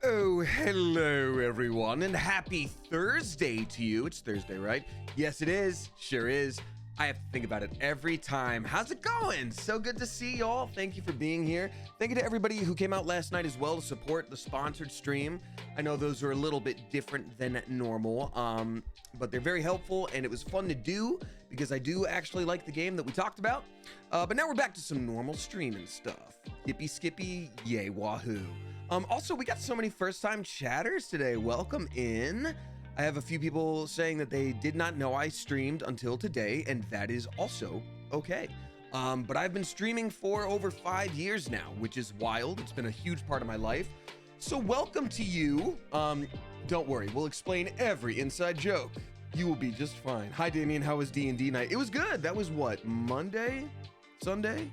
Oh, hello everyone, and happy Thursday to you. It's Thursday, right? Yes, it is. Sure is. I have to think about it every time. How's it going? So good to see y'all. Thank you for being here. Thank you to everybody who came out last night as well to support the sponsored stream. I know those are a little bit different than normal, but they're very helpful, and it was fun to do because I do actually like the game that we talked about. But now we're back to some normal streaming stuff. Yippee skippy, yay wahoo. Also, we got so many first-time chatters today. Welcome in. I have a few people saying that they did not know I streamed until today, and that is also okay. But I've been streaming for over 5 years now, which is wild. It's been a huge part of my life. So welcome to you. Don't worry, we'll explain every inside joke. You will be just fine. Hi, Damien. How was D&D night? It was good. That was what, Monday? Sunday?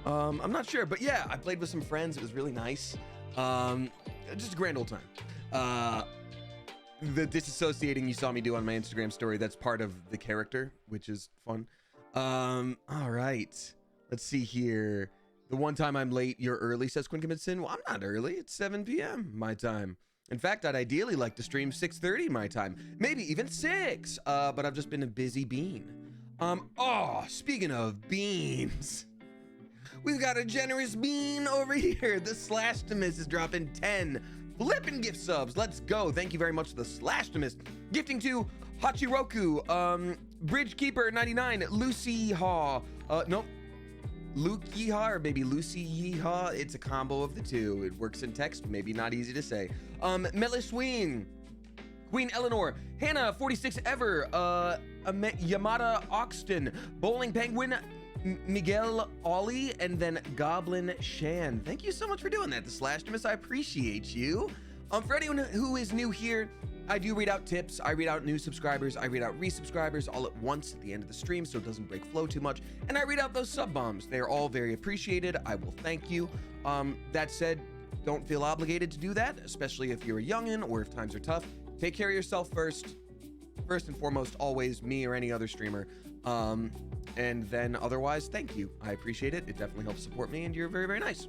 I'm not sure, but yeah, I played with some friends. It was really nice. Just a grand old time. The disassociating you saw me do on my Instagram story, that's part of the character, which is fun. All right. Let's see here. The one time I'm late, you're early, says Quinn Commits Sin. Well, I'm not early. It's 7 p.m. my time. In fact, I'd ideally like to stream 6:30 my time. Maybe even 6. But I've just been a busy bean. Speaking of beans, we've got a generous bean over here. The Slashtimus is dropping 10 flippin' gift subs. Let's go. Thank you very much to the Slashtimus. Gifting to Hachiroku, Bridgekeeper 99, Lucy Haw, nope, Luke Yeehaw or maybe Lucy Yeehaw. It's a combo of the two. It works in text, maybe not easy to say. Melisween, Queen Eleanor, Hannah 46 Ever, Yamada Oxton, Bowling Penguin, Miguel Ollie, and then Goblin Shan. Thank you so much for doing that, the Slashtimus. I appreciate you. For anyone who is new here, I do read out tips. I read out new subscribers. I read out resubscribers all at once at the end of the stream so it doesn't break flow too much. And I read out those sub bombs. They're all very appreciated. I will thank you. That said, don't feel obligated to do that, especially if you're a youngin' or if times are tough. Take care of yourself first. First and foremost, always, me or any other streamer. And then otherwise, thank you. I appreciate it. It definitely helps support me, and you're very, very nice.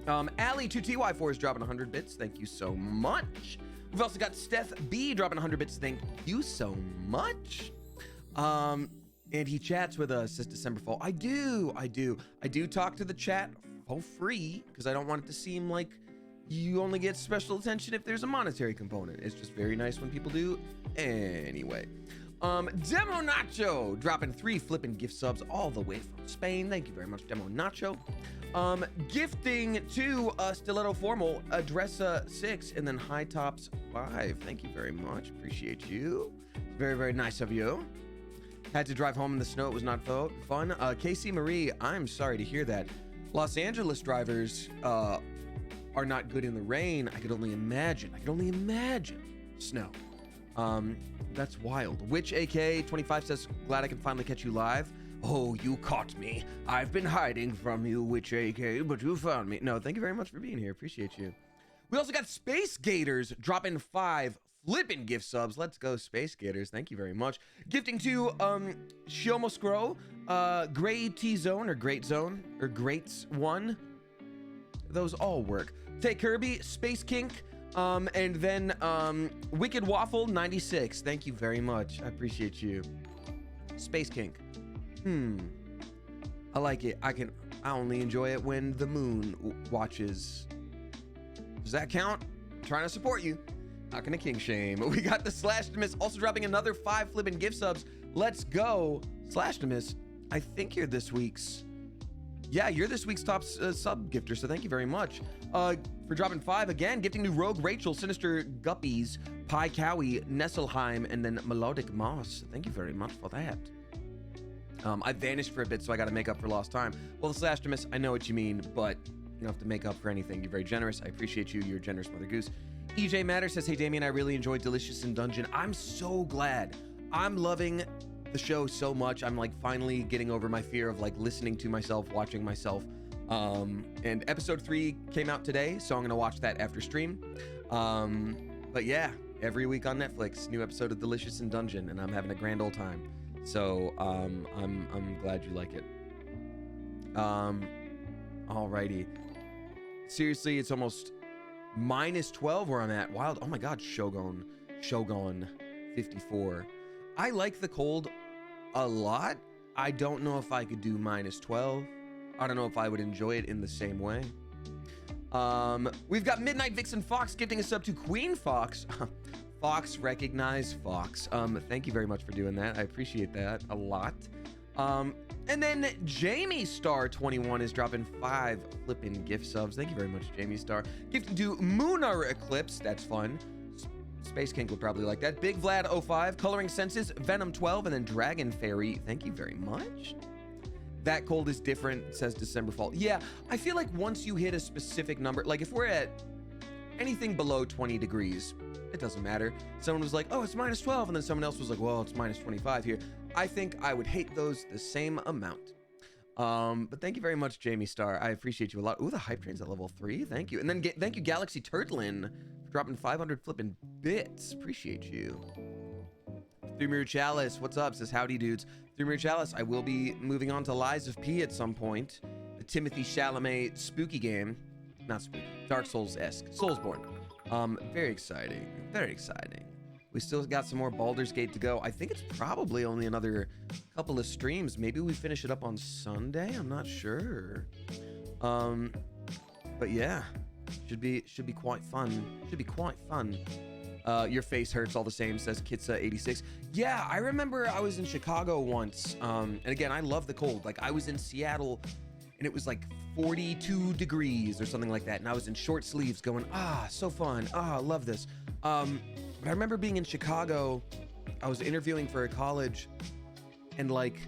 Ali2TY4 is dropping 100 bits. Thank you so much. We've also got Steph B dropping 100 bits. Thank you so much. And he chats with us, says December Fall. I do talk to the chat for free because I don't want it to seem like you only get special attention if there's a monetary component. It's just very nice when people do. Anyway. Demo Nacho dropping 3 flipping gift subs all the way from Spain. Thank you very much, Demo Nacho. Gifting to Stiletto Formal, Adressa 6, and then High Tops 5. Thank you very much. Appreciate you. Very, very nice of you. Had to drive home in the snow. It was not fun. Casey Marie, I'm sorry to hear that. Los Angeles drivers are not good in the rain. I could only imagine snow. That's wild. Witch AK25 says, glad I can finally catch you live. Oh, you caught me. I've been hiding from you, Witch AK, but you found me. No, thank you very much for being here. Appreciate you. We also got Space Gators dropping 5 flipping gift subs. Let's go, Space Gators. Thank you very much. Gifting to Shiomoskro, Gray T Zone or Great Zone or Greats 1. Those all work. Take Kirby, Space Kink, and then Wicked Waffle 96. Thank you very much. I appreciate you. Space Kink. I like it. I only enjoy it when the moon watches. Does that count? I'm trying to support you. Not gonna king shame. We got the Slashtimus also dropping another 5 flipping gift subs. Let's go. Slashtimus, I think you're this week's top sub gifter, so thank you very much for dropping 5 again. Gifting to Rogue Rachel, Sinister Guppies, Pie Cowie, Nesselheim, and then Melodic Moss. Thank you very much for that. I vanished for a bit, so I got to make up for lost time. Well, the Slashtimus, I know what you mean, but you don't have to make up for anything. You're very generous. I appreciate you. You're a generous Mother Goose. EJ Matter says, hey, Damien, I really enjoyed Delicious in Dungeon. I'm so glad. I'm loving the show so much. I'm like finally getting over my fear of like listening to myself, watching myself. And episode 3 came out today, so I'm gonna watch that after stream. But yeah, every week on Netflix, new episode of Delicious in Dungeon, and I'm having a grand old time. So I'm glad you like it. Alrighty. Seriously, it's almost minus 12 where I'm at. Wild. Oh my God, Shogun 54. I like the cold a lot. I don't know if I could do minus 12. I don't know if I would enjoy it in the same way. We've got Midnight Vixen Fox gifting us up to Queen Fox. Fox, recognize Fox. Thank you very much for doing that. I appreciate that a lot. And then Jamie Star 21 is dropping 5 flipping gift subs. Thank you very much, Jamie Star. Gifting to Moonar Eclipse. That's fun. Space King would probably like that. Big Vlad 05, Coloring Senses, Venom 12, and then Dragon Fairy. Thank you very much. That cold is different, says December Fall. Yeah, I feel like once you hit a specific number, like if we're at anything below 20 degrees, it doesn't matter. Someone was like, oh, it's minus 12. And then someone else was like, well, it's minus 25 here. I think I would hate those the same amount. But thank you very much, Jamie Star. I appreciate you a lot. Ooh, the hype train's at level 3. Thank you. And then thank you, Galaxy Turtlin, for dropping 500 flipping bits. Appreciate you. Three Mirror Chalice, what's up? Says howdy, dudes. Three Mirror Chalice, I will be moving on to Lies of P at some point. The Timothy Chalamet spooky game. Not spooky. Dark Souls-esque. Soulsborne. Very exciting. Very exciting. We still got some more Baldur's Gate to go. I think it's probably only another couple of streams. Maybe we finish it up on Sunday. I'm not sure. But yeah, should be quite fun. Should be quite fun. Your face hurts all the same, says Kitsa86. Yeah, I remember I was in Chicago once. And again, I love the cold. Like I was in Seattle and it was like 42 degrees or something like that. And I was in short sleeves going, so fun. I love this. But I remember being in Chicago, I was interviewing for a college, and like,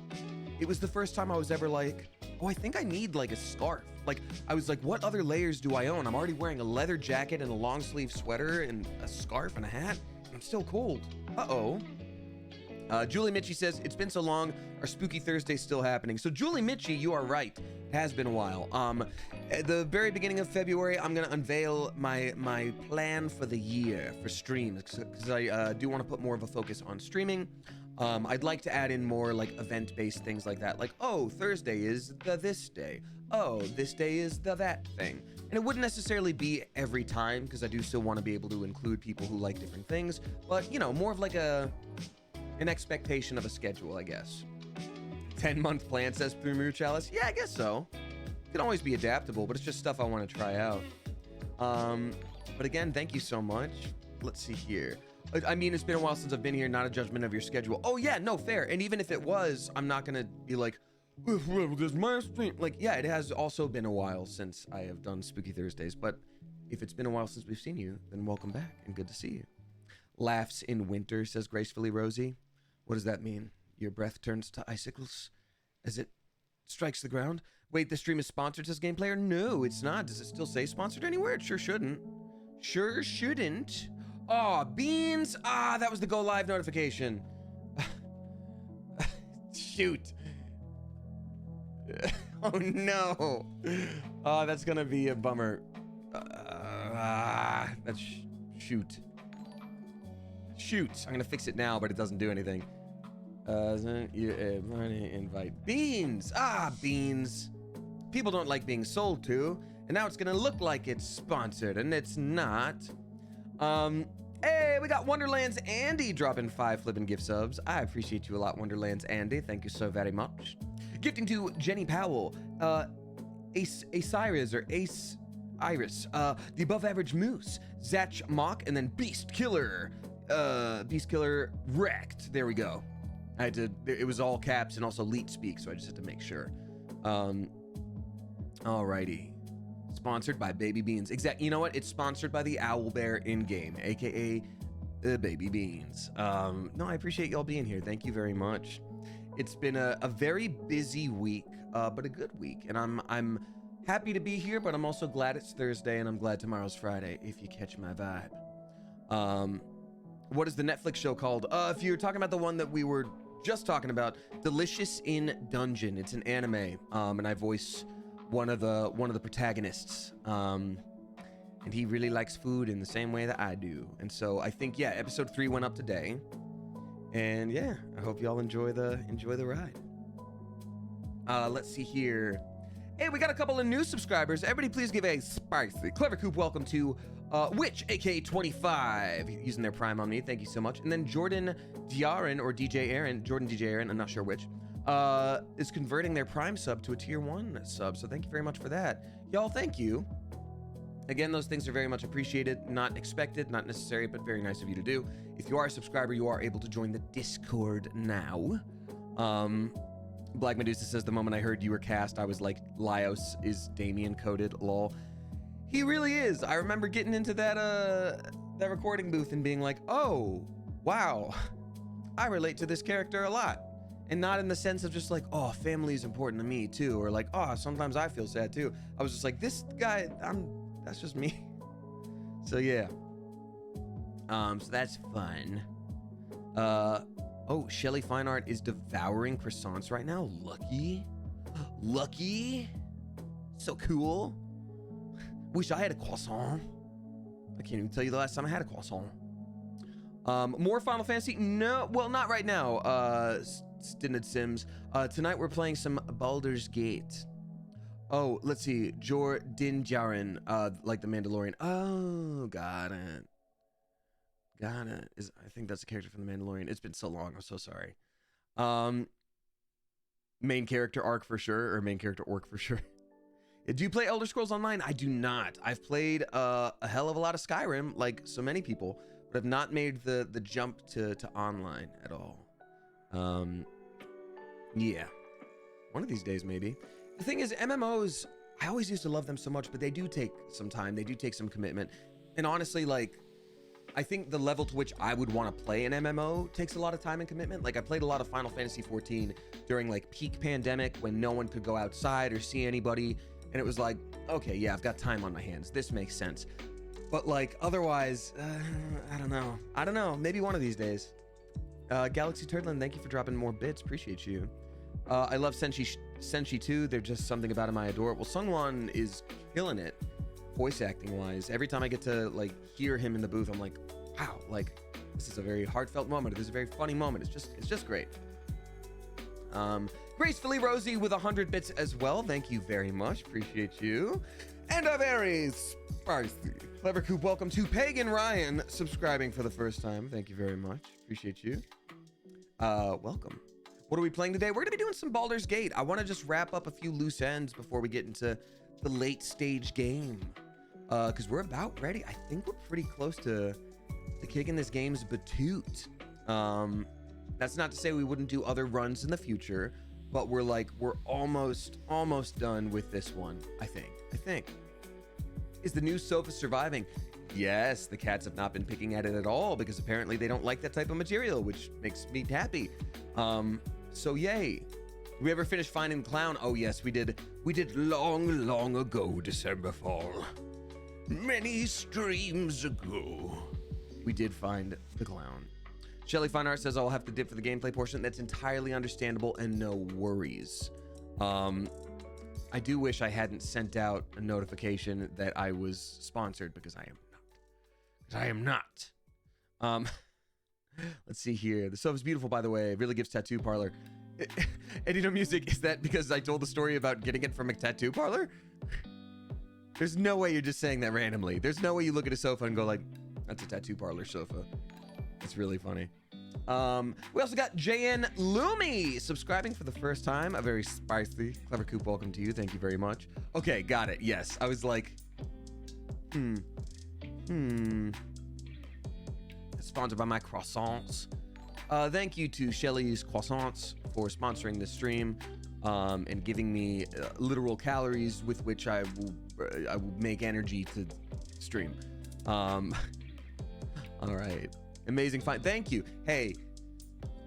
it was the first time I was ever like, oh, I think I need like a scarf. Like, I was like, what other layers do I own? I'm already wearing a leather jacket and a long sleeve sweater and a scarf and a hat. I'm still cold. Uh-oh. Julie Mitchie says, it's been so long, our Spooky Thursday's still happening. So Julie Mitchie, you are right. It has been a while. At the very beginning of February, I'm gonna unveil my plan for the year for streams, because I do want to put more of a focus on streaming. I'd like to add in more like event-based things like that. Like, oh, Thursday is the this day. Oh, this day is the that thing. And it wouldn't necessarily be every time, because I do still want to be able to include people who like different things. But, you know, more of like an expectation of a schedule, I guess. 10-month plan, says Premier Chalice. Yeah, I guess so. It can always be adaptable, but it's just stuff I want to try out. But again, thank you so much. Let's see here. I mean, it's been a while since I've been here, not a judgment of your schedule. Oh yeah, no, fair. And even if it was, I'm not gonna be like, there's my stream. Like, yeah, it has also been a while since I have done Spooky Thursdays, but if it's been a while since we've seen you, then welcome back and good to see you. Laughs in winter, says gracefully Rosie. What does that mean? Your breath turns to icicles as it strikes the ground? Wait, the stream is sponsored, says Game Player? No, it's not. Does it still say sponsored anywhere? It sure shouldn't. Sure shouldn't. Oh, beans. That was the go live notification. Shoot. Oh no. Oh, that's gonna be a bummer. That's shoot. I'm gonna fix it now, but it doesn't do anything. Invite beans. Beans. People don't like being sold to, and now it's gonna look like it's sponsored, and it's not. Hey, we got Wonderlands Andy dropping 5 flipping gift subs. I appreciate you a lot, Wonderlands Andy. Thank you so very much. Gifting to Jenny Powell, Ace Iris, the Above Average Moose, Zach Mock, and then Beast Killer. Beast Killer wrecked. There we go. I had to. It was all caps and also leet speak, so I just had to make sure. Alrighty. Sponsored by Baby Beans. Exactly. You know what? It's sponsored by the Owlbear in-game, aka Baby Beans. No, I appreciate y'all being here. Thank you very much. It's been a very busy week, but a good week, and I'm happy to be here. But I'm also glad it's Thursday, and I'm glad tomorrow's Friday. If you catch my vibe. What is the Netflix show called? If you're talking about the one that we were just talking about, Delicious in Dungeon. It's an anime, and I voice one of the protagonists, and he really likes food in the same way that I do. And so I think, yeah, episode 3 went up today, and yeah, I hope y'all enjoy the ride. Let's see here. Hey, we got a couple of new subscribers. Everybody please give a spicy Clever Coop welcome to Witch, aka 25, using their Prime on me. Thank you so much. And then Jordan Diarin, or DJ Aaron, Jordan DJ Aaron, I'm not sure which, is converting their Prime sub to a tier 1 sub. So thank you very much for that. Y'all, thank you. Again, those things are very much appreciated, not expected, not necessary, but very nice of you to do. If you are a subscriber, you are able to join the Discord now. Black Medusa says, the moment I heard you were cast, I was like, Laios is Damien coded, lol. He really is. I remember getting into that recording booth and being like, oh, wow, I relate to this character a lot. And not in the sense of just like, oh, family is important to me too, or like, oh, sometimes I feel sad too. I was just like, this guy, that's just me. So yeah. So that's fun. Oh, Shelly Fine Art is devouring croissants right now. Lucky. Lucky. So cool. Wish I had a croissant. I can't even tell you the last time I had a croissant. More Final Fantasy? No, well, not right now. Stinted Sims. Tonight we're playing some Baldur's Gate. Oh, let's see. Din Djarin, like the Mandalorian. Oh, got it. Got it. I think that's a character from the Mandalorian. It's been so long. I'm so sorry. Main character arc for sure, or main character orc for sure. Do you play Elder Scrolls Online? I do not. I've played a hell of a lot of Skyrim, like so many people, but I've not made the jump to online at all. Yeah. One of these days, maybe. The thing is, MMOs, I always used to love them so much, but they do take some time. They do take some commitment. And honestly, like, I think the level to which I would want to play an MMO takes a lot of time and commitment. Like, I played a lot of Final Fantasy XIV during, like, peak pandemic when no one could go outside or see anybody. And it was like, okay, yeah, I've got time on my hands. This makes sense. But, like, otherwise, I don't know. I don't know. Maybe one of these days. Galaxy Turdlin, thank you for dropping more bits. Appreciate you. I love Senshi too. There's just something about him I adore. Well, Sungwon is killing it, voice acting wise. Every time I get to like hear him in the booth, I'm like, wow, like this is a very heartfelt moment. This is a very funny moment. It's just great. Gracefully Rosie with 100 bits as well. Thank you very much. Appreciate you. And a very spicy Clever Coop. Welcome to Pagan Ryan, subscribing for the first time. Thank you very much. Appreciate you. Welcome. What are we playing today? We're gonna be doing some Baldur's Gate. I want to just wrap up a few loose ends before we get into the late stage game, because we're about ready. I think we're pretty close to kicking this game's batoot. That's not to say we wouldn't do other runs in the future, but we're almost done with this one. I think. Is the new sofa surviving? Yes, the cats have not been picking at it at all because apparently they don't like that type of material, which makes me happy. So yay. Did we ever finish finding the clown? Oh yes, we did. We did long ago, December fall. Many streams ago. We did find the clown. Shelly Fine Art says I'll have to dip for the gameplay portion. That's entirely understandable and no worries. I do wish I hadn't sent out a notification that I was sponsored because I am not. Let's see here. The sofa's beautiful, by the way. It really gives tattoo parlor. Edino Music, is that because I told the story about getting it from a tattoo parlor? There's no way you're just saying that randomly. There's no way you look at a sofa and go like, that's a tattoo parlor sofa. It's really funny. We also got JN Lumi subscribing for the first time. A very spicy Clever Coop, welcome to you. Thank you very much. Okay, got it. Yes, I was like, Sponsored by my croissants. Thank you to Shelly's Croissants for sponsoring this stream and giving me literal calories with which I will make energy to stream. All right. Amazing find. Thank you. Hey,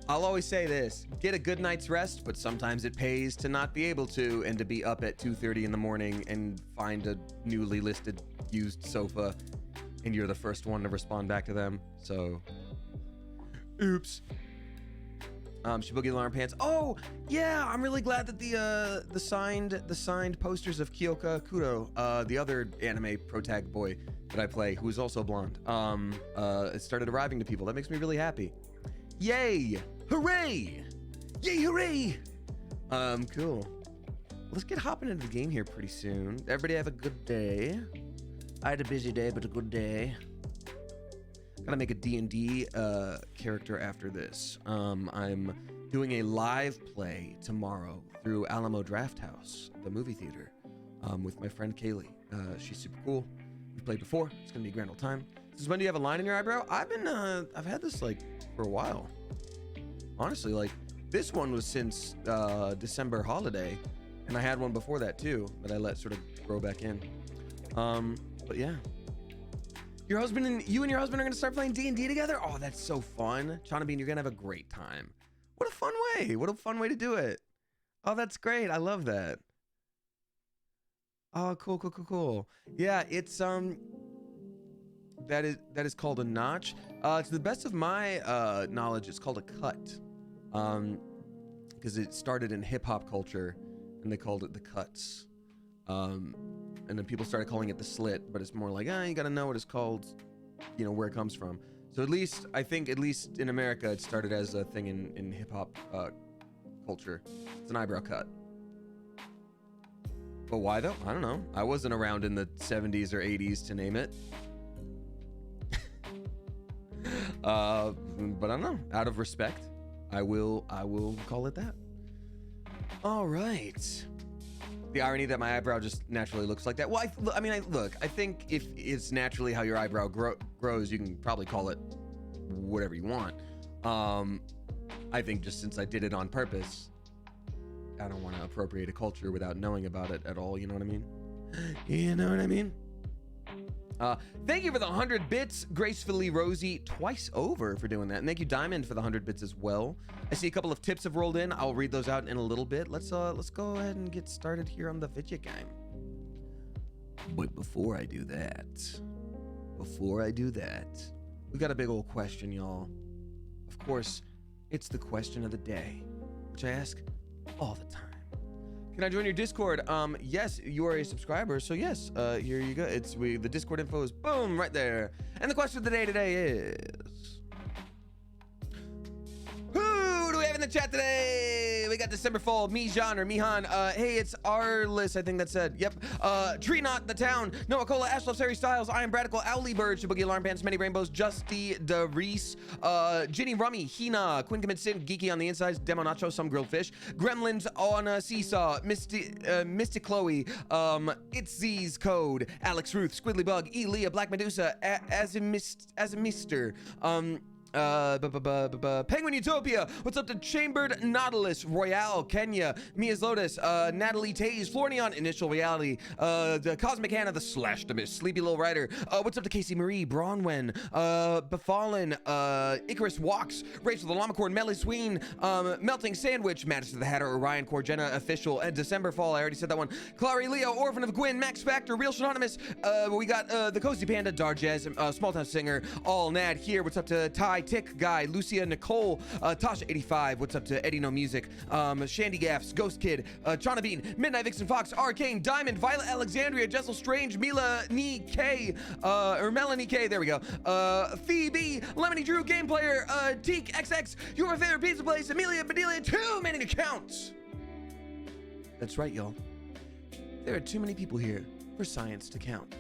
I'll always say this. Get a good night's rest, but sometimes it pays to not be able to and to be up at 2:30 in the morning and find a newly listed used sofa and you're the first one to respond back to them. So, oops. Shibuki Alarm Pants. Oh, yeah, I'm really glad that the signed posters of Kyoka Kuro, the other anime protag boy that I play, who is also blonde, it started arriving to people. That makes me really happy. Yay! Hooray! Yay! Hooray! Cool. Let's get hopping into the game here pretty soon. Everybody have a good day. I had a busy day, but a good day. Gotta make a D&D character after this. I'm doing a live play tomorrow through Alamo Drafthouse, the movie theater, with my friend Kaylee. She's super cool. We've played before. It's gonna be a grand old time. Since when do you have a line in your eyebrow? I've had this like for a while. Honestly, like this one was since December holiday, and I had one before that too that I let sort of grow back in. But yeah. You and your husband are gonna start playing D&D together? Oh, that's so fun. Chana Bean, you're gonna have a great time. What a fun way. What a fun way to do it. Oh, that's great. I love that. Oh, cool. Yeah, it's that is called a notch. To the best of my knowledge, it's called a cut. Because it started in hip hop culture and they called it the cuts. And then people started calling it the slit, but it's more like, you gotta know what it's called, you know, where it comes from. So I think at least in America, it started as a thing in hip hop culture. It's an eyebrow cut. But why though? I don't know. I wasn't around in the 70s or 80s to name it. But I don't know. Out of respect, I will call it that. All right. The irony that my eyebrow just naturally looks like that. Well, I think if it's naturally how your eyebrow grows, you can probably call it whatever you want. I think just since I did it on purpose, I don't want to appropriate a culture without knowing about it at all. You know what I mean? You know what I mean? Thank you for the 100 bits, Gracefully Rosie, twice over for doing that. And thank you, Diamond, for the 100 bits as well. I see a couple of tips have rolled in. I'll read those out in a little bit. Let's go ahead and get started here on the video game. But before I do that, we got a big old question, y'all. Of course, it's the question of the day, which I ask all the time. Can I join your Discord? Yes, you are a subscriber, so yes, here you go. The Discord info is boom right there. And the question of the day today is, who do we have in the chat today? We got December Fall, Mijan or Mihan. Hey, it's Arliss, I think that said. Yep. Tree Knot, The Town, Noah Cola, Ashley, Harry Styles, I Am Radical, Owly Bird, Shibuki Alarm Pants, Many Rainbows, Justy, DeReese, Ginny Rummy, Hina, Quinn Commit Sin, Geeky on the Insides, Demo Nacho, Some Grilled Fish, Gremlins on a Seesaw, Mystic Chloe, It's Z's Code, Alex Ruth, Squiddly Bug, E. Leah, Black Medusa, as a Mister, Penguin Utopia, what's up to Chambered Nautilus, Royale, Kenya, Mia's Lotus, Natalie Taze, Florneon, Initial Reality, the Cosmic Hannah, the Slash the Miss, Sleepy Little Rider, what's up to Casey Marie, Bronwen, Befallen, Icarus Walks, Rachel the Llamacorn, Melly Sween, Melting Sandwich, Madison the Hatter, Orion Corgenna, Official, and December Fall, I already said that one, Clary Leo, Orphan of Gwyn, Max Factor, Real Synonymous, we got the Cozy Panda, Darjez, Small Town Singer, All Nad here, what's up to Ty Tick Guy, Lucia Nicole, Tasha 85, what's up to Eddie No Music, Shandy Gaffs, Ghost Kid, Chana Bean, Midnight Vixen Fox, Arcane, Diamond, Violet Alexandria, Jessel Strange, Mila Nee K, or Melanie K, there we go, Phoebe, Lemony Drew, Game Player, Teak XX, Your Favorite Pizza Place, Amelia Bedelia, too many to count. That's right, y'all. There are too many people here for science to count.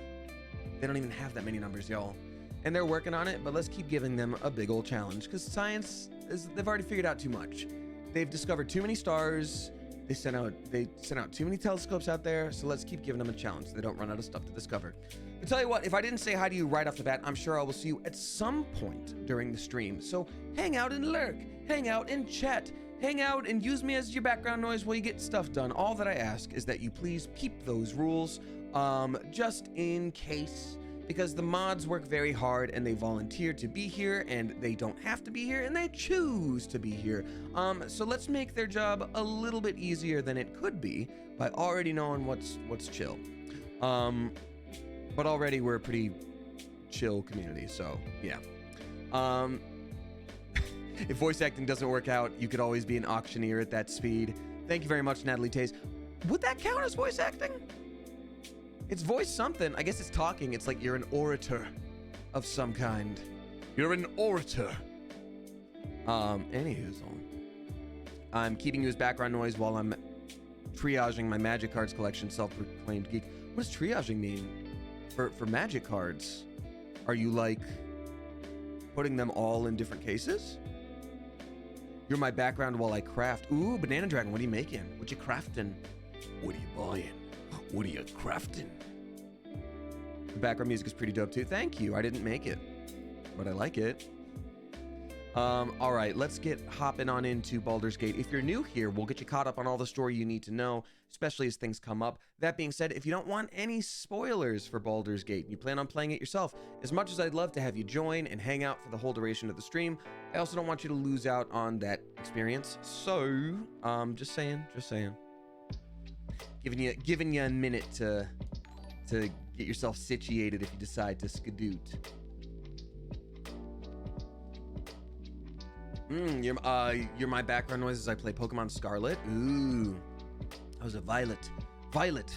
They don't even have that many numbers, y'all. And they're working on it, but let's keep giving them a big old challenge, because science they've already figured out too much. They've discovered too many stars. They sent out too many telescopes out there, so let's keep giving them a challenge so they don't run out of stuff to discover. But tell you what, if I didn't say hi to you right off the bat, I'm sure I will see you at some point during the stream. So hang out and lurk, hang out and chat, hang out and use me as your background noise while you get stuff done. All that I ask is that you please peep those rules, just in case, because the mods work very hard and they volunteer to be here and they don't have to be here and they choose to be here. So let's make their job a little bit easier than it could be by already knowing what's chill. But already we're a pretty chill community, so yeah. If voice acting doesn't work out, you could always be an auctioneer at that speed. Thank you very much, Natalie Taze. Would that count as voice acting? It's voice something. I guess it's talking. It's like you're an orator of some kind. You're an orator. Anywho, I'm keeping you as background noise while I'm triaging my magic cards collection, self-proclaimed geek. What does triaging mean? for magic cards, are you like putting them all in different cases? You're my background while I craft. Ooh, Banana Dragon, what are you making? What you crafting? What are you buying? What are you crafting? The background music is pretty dope too. Thank you. I didn't make it, but I like it. All right, let's get hopping on into Baldur's Gate. If you're new here, we'll get you caught up on all the story you need to know, especially as things come up. That being said, if you don't want any spoilers for Baldur's Gate and you plan on playing it yourself, as much as I'd love to have you join and hang out for the whole duration of the stream, I also don't want you to lose out on that experience. So, just saying. Giving you a minute to get yourself situated if you decide to skadoot. You're my background noise as I play Pokemon Scarlet. Ooh, I was a violet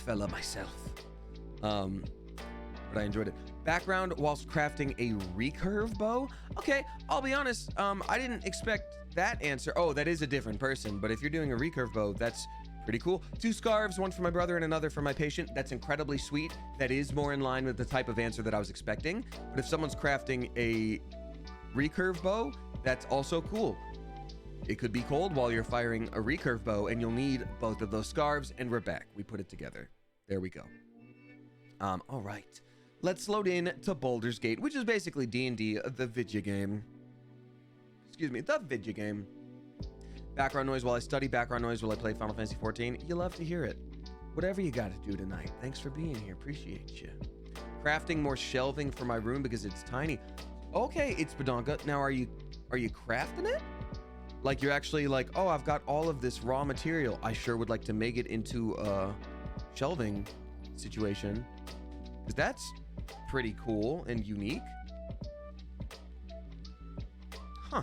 fella myself. But I enjoyed it. Background whilst crafting a recurve bow. Okay, I'll be honest. I didn't expect that answer. Oh, that is a different person. But if you're doing a recurve bow, that's pretty cool. 2 scarves, one for my brother and another for my patient. That's incredibly sweet. That is more in line with the type of answer that I was expecting. But if someone's crafting a recurve bow, that's also cool. It could be cold while you're firing a recurve bow, and you'll need both of those scarves, and we're back. We put it together. There we go. All right. Let's load in to Baldur's Gate, which is basically D&D, the video game. Excuse me, the video game. Background noise while I study, background noise while I play Final Fantasy XIV. You love to hear it. Whatever you got to do tonight. Thanks for being here. Appreciate you. Crafting more shelving for my room because it's tiny. Okay, it's Badonka. Now, are you crafting it? Like you're actually like, oh, I've got all of this raw material. I sure would like to make it into a shelving situation. Because that's pretty cool and unique. Huh.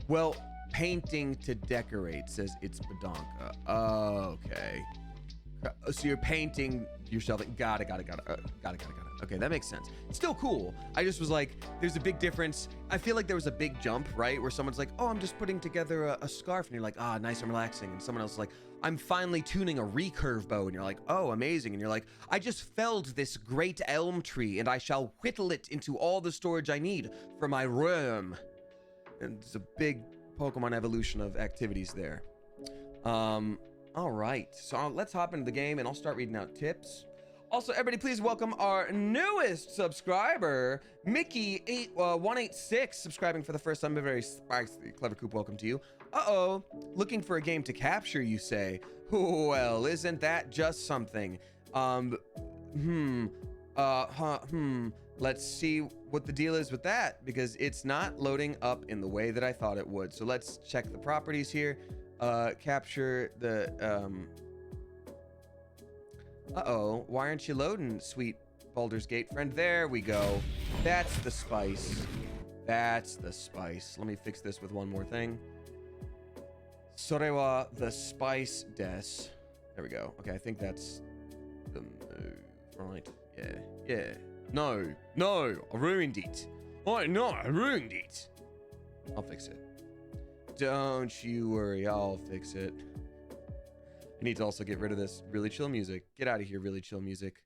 Well, painting to decorate says it's Badonka. Okay. So you're painting your shelving. Got it. Okay, that makes sense. It's still cool. I just was like, there's a big difference. I feel like there was a big jump, right? Where someone's like, oh, I'm just putting together a scarf. And you're like, ah, nice and relaxing. And someone else is like, I'm finally tuning a recurve bow. And you're like, oh, amazing. And you're like, I just felled this great elm tree and I shall whittle it into all the storage I need for my room. And it's a big Pokemon evolution of activities there. All right, so let's hop into the game and I'll start reading out tips. Also, everybody, please welcome our newest subscriber, Mickey186, subscribing for the first time. A very spicy, clever coop. Welcome to you. Uh-oh, looking for a game to capture, you say? Well, isn't that just something? Let's see what the deal is with that, because it's not loading up in the way that I thought it would. So let's check the properties here. Capture the, uh-oh, why aren't you loading, sweet Baldur's Gate friend? There we go. That's the spice. That's the spice. Let me fix this with one more thing. Sorewa the spice des. There we go. Okay, I think that's the move, right? Yeah. No, I ruined it. Oh, no, I ruined it. I'll fix it. Don't you worry, I'll fix it. I need to also get rid of this really chill music. Get out of here, really chill music.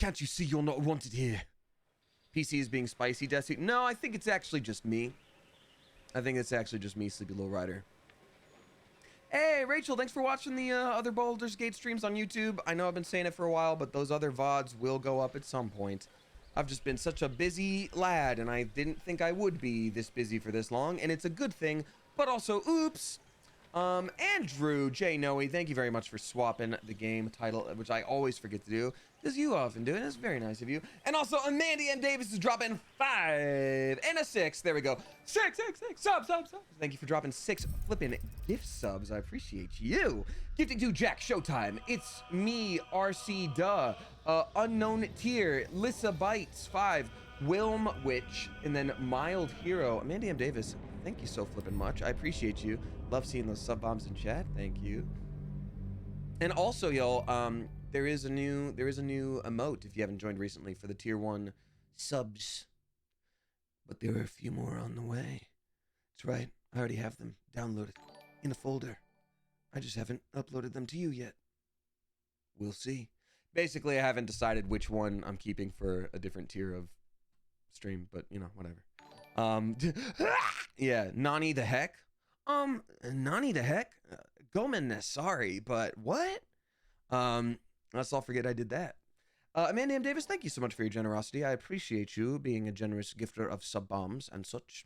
Can't you see you're not wanted here? PC is being spicy, Desi. No, I think it's actually just me. Sleepy Little Rider. Hey, Rachel, thanks for watching the other Baldur's Gate streams on YouTube. I know I've been saying it for a while, but those other VODs will go up at some point. I've just been such a busy lad, and I didn't think I would be this busy for this long, and it's a good thing. But also, oops. Andrew J. Noe, thank you very much for swapping the game title, which I always forget to do, because you often do, and it's very nice of you. And also, Amanda M. Davis is dropping 5 and a 6. There we go. 6. Sub. Thank you for dropping 6 flipping gift subs. I appreciate you. Gifting to Jack Showtime. It's me, RC Duh. Unknown Tier. Lissa Bites 5. Wilm Witch, and then Mild Hero. Amanda M. Davis, thank you so flippin' much. I appreciate you. Love seeing those sub bombs in chat. Thank you. And also, y'all, there is a new emote if you haven't joined recently for the tier 1 subs. But there are a few more on the way. That's right. I already have them downloaded in a folder. I just haven't uploaded them to you yet. We'll see. Basically, I haven't decided which one I'm keeping for a different tier of stream, but you know, whatever. Yeah, Nani the heck? Nani the heck? Gomen, sorry, but what? Let's all forget I did that. Amanda M. Davis, thank you so much for your generosity. I appreciate you being a generous gifter of sub bombs and such.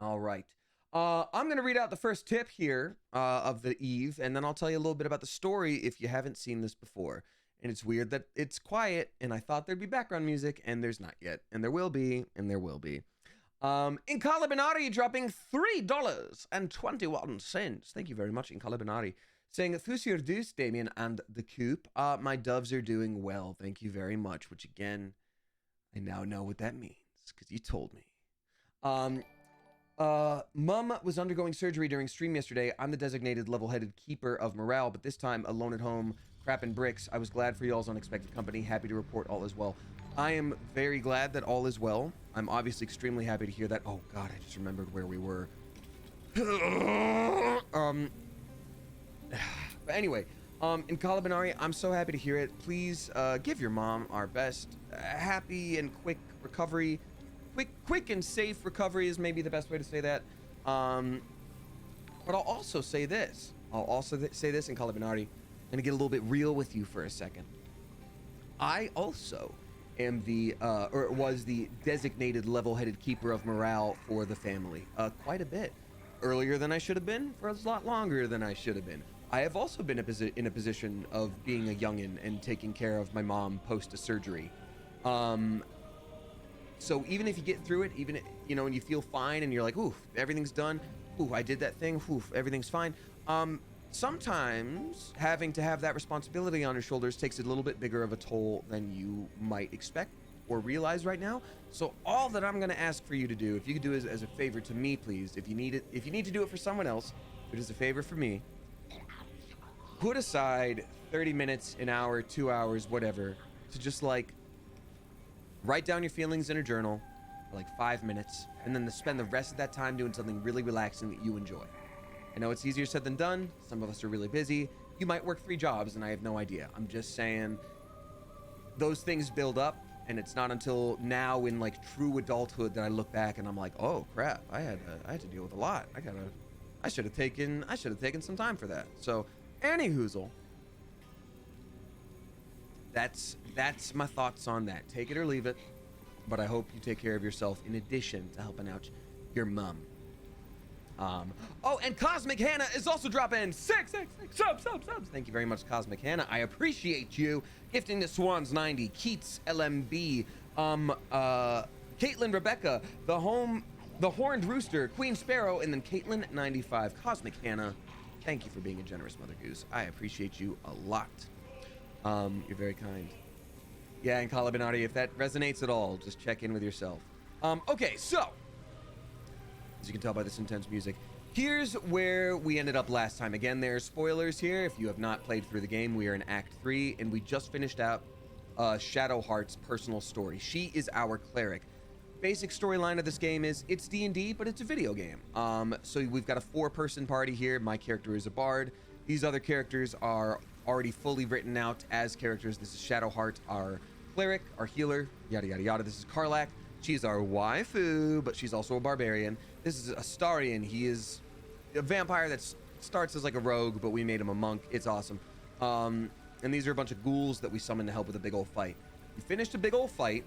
All right. I'm going to read out the first tip here of the eve, and then I'll tell you a little bit about the story if you haven't seen this before. And it's weird that it's quiet, and I thought there'd be background music, and there's not yet. And there will be, and there will be. Inkala Benari dropping $3.21. Thank you very much, Inkala Benari. Saying, Thusier Deuce, Damien, and the Coop. My doves are doing well. Thank you very much. Which, again, I now know what that means, because you told me. Mum was undergoing surgery during stream yesterday. I'm the designated level-headed keeper of morale, but this time alone at home, crapping bricks. I was glad for y'all's unexpected company. Happy to report all is well. I am very glad that all is well. I'm obviously extremely happy to hear that. Oh God, I just remembered where we were. But anyway, in Kalabinari, I'm so happy to hear it. Please give your mom our best. Happy and quick recovery. Quick and safe recovery is maybe the best way to say that. But I'll also say this. Say this in Kalabinari. I'm gonna get a little bit real with you for a second. I also am was the designated level-headed keeper of morale for the family. Quite a bit. Earlier than I should have been, for a lot longer than I should have been. I have also been in a position of being a youngin' and taking care of my mom post a surgery. So even if you get through it, even, you know, and you feel fine and you're like, ooh, everything's done. Ooh, I did that thing. Ooh, everything's fine. Sometimes having to have that responsibility on your shoulders takes a little bit bigger of a toll than you might expect or realize right now. So all that I'm going to ask for you to do, if you could do it as a favor to me, please, if you need to do it for someone else, it is a favor for me. Put aside 30 minutes, an hour, 2 hours, whatever, to just like write down your feelings in a journal for like 5 minutes, and then to spend the rest of that time doing something really relaxing that you enjoy. I know it's easier said than done. Some of us are really busy. You might work 3 jobs and I have no idea. I'm just saying those things build up, and it's not until now in like true adulthood that I look back and I'm like, oh crap, I had to deal with a lot. I should have taken some time for that. So anywhoozle, that's my thoughts on that. Take it or leave it, but I hope you take care of yourself in addition to helping out your mom. Oh, and Cosmic Hannah is also dropping 6 subs. Thank you very much, Cosmic Hannah. I appreciate you gifting the Swans 90, Keats LMB, Caitlin Rebecca, the Horned Rooster, Queen Sparrow, and then Caitlin 95. Cosmic Hannah, thank you for being a generous Mother Goose. I appreciate you a lot. You're very kind. Yeah, and Kalabinati, if that resonates at all, just check in with yourself. Okay, so as you can tell by this intense music, here's where we ended up last time. Again, there are spoilers here. If you have not played through the game, we are in Act 3, and we just finished out Shadowheart's personal story. She is our cleric. Basic storyline of this game is it's D&D, but it's a video game. So we've got a 4-person party here. My character is a bard. These other characters are already fully written out as characters. This is Shadowheart, our cleric, our healer, yada, yada, yada. This is Karlach. She's our waifu, but she's also a barbarian. This is Astarion. He is a vampire that starts as like a rogue, but we made him a monk. It's awesome. And these are a bunch of ghouls that we summoned to help with a big old fight. We finished a big old fight.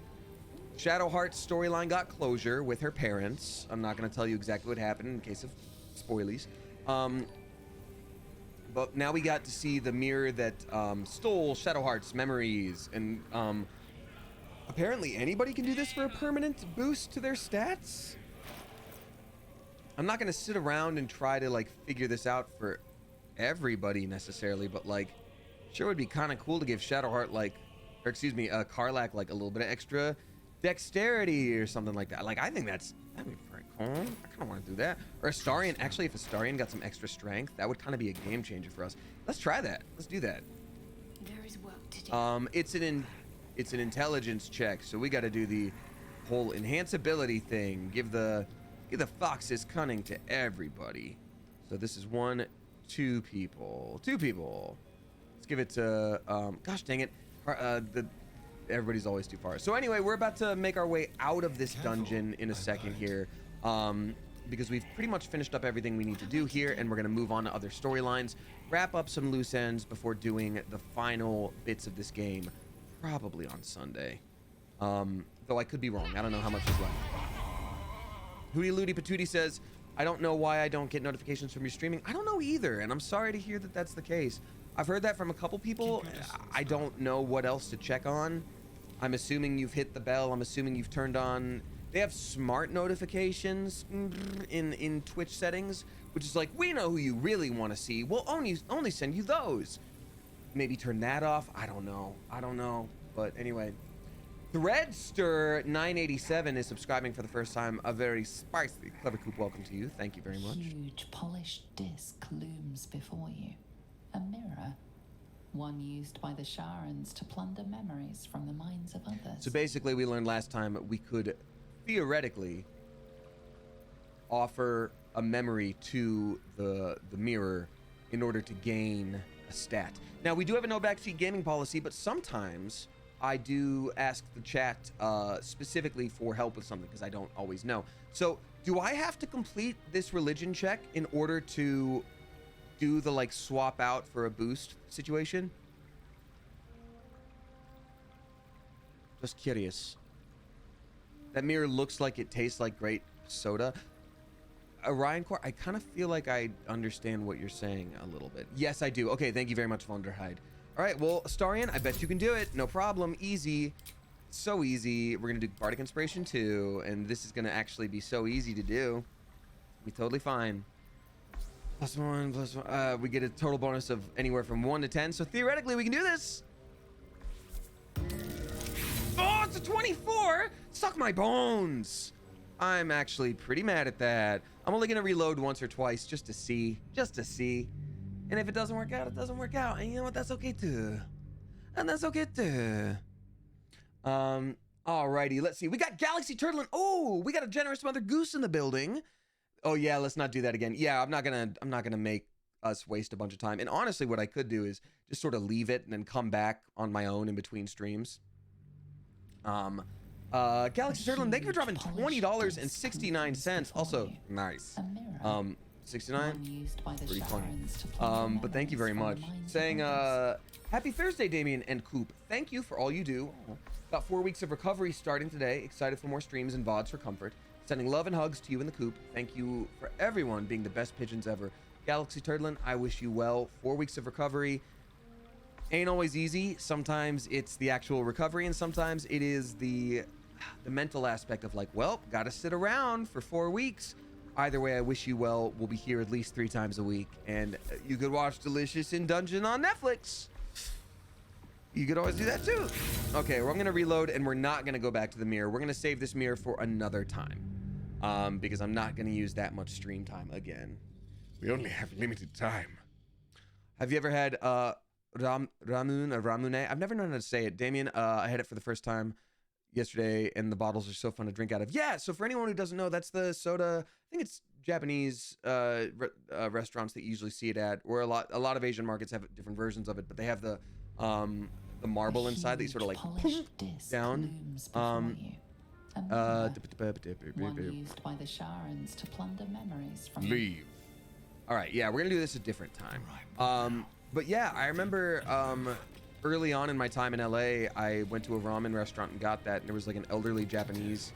Shadowheart's storyline got closure with her parents. I'm not going to tell you exactly what happened in case of spoilies. But now we got to see the mirror that stole Shadowheart's memories. And apparently anybody can do this for a permanent boost to their stats. I'm not going to sit around and try to like figure this out for everybody necessarily, but like sure would be kind of cool to give Shadowheart Karlach like a little bit of extra dexterity or something like that. Like I think that'd be very cool. I kind of want to do that. Or Astarion, actually if Astarion got some extra strength, that would kind of be a game changer for us. Let's try that. Let's do that. There is work to do. It's an intelligence check, so we got to do the whole enhanceability thing. Give the fox's cunning to everybody. So this is 2 people. Let's give it to, gosh dang it. Everybody's always too far. So anyway, we're about to make our way out of this dungeon in a second here. Because we've pretty much finished up everything we need to do here, and we're going to move on to other storylines, wrap up some loose ends before doing the final bits of this game, probably on Sunday. Though I could be wrong. I don't know how much is left. Hootie Looty Patootie says, I don't know why I don't get notifications from your streaming. I don't know either, and I'm sorry to hear that that's the case. I've heard that from a couple people. I don't know what else to check on. I'm assuming you've hit the bell. I'm assuming you've turned on... They have smart notifications in Twitch settings, which is like, we know who you really want to see. We'll only send you those. Maybe turn that off. I don't know. But anyway, Threadster 987 is subscribing for the first time. A very spicy, clever coop. Welcome to you. Thank you very much. Huge polished disc looms before you. A mirror. One used by the Sharans to plunder memories from the minds of others. So basically, we learned last time we could theoretically offer a memory to the mirror in order to gain a stat. Now, we do have a no backseat gaming policy, but sometimes I do ask the chat specifically for help with something because I don't always know. So do I have to complete this religion check in order to do the like swap out for a boost situation? Just curious. That mirror looks like it tastes like great soda. Orion Core, I kind of feel like I understand what you're saying a little bit. Yes, I do. Okay, thank you very much, Vonderhide. All right, well, Starian, I bet you can do it. No problem. Easy. So easy. We're going to do Bardic Inspiration 2, and this is going to actually be so easy to do. Be totally fine. +1. We get a total bonus of anywhere from 1 to 10, so theoretically we can do this. Oh, it's a 24! Suck my bones! I'm actually pretty mad at that. I'm only gonna reload once or twice just to see. And if it doesn't work out, it doesn't work out. And you know what? That's okay too. And that's okay too. Alrighty, let's see. We got Galaxy Turtle. Oh, we got a generous Mother Goose in the building. Oh yeah, let's not do that again. Yeah, I'm not gonna make us waste a bunch of time. And honestly, what I could do is just sort of leave it and then come back on my own in between streams. Galaxy Turtle, thank you for dropping $20.69. Also, nice. 69. Pretty funny. But thank you very much. Saying, happy Thursday, Damien and Coop. Thank you for all you do. About 4 weeks of recovery starting today. Excited for more streams and VODs for comfort. Sending love and hugs to you and the Coop. Thank you for everyone being the best pigeons ever. Galaxy Turtlin, I wish you well. 4 weeks of recovery. Ain't always easy. Sometimes it's the actual recovery, and sometimes it is the mental aspect of like, well, gotta sit around for 4 weeks. Either way, I wish you well. We'll be here at least 3 times a week, and you could watch Delicious in Dungeon on Netflix. You could always do that too. Okay, well, I'm gonna reload, and we're not gonna go back to the mirror. We're gonna save this mirror for another time, because I'm not gonna use that much stream time again. We only have limited time. Have you ever had Ramun or Ramune? I've never known how to say it. Damien, I had it for the first time yesterday, and the bottles are so fun to drink out of. Yeah, so for anyone who doesn't know, that's the soda. I think it's Japanese restaurants that you usually see it at, or a lot of Asian markets have different versions of it, but they have the marble inside that you sort of like down. One used by the Sharans to plunder memories from Leave. All right, yeah, we're gonna do this a different time. But yeah, I remember early on in my time in LA, I went to a ramen restaurant and got that, and there was like an elderly Japanese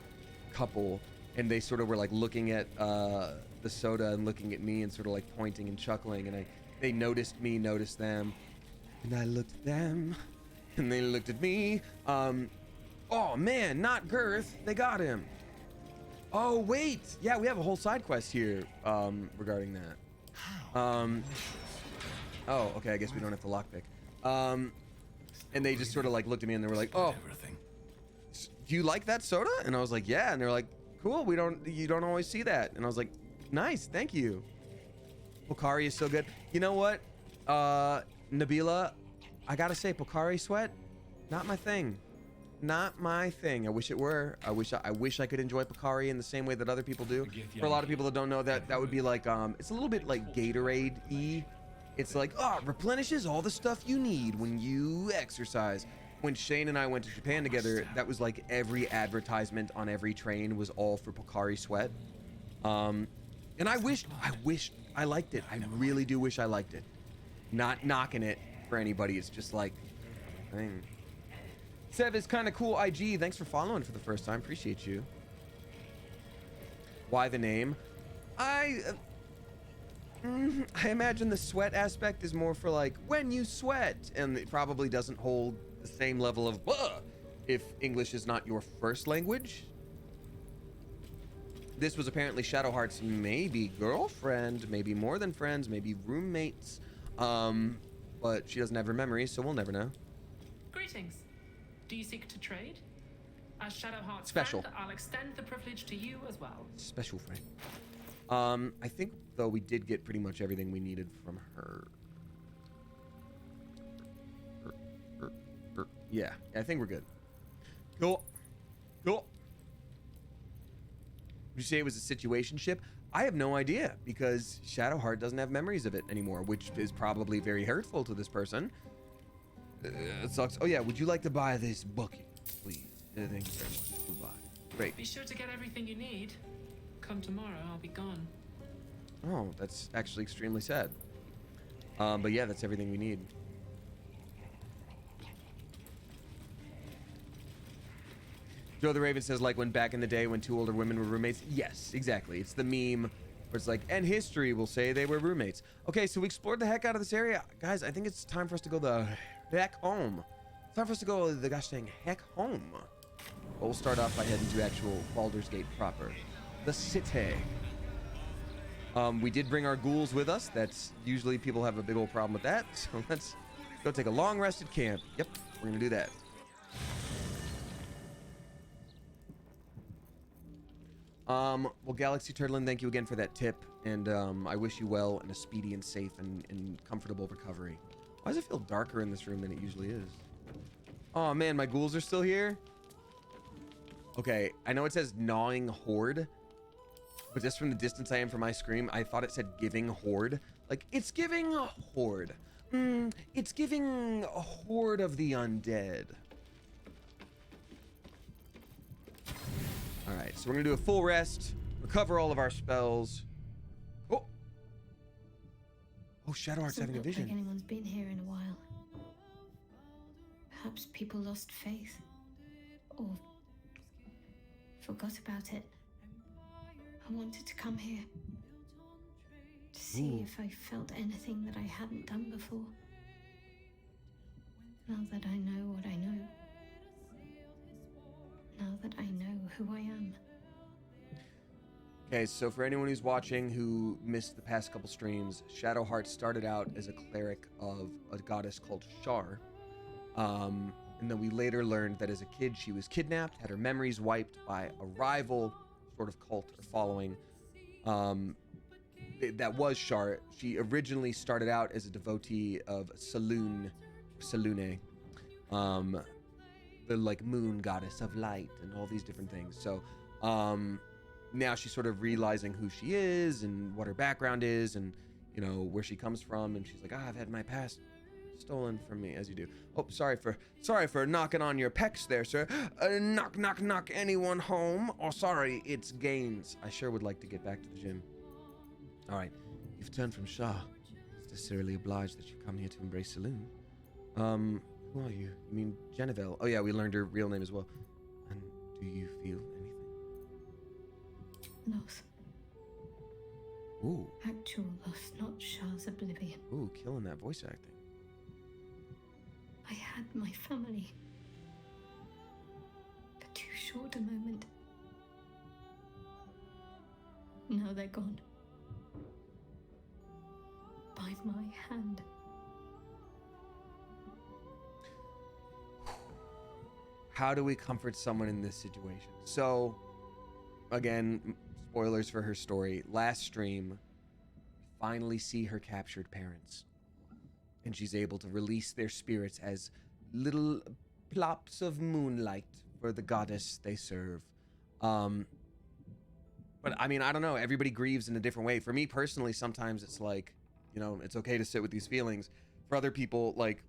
couple, and they sort of were like looking at the soda and looking at me and sort of like pointing and chuckling, and they noticed me, noticed them, and I looked at them, and they looked at me. Oh man, not Girth, they got him. Oh wait, yeah, we have a whole side quest here regarding that. Oh, okay, I guess we don't have to lockpick. And they just sort of like looked at me and they were like, "Oh, do you like that soda?" And I was like, "Yeah." And they're like, "Cool, you don't always see that." And I was like, "Nice, thank you." Pocari is so good. You know what, Nabila, I gotta say, Pocari Sweat, not my thing. Not my thing. I wish it were. I wish I could enjoy Pocari in the same way that other people do. For a lot of people that don't know, that would be like it's a little bit like Gatorade-y. It's like, oh, replenishes all the stuff you need when you exercise. When Shane and I went to Japan together, that was like every advertisement on every train was all for Pocari Sweat. And I wished I liked it. I really do wish I liked it. Not knocking it for anybody. It's just like, thing. Sev is kind of cool. IG, thanks for following for the first time. Appreciate you. Why the name? I imagine the sweat aspect is more for like when you sweat, and it probably doesn't hold the same level of if English is not your first language. This was apparently Shadowheart's maybe girlfriend, maybe more than friends, maybe roommates. But she doesn't have her memories, so we'll never know. Greetings. Do you seek to trade? As Shadowheart's Special. friend, I'll extend the privilege to you as well. Special friend. I think though we did get pretty much everything we needed from her. Yeah, I think we're good. Cool. Would you say it was a situationship? I have no idea because Shadowheart doesn't have memories of it anymore, which is probably very hurtful to this person. It sucks. Oh yeah, would you like to buy this bucket, please? Thank you very much. Goodbye. Great. Be sure to get everything you need. Come tomorrow, I'll be gone. Oh, that's actually extremely sad. But yeah, that's everything we need. Joe the Raven says, like when back in the day when two older women were roommates. Yes, exactly. It's the meme where it's like, and history will say they were roommates. Okay, so we explored the heck out of this area. Guys, I think it's time for us to go the heck home. It's time for us to go the gosh dang heck home. We'll start off by heading to actual Baldur's Gate proper. The city. We did bring our ghouls with us. That's usually people have a big old problem with that. So let's go take a long rested camp. Yep, we're gonna do that. Well, Galaxy Turtlin, thank you again for that tip, and I wish you well and a speedy and safe and comfortable recovery. Why does it feel darker in this room than it usually is? Oh man, my ghouls are still here. Okay, I know it says gnawing horde, but just from the distance I am from my screen, I thought it said giving horde. Like, it's giving a horde. It's giving a horde of the undead. All right, so we're gonna do a full rest, recover all of our spells. Oh, Shadowheart's having a vision. Like anyone's been here in a while. Perhaps people lost faith, or forgot about it. I wanted to come here to see if I felt anything that I hadn't done before. Now that I know what I know. Now that I know who I am. Okay, so for anyone who's watching who missed the past couple streams, Shadowheart started out as a cleric of a goddess called Shar. And then we later learned that as a kid she was kidnapped, had her memories wiped by a rival sort of cult or following. That was Shar. She originally started out as a devotee of Selune, the like moon goddess of light and all these different things. So now she's sort of realizing who she is and what her background is and, you know, where she comes from. And she's like, I've had my past stolen from me, as you do. Oh, sorry for knocking on your pecs there, sir. Knock anyone home? Oh, sorry, it's Gaines. I sure would like to get back to the gym. All right, you've turned from Shah. Sincerely obliged that you come here to embrace Saloon. Who are you? You mean Genevieve? Oh yeah, we learned her real name as well. And do you feel anything? Loss. Ooh. Actual loss, not Shah's oblivion. Ooh, killing that voice acting. I had my family. For too short a moment. Now they're gone. By my hand. How do we comfort someone in this situation? So, again, spoilers for her story. Last stream, we finally see her captured parents. And she's able to release their spirits as little plops of moonlight for the goddess they serve. But I mean, I don't know. Everybody grieves in a different way. For me personally, sometimes it's like, You know, it's okay to sit with these feelings. For other people, like,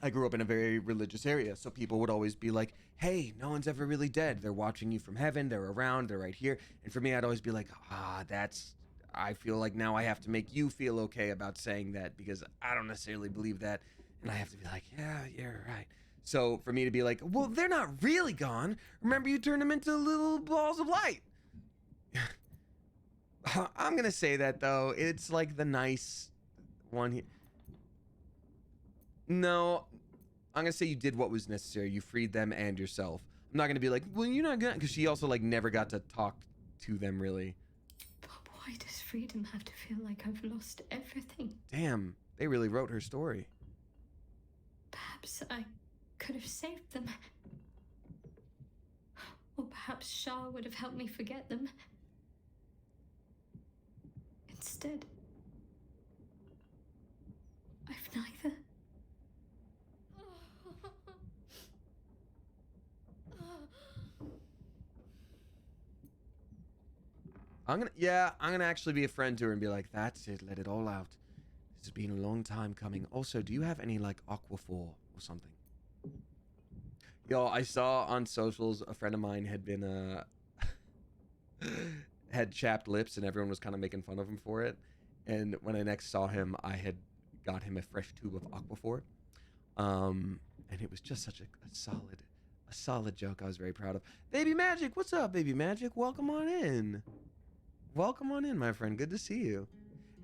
I grew up in a very religious area, so people would always be like, hey, no one's ever really dead. They're watching you from heaven. They're around. They're right here. And for me, I'd always be like, I feel like now I have to make you feel okay about saying that because I don't necessarily believe that. And I have to be like, yeah, you're right. So for me to be like, well, they're not really gone. Remember, you turned them into little balls of light. I'm going to say that, though. It's like the nice one here. No, I'm going to say you did what was necessary. You freed them and yourself. I'm not going to be like, well, you're not going to, because she also, like, never got to talk to them, really. But why does freedom have to feel like I've lost everything? Damn, they really wrote her story. Perhaps I could have saved them. Or perhaps Shah would have helped me forget them. Instead, I've neither. I'm gonna actually be a friend to her and be like, that's it, let it all out. This has been a long time coming. Also, do you have any, like, Aquaphor or something? Yo, I saw on socials a friend of mine had been, had chapped lips and everyone was kind of making fun of him for it. And when I next saw him, I had got him a fresh tube of Aquaphor. And it was just such a solid joke I was very proud of. Baby Magic, what's up, Baby Magic? Welcome on in. Welcome on in, my friend. Good to see you.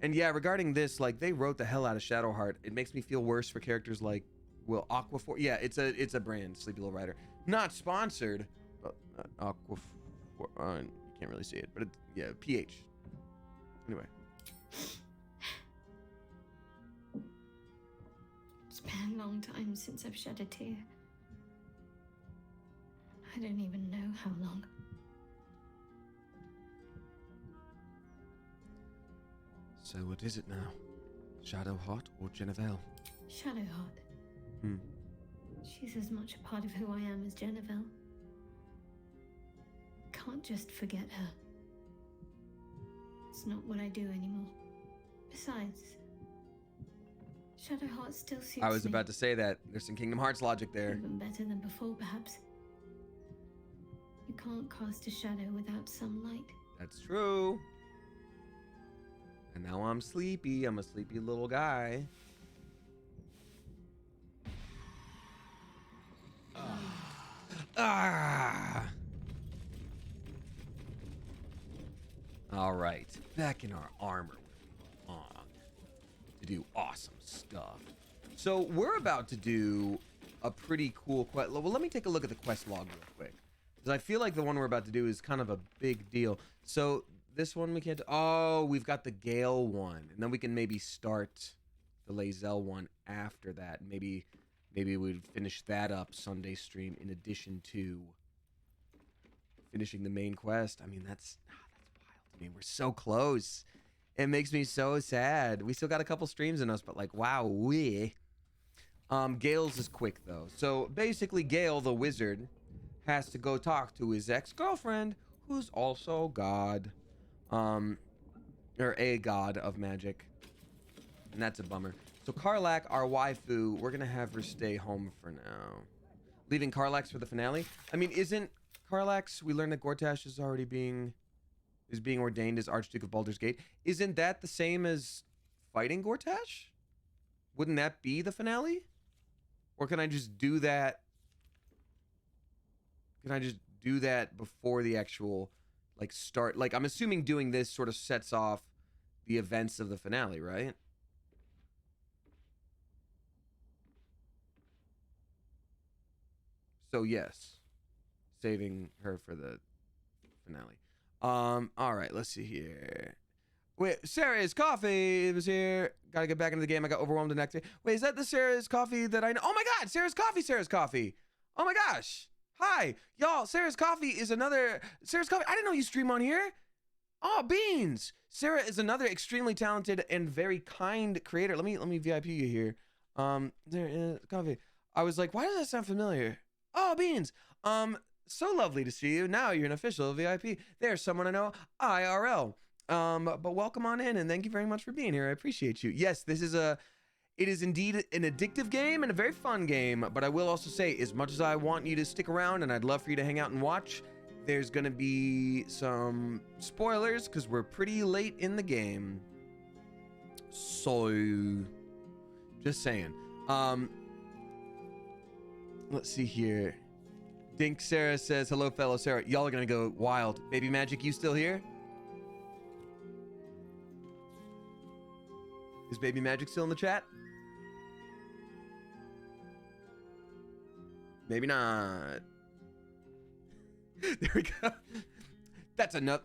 And yeah, regarding this, like, they wrote the hell out of Shadowheart. It makes me feel worse for characters like, well, Aquaphor. Yeah, it's a brand, Sleepy Little Rider. Not sponsored, but Aquaphor. You can't really see it, but yeah, PH. Anyway. It's been a long time since I've shed a tear. I don't even know how long. So what is it now? Shadowheart or Jenevelle? Shadowheart. She's as much a part of who I am as Jenevelle. Can't just forget her. It's not what I do anymore. Besides, Shadowheart still suits me. I was about to say that. There's some Kingdom Hearts logic there. Even better than before, perhaps. You can't cast a shadow without some light. That's true. And now I'm sleepy. I'm a sleepy little guy. All right, back in our armor to do awesome stuff. So we're about to do a pretty cool quest. Well, let me take a look at the quest log real quick, because I feel like the one we're about to do is kind of a big deal. So this one we can't. Oh, we've got the Gale one, and then we can maybe start the Lae'zel one after that. Maybe we'd finish that up Sunday stream in addition to finishing the main quest. I mean, that's wild to me. We're so close. It makes me so sad. We still got a couple streams in us, but like, wow, Gale's is quick though. So basically, Gale, the wizard, has to go talk to his ex-girlfriend, who's also God, or a god of magic, and that's a bummer. So Karlach, our waifu, we're gonna have her stay home for now. Leaving Karlax for the finale. I mean, isn't Karlax? We learned that Gortash is already being ordained as Archduke of Baldur's Gate. Isn't that the same as fighting Gortash? Wouldn't that be the finale? Or can I just do that? Can I just do that before the actual, like, start? Like, I'm assuming doing this sort of sets off the events of the finale, right? So yes, saving her for the finale. All right, let's see here. Wait, Sarah's Coffee was here. Gotta get back into the game. I got overwhelmed the next day. Wait, is that the Sarah's Coffee that I know? Oh my God, Sarah's Coffee. Oh my gosh. Hi, y'all. Sarah's Coffee is another Sarah's Coffee. I didn't know you stream on here. Oh, beans. Sarah is another extremely talented and very kind creator. Let me VIP you here. There is coffee. I was like, why does that sound familiar? Oh, beans. So lovely to see you. Now you're an official VIP. There's someone I know IRL. But welcome on in, and thank you very much for being here. I appreciate you. Yes, it is indeed an addictive game and a very fun game, but I will also say, as much as I want you to stick around and I'd love for you to hang out and watch, there's gonna be some spoilers because we're pretty late in the game. So, just saying. Let's see here. Dink Sarah says, hello, fellow Sarah. Y'all are gonna go wild. Baby Magic, you still here? Is Baby Magic still in the chat? Maybe not. There we go. That's enough.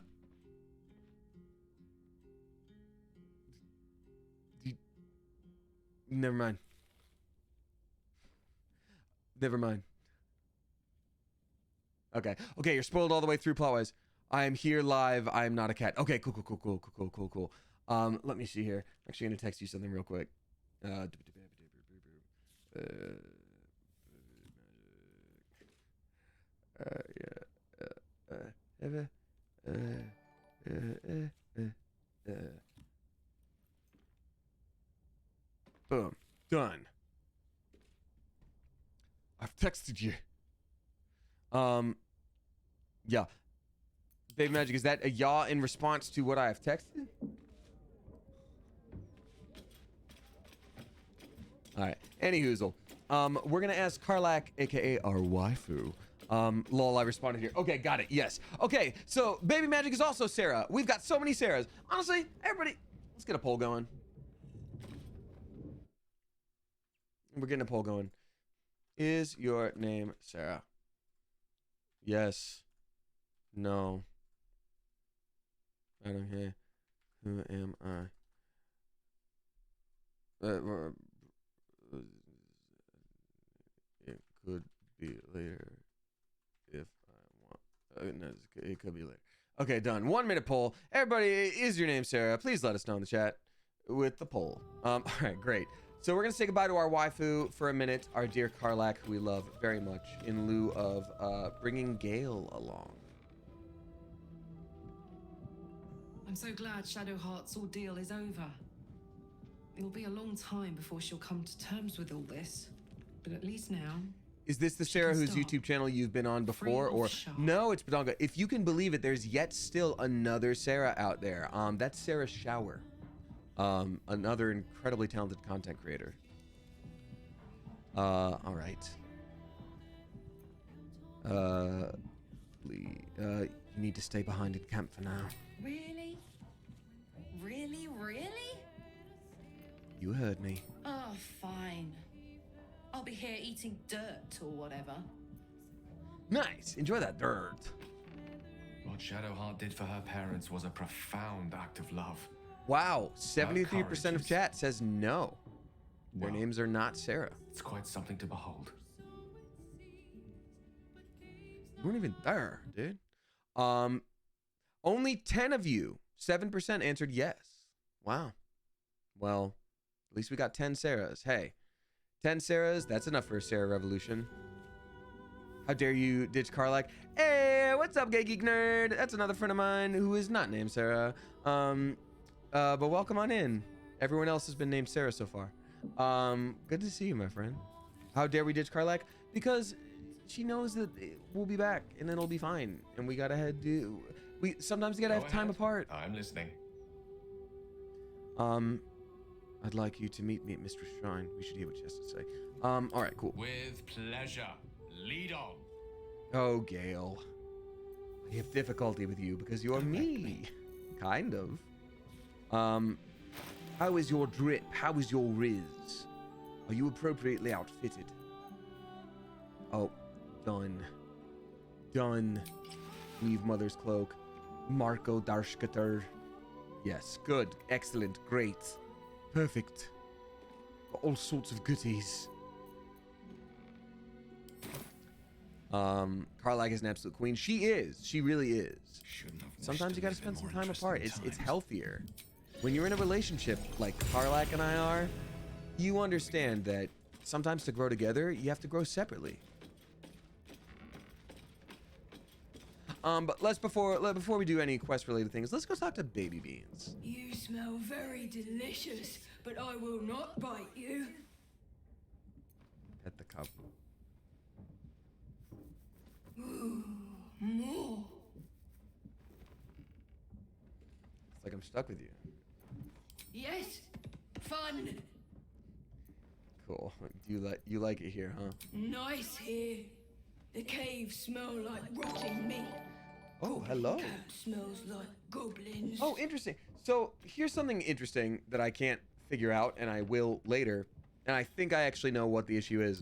Never mind. Never mind. Okay. Okay, you're spoiled all the way through plot-wise. I am here live. I am not a cat. Okay, cool. Let me see here. I'm actually gonna text you something real quick. Boom. Done. I've texted you. Yeah. Baby Magic, is that a yaw in response to what I have texted? Alright. Anyhoozle. We're gonna ask Karlak, aka our waifu. Lol, I responded here. Okay, got it. Yes. Okay, so Baby Magic is also Sarah. We've got so many Sarahs. Honestly, everybody, let's get a poll going. We're getting a poll going. Is your name Sarah? Yes. No. I don't care. Who am I? It could be later if I want. No, it could be later. Okay, done. 1 minute poll. Everybody, is your name Sarah? Please let us know in the chat with the poll. All right, great. So we're gonna say goodbye to our waifu for a minute, our dear Karlak, who we love very much, in lieu of bringing Gale along. I'm so glad Shadowheart's ordeal is over. It'll be a long time before she'll come to terms with all this, but at least now. Is this the Sarah whose YouTube channel you've been on before, or no? It's Badonga. If you can believe it, there's yet still another Sarah out there. That's Sarah Shower. Another incredibly talented content creator. All right. You need to stay behind in camp for now. Really? Really? You heard me. Oh, fine. I'll be here eating dirt or whatever. Nice. Enjoy that dirt. What Shadowheart did for her parents was a profound act of love. Wow. 73% of chat says no. Their names are not Sarah. It's quite something to behold. You weren't even there, dude. Only 10 of you, 7% answered yes. Wow. Well, at least we got 10 Sarahs. Hey, 10 Sarahs, that's enough for a Sarah revolution. How dare you ditch Karlak? Hey, what's up, Gay Geek Nerd? That's another friend of mine who is not named Sarah. But welcome on in. Everyone else has been named Sarah so far. Good to see you, my friend. How dare we ditch Karlak? Because she knows that we'll be back and then it'll be fine. And we gotta we sometimes gotta have time apart. I'm listening. I'd like you to meet me at Mistress Shrine. We should hear what she has to say. All right, cool. With pleasure. Lead on. Oh, Gale. I have difficulty with you because you're me. Kind of. How is your drip? How is your riz? Are you appropriately outfitted? Oh, done. Done. Weave Mother's Cloak. Marco Darshkater. Yes, good. Excellent. Great. Perfect. All sorts of goodies. Karlak is an absolute queen. She is. She really is. Sometimes you gotta spend some time apart. It's healthier. When you're in a relationship like Karlak and I are, you understand that sometimes to grow together, you have to grow separately. But before we do any quest related things, let's go talk to Baby Beans. You smell very delicious, but I will not bite you. Pet the cup. Ooh, more. It's like I'm stuck with you. Yes, fun. Cool. You like it here, huh? Nice here. The caves smell like rotting meat. Oh, hello. Camp smells like goblins. Oh, interesting. So here's something interesting that I can't figure out, and I will later. And I think I actually know what the issue is.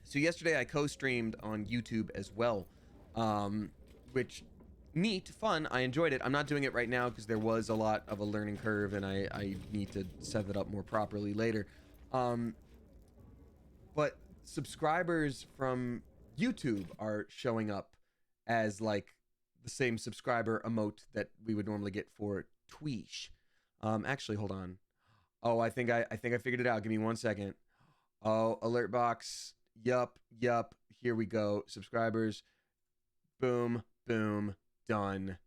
So yesterday I co-streamed on YouTube as well, which neat, fun. I enjoyed it. I'm not doing it right now because there was a lot of a learning curve, and I need to set it up more properly later. But subscribers from YouTube are showing up as like the same subscriber emote that we would normally get for Tweesh. Actually, hold on. Oh, I think I figured it out. Give me 1 second. Oh, alert box. Yup. Here we go. Subscribers. Boom, boom, done,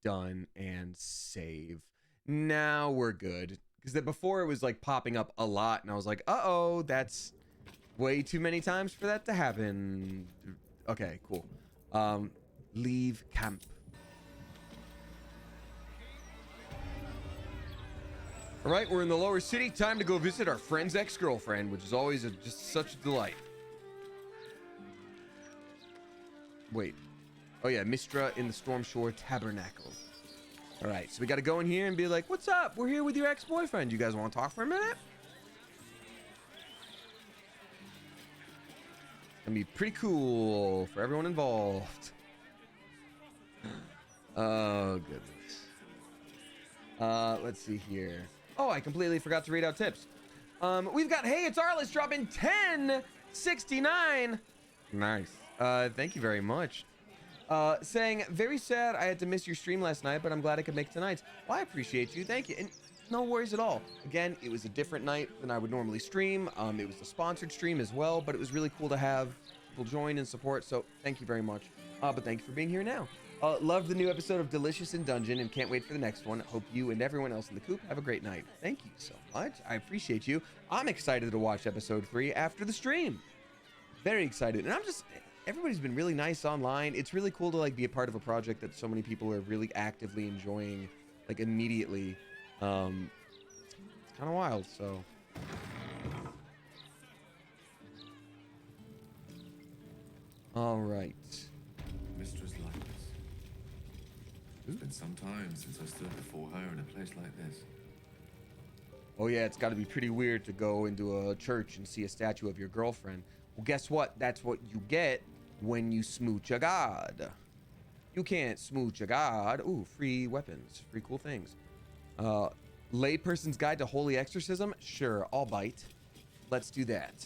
and save. Now we're good. Because before it was like popping up a lot, and I was like, uh-oh, that's way too many times for that to happen. Okay, cool. Leave camp. All right, we're in the lower city. Time to go visit our friend's ex-girlfriend, which is always just such a delight. Wait. Oh yeah, Mistra in the Stormshore Tabernacle. All right, so we got to go in here and be like, what's up? We're here with your ex-boyfriend. You guys want to talk for a minute? Gonna be pretty cool for everyone involved. Oh, goodness. Let's see here. Oh, I completely forgot to read out tips. We've got, hey, it's Arliss dropping 10.69. Nice. Thank you very much. Saying, very sad I had to miss your stream last night, but I'm glad I could make tonight's. Well, I appreciate you. Thank you. And no worries at all. Again, it was a different night than I would normally stream. It was a sponsored stream as well, but it was really cool to have people join and support. So thank you very much. But thank you for being here now. Loved the new episode of Delicious in Dungeon and can't wait for the next one. Hope you and everyone else in the coop have a great night. Thank you so much. I appreciate you. I'm excited to watch episode 3 after the stream. Very excited. And everybody's been really nice online. It's really cool to like be a part of a project that so many people are really actively enjoying like immediately. It's kind of wild, so. All right. Mistress Likeness. It's been some time since I stood before her in a place like this. Oh yeah, it's got to be pretty weird to go into a church and see a statue of your girlfriend. Well, guess what? That's what you get when you smooch a god. You can't smooch a god. Ooh, free weapons, free cool things. Layperson's Guide to Holy Exorcism? Sure, I'll bite. Let's do that.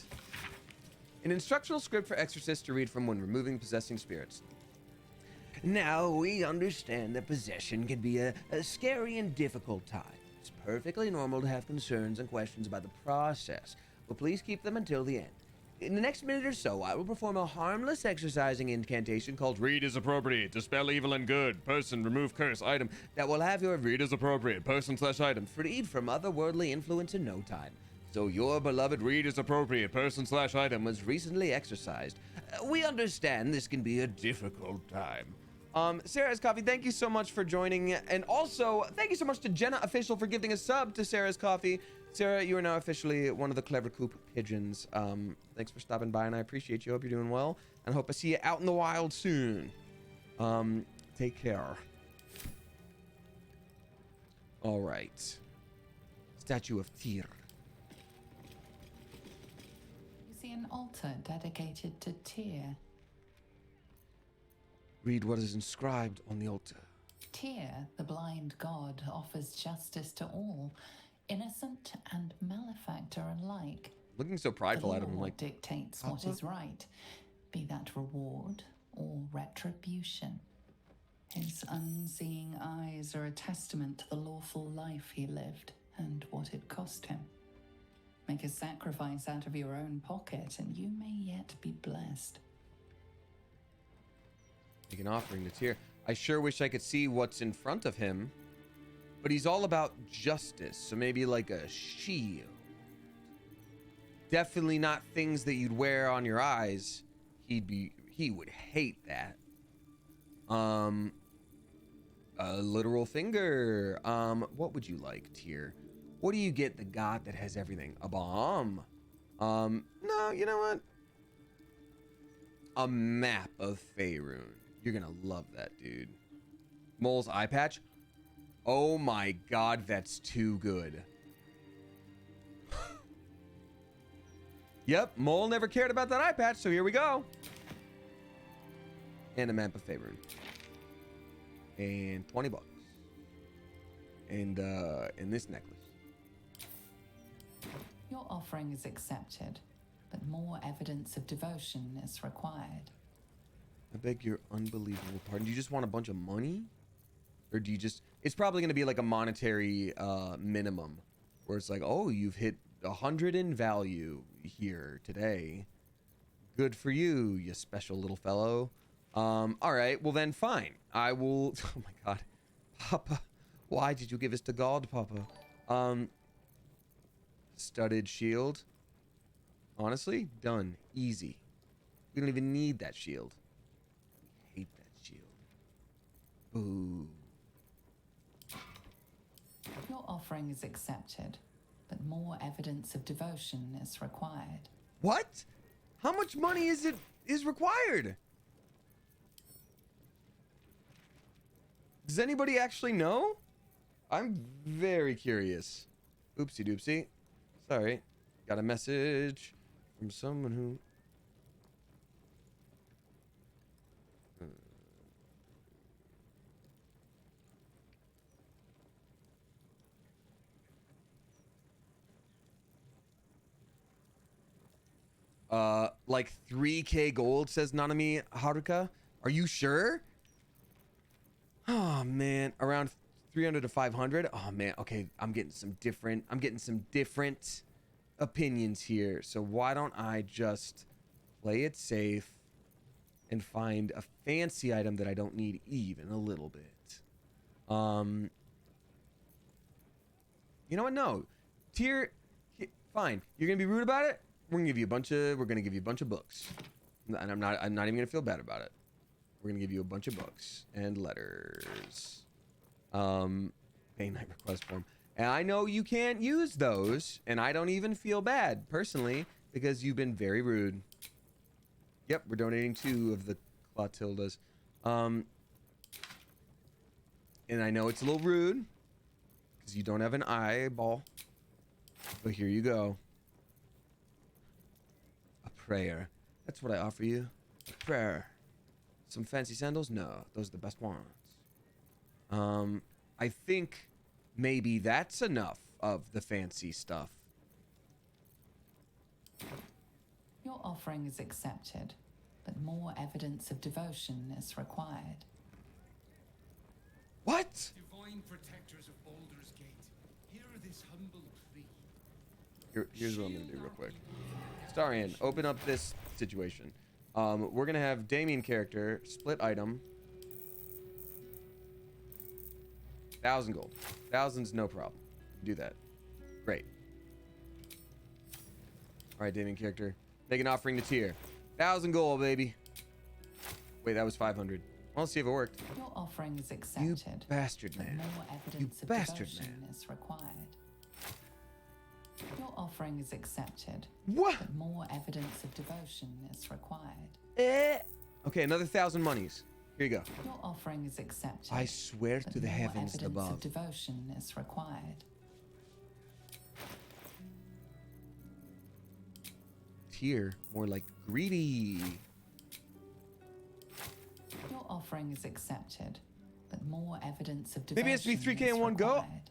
An instructional script for exorcists to read from when removing possessing spirits. Now, we understand that possession can be a scary and difficult time. It's perfectly normal to have concerns and questions about the process, but please keep them until the end. In the next minute or so, I will perform a harmless exorcising incantation called Read is Appropriate. Dispel evil and good. Person, remove curse, item. That will have your Read is Appropriate. Person/item. Freed from otherworldly influence in no time. So your beloved Read is Appropriate. Person/item was recently exorcised. We understand this can be a difficult time. Sarah's Coffee, thank you so much for joining. And also, thank you so much to Jenna Official for giving a sub to Sarah's Coffee. Sarah, you are now officially one of the Clever Coop pigeons. Thanks for stopping by, and I appreciate you. Hope you're doing well, and I hope I see you out in the wild soon. Take care. All right. Statue of Tyr. You see an altar dedicated to Tyr. Read what is inscribed on the altar. Tyr, the blind god, offers justice to all, innocent and malefactor alike. Looking so prideful The at him, I'm law like, dictates what is right, be that reward or retribution. His unseeing eyes are a testament to the lawful life he lived and what it cost him. Make a sacrifice out of your own pocket and you may yet be blessed. Make an offering to Tyr. I sure wish I could see what's in front of him, but he's all about justice, so maybe like a shield. Definitely not things that you'd wear on your eyes. He would hate that. A literal finger. What would you like, Tyr? What do you get the god that has everything? A bomb. No, you know what? A map of Faerun. You're gonna love that, dude. Mole's eye patch. Oh my god, that's too good. Yep, Mole never cared about that eye patch, so here we go. And a map of Faerun. And 20 bucks. And this necklace. Your offering is accepted, but more evidence of devotion is required. I beg your unbelievable pardon. Do you just want a bunch of money? Or do you just... It's probably going to be like a monetary minimum. Where it's like, oh, you've hit 100 in value here today. Good for you, you special little fellow. All right, well then fine. I will... Oh my god. Papa, why did you give us to God, Papa? Studded shield. Honestly, done. Easy. We don't even need that shield. I hate that shield. Boo. Your offering is accepted, but more evidence of devotion is required. What? How much money is required? Does anybody actually know? I'm very curious. Oopsie doopsie. Sorry. Got a message from someone who... like 3K gold, says Nanami Haruka. Are you sure? Oh man, around 300 to 500. Oh man, okay, I'm getting some different opinions here. So why don't I just play it safe and find a fancy item that I don't need even a little bit. You know what? No. Tyr, fine. You're gonna be rude about it? We're gonna give you a bunch of books. And I'm not even gonna feel bad about it. We're gonna give you a bunch of books and letters. Pay night request form. And I know you can't use those, and I don't even feel bad personally because you've been very rude. Yep, we're donating 2 of the Clotildas. And I know it's a little rude because you don't have an eyeball, but here you go. A prayer. That's what I offer you. A prayer. Some fancy sandals? No, those are the best ones. I think maybe that's enough of the fancy stuff. Your offering is accepted, but more evidence of devotion is required. What? Divine protectors of Baldur's Gate, hear this humble plea. Here's what I'm gonna do real quick. Starian, open up this situation. We're gonna have Damien character, split item. 1,000 gold. 1,000's no problem. Do that. Great. Alright, Damien character. Make an offering to Tyr. 1,000 gold, baby. Wait, that was 500. Well, let's see if it worked. Your offering is accepted. You bastard man. More evidence of bastard devotion man. is required. Your offering is accepted. What? But more evidence of devotion is required. Okay, another 1,000 monies. Here you go. Your offering is accepted. I swear but to the more heavens evidence above. of devotion is required. Tyr, more like greedy. Your offering is accepted, but more evidence of devotion Maybe it has to be 3K is in one go? required.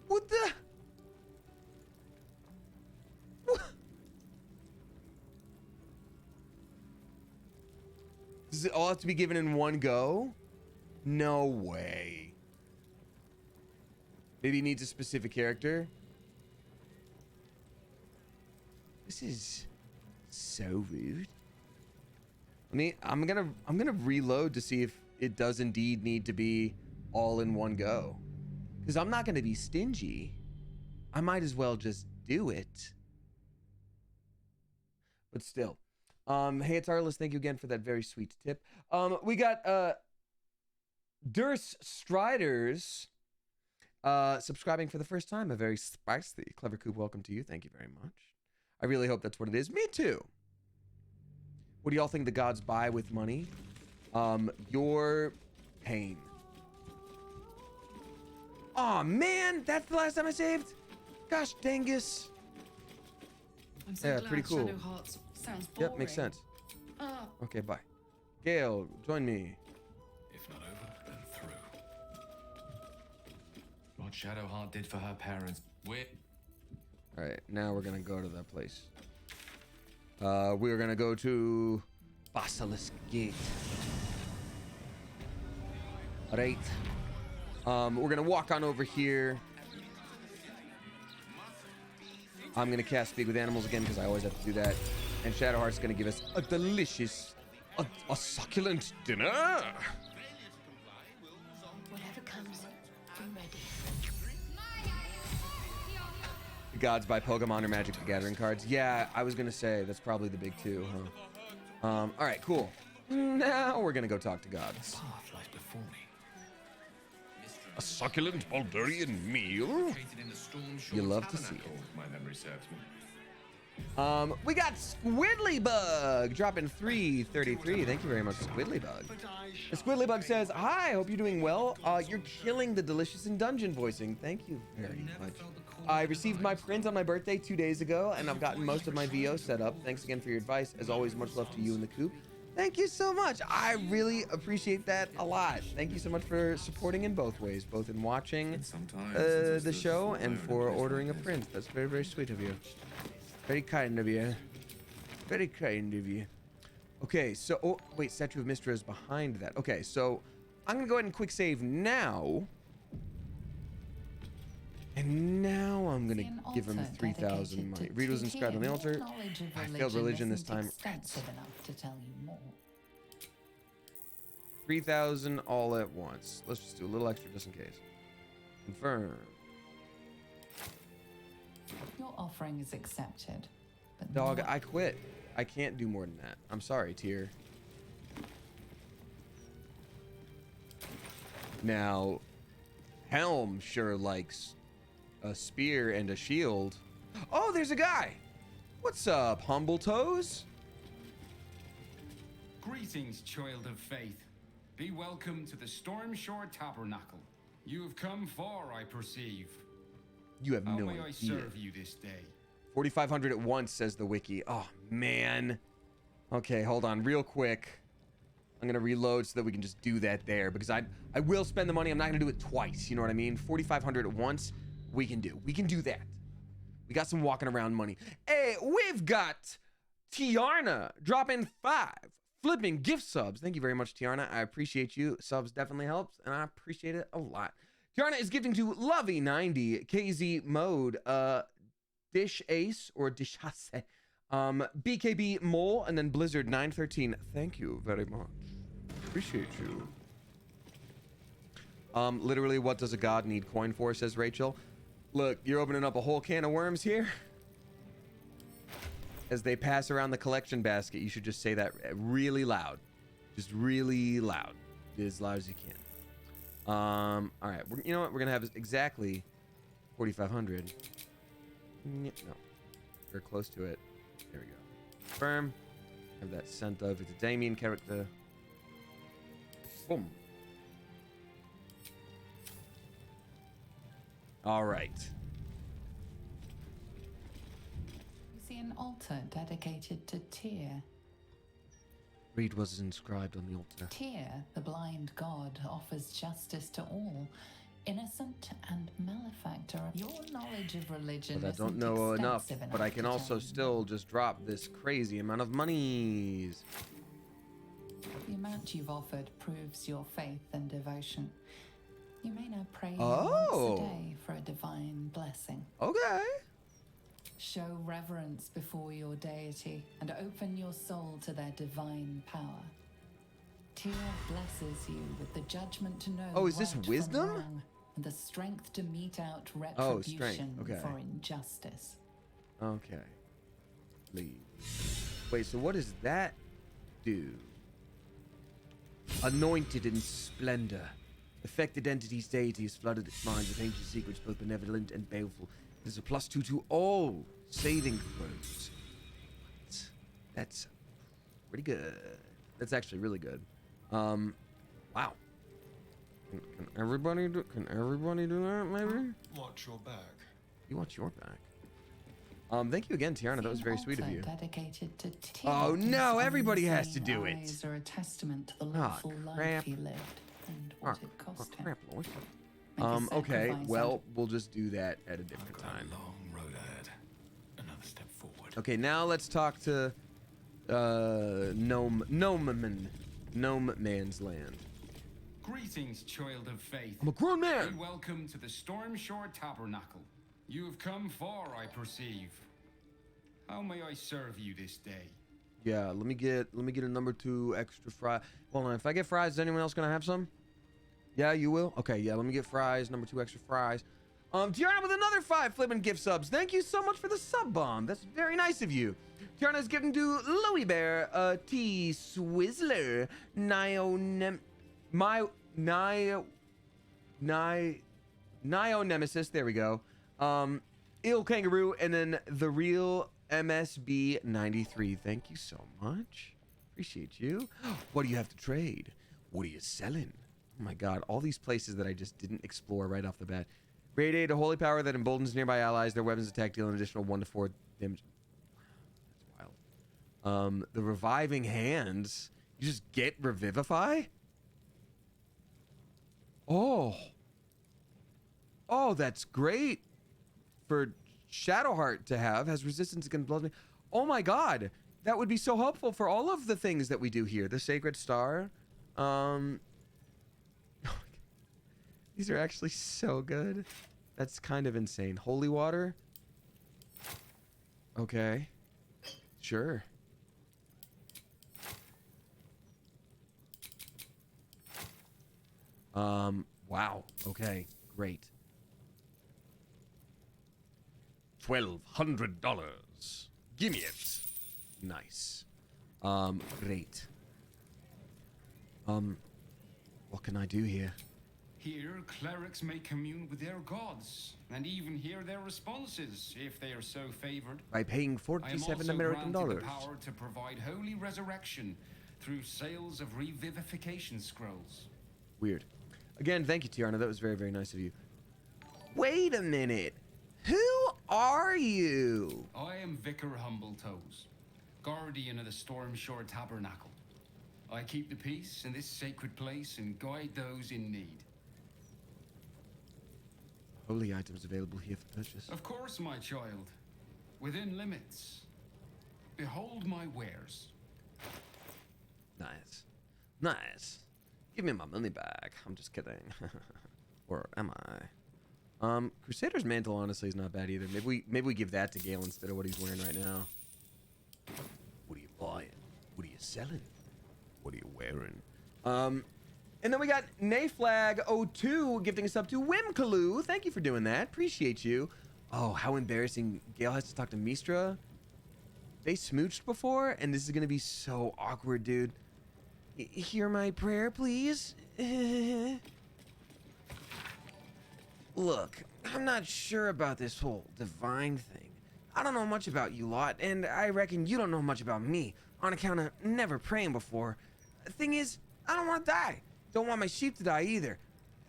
What the? What? Does it all have to be given in one go? No way. Maybe he needs a specific character. This is so rude. I'm gonna reload to see if it does indeed need to be all in one go. Because I'm not gonna be stingy. I might as well just do it. But still. Hey, it's Arliss. Thank you again for that very sweet tip. We got Durst Striders subscribing for the first time. A very spicy, clever coop. Welcome to you. Thank you very much. I really hope that's what it is. Me too. What do y'all think the gods buy with money? Your pain. Aw, man, that's the last time I saved? Gosh, dangus. I'm so Yeah, glad pretty cool. Shadowheart sounds boring. Yep, makes sense. Ah, Okay, bye. Gale, join me. If not over, then through. What Shadowheart did for her parents. All right, now we're gonna go to that place. We're gonna go to Basilisk Gate. All right. We're gonna walk on over here. I'm gonna cast Speak with Animals again because I always have to do that. And Shadowheart's gonna give us a delicious, a succulent dinner. Whatever comes, I'm ready. The gods buy Pokemon or Magic the Gathering cards. Yeah, I was gonna say that's probably the big two, huh? All right, cool. Now we're gonna go talk to gods. Path lies before me. A succulent Baldurian meal. Located in the Stormshore You love to see Tabernacle, if my memory serves me. We got Squidly Bug dropping 333. Thank you very much, Squidly Bug. The Squidly Bug says, "Hi, hope you're doing well. You're killing the delicious in dungeon voicing. Thank you very much. I received my print on my birthday 2 days ago, and I've gotten most of my VO set up. Thanks again for your advice. As always, much love to you and the coop." Thank you so much. I really appreciate that a lot. Thank you so much for supporting in both ways, both in watching the show and for ordering a print. That's very, very sweet of you. Very kind of you. Very kind of you. Okay, so, oh, wait, Statue of Mystra is behind that. Okay, so I'm going to go ahead and quick save now. And now I'm going to give him 3,000 money. Reed was inscribed on the altar. I failed religion this time. Extensive enough to tell you more. 3,000 all at once. Let's just do a little extra just in case. Confirm. Your offering is accepted. But Dog, not I quit. I can't do more than that. I'm sorry, Tyr. Now, Helm sure likes a spear and a shield. Oh, there's a guy. What's up, Humble Toes? Greetings, child of faith. Be welcome to the Stormshore Tabernacle. You have come far, I perceive. You have How no may I idea. serve you this day? 4,500 at once, says the wiki. Oh, man. Okay, hold on real quick. I'm going to reload so that we can just do that there because I will spend the money. I'm not going to do it twice. You know what I mean? 4,500 at once, we can do. We can do that. We got some walking around money. Hey, we've got Tiarna dropping 5 flipping gift subs. Thank you very much, Tiarna. I appreciate you. Subs definitely helps, and I appreciate it a lot. Tiarna is gifting to Lovey90, KZ Mode, Dish Ace or Dish Hase, BKB Mole, and then Blizzard 913. Thank you very much. Appreciate you. Literally, what does a god need coin for, says Rachel. Look, you're opening up a whole can of worms here. As they pass around the collection basket, you should just say that really loud. Just really loud. As loud as you can. All right, you know what? We're gonna have exactly 4,500. No, we're close to it. There we go. Confirm. Have that sent of. It's a Damien character. Boom. All right. You see an altar dedicated to Tyr. Reed was inscribed on the altar. Tyr, the blind god, offers justice to all, innocent and malefactor. Your knowledge of religion But I don't isn't know enough. extensive But I enough can to also tell you still more. just drop this crazy amount of monies. The amount you've offered proves your faith and devotion. You may now pray Oh. once a day for a divine blessing. Okay. Show reverence before your deity and open your soul to their divine power. Tyr blesses you with the judgment to know Oh, is this right wisdom? from wrong and the strength to mete out Oh, retribution strength. Okay. for injustice. Okay. Leave. Wait, so what does that do? Anointed in splendor. Affected entity's deity has flooded its mind with ancient secrets, both benevolent and baleful. There's a +2 to all saving throws. What? That's pretty good. That's actually really good. Wow. Can everybody do that, maybe? Watch your back. You watch your back. Thank you again, Tiana. That was very sweet of you. Dedicated to Tyr, Oh no, his everybody has to unseen do it. eyes are a testament to the Ah, lawful life crap. he lived and what it cost him. Crap, Lord. Make a Okay, sacrifice well, we'll just do that at a different Got time. a long road ahead. Another step forward. Okay, now let's talk to Gnome Man's Land. Greetings, child of faith. I'm a grown Be man. welcome to the Stormshore Tabernacle. You have come far, I perceive. How may I serve you this day? Yeah, let me get a number 2 extra fry. Hold on, if I get fries, is anyone else gonna have some? Yeah, you will? Okay, yeah, let me get fries, number 2 extra fries. Tiana with another 5 flipping gift subs. Thank you so much for the sub bomb. That's very nice of you. Tiana's giving to Louie Bear, T Swizzler, Nio Nemesis, there we go. Ill Kangaroo, and then the real MSB 93. Thank you so much. Appreciate you. What do you have to trade? What are you selling? Oh my god, all these places that I just didn't explore right off the bat. Radiate, a holy power that emboldens nearby allies. Their weapons attack deal an additional 1 to 4 damage. That's wild. The reviving hands. You just get revivify? Oh. Oh, that's great. For Shadowheart to have. Has resistance against blood. Oh my god. That would be so helpful for all of the things that we do here. The Sacred Star. These are actually so good. That's kind of insane. Holy water. Okay. Sure. Wow. Okay. Great. $1,200. Give me it. Nice. Great. What can I do here? Here, clerics may commune with their gods, and even hear their responses, if they are so favored. By paying I am 47 also American granted dollars. the power to provide holy resurrection through sales of revivification scrolls. Weird. Again, thank you, Tiana. That was very, very nice of you. Wait a minute. Who are you? I am Vicar Humbletoes, guardian of the Stormshore Tabernacle. I keep the peace in this sacred place and guide those in need. Holy items available here for purchase. Of course, my child. Within limits. Behold my wares. Nice. Nice. Give me my money back. I'm just kidding. Or am I? Crusader's Mantle honestly is not bad either. Maybe we give that to Gale instead of what he's wearing right now. What are you buying? What are you selling? What are you wearing? And then we got Nayflag02 gifting us up to Wimkaloo. Thank you for doing that. Appreciate you. Oh, how embarrassing. Gale has to talk to Mistra. They smooched before, and this is going to be so awkward, dude. Hear my prayer, please? Look, I'm not sure about this whole divine thing. I don't know much about you lot, and I reckon you don't know much about me, on account of never praying before. The thing is, I don't want to die. Don't want my sheep to die either.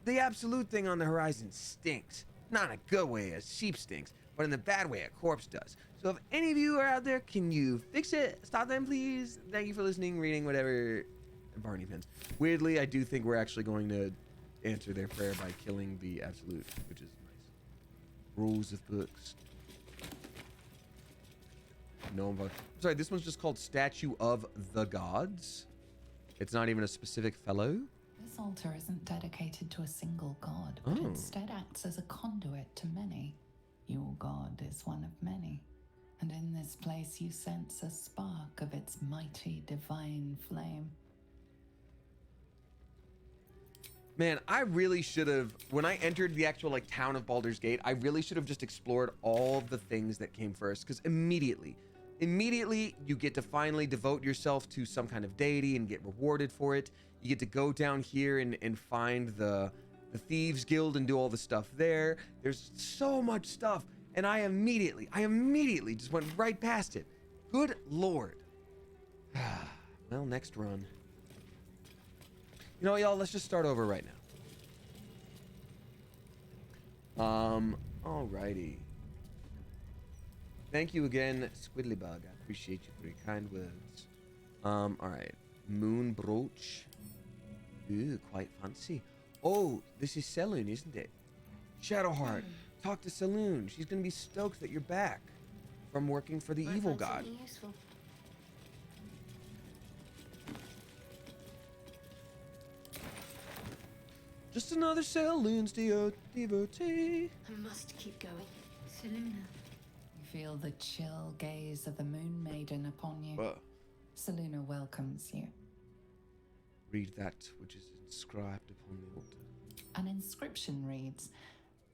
The absolute thing on the horizon stinks. Not in a good way as sheep stinks, but in the bad way a corpse does. So if any of you are out there, can you fix it? Stop them, please. Thank you for listening, reading, whatever. Barney pins. Weirdly, I do think we're actually going to answer their prayer by killing the absolute, which is nice. Rules of books. No, sorry, this one's just called Statue of the Gods. It's not even a specific fellow. This altar isn't dedicated to a single god, but instead acts as a conduit to many. Your god is one of many. this place you sense a spark of its mighty divine flame. Man, I really should have, when I entered the actual like town of Baldur's Gate, I really should have just explored all the things that came first, because immediately you get to finally devote yourself to some kind of deity and get rewarded for it. You get to go down here and find the Thieves Guild and do all the stuff there. There's so much stuff, and I immediately just went right past it. Good Lord. Well, next run. You know what, y'all? Let's just start over right now. Alrighty. Thank you again, Squiddlybug. I appreciate you for your kind words. Alright. Moon brooch. Ooh, quite fancy. Oh, this is Selûne, isn't it? Shadowheart, talk to Selûne. She's gonna be stoked that you're back from working for the evil god. Useful. Just another Selûne's devotee. I must keep going. Selûne. You feel the chill gaze of the Moon Maiden upon you. Selûne welcomes you. Read that which is inscribed upon the altar. An inscription reads,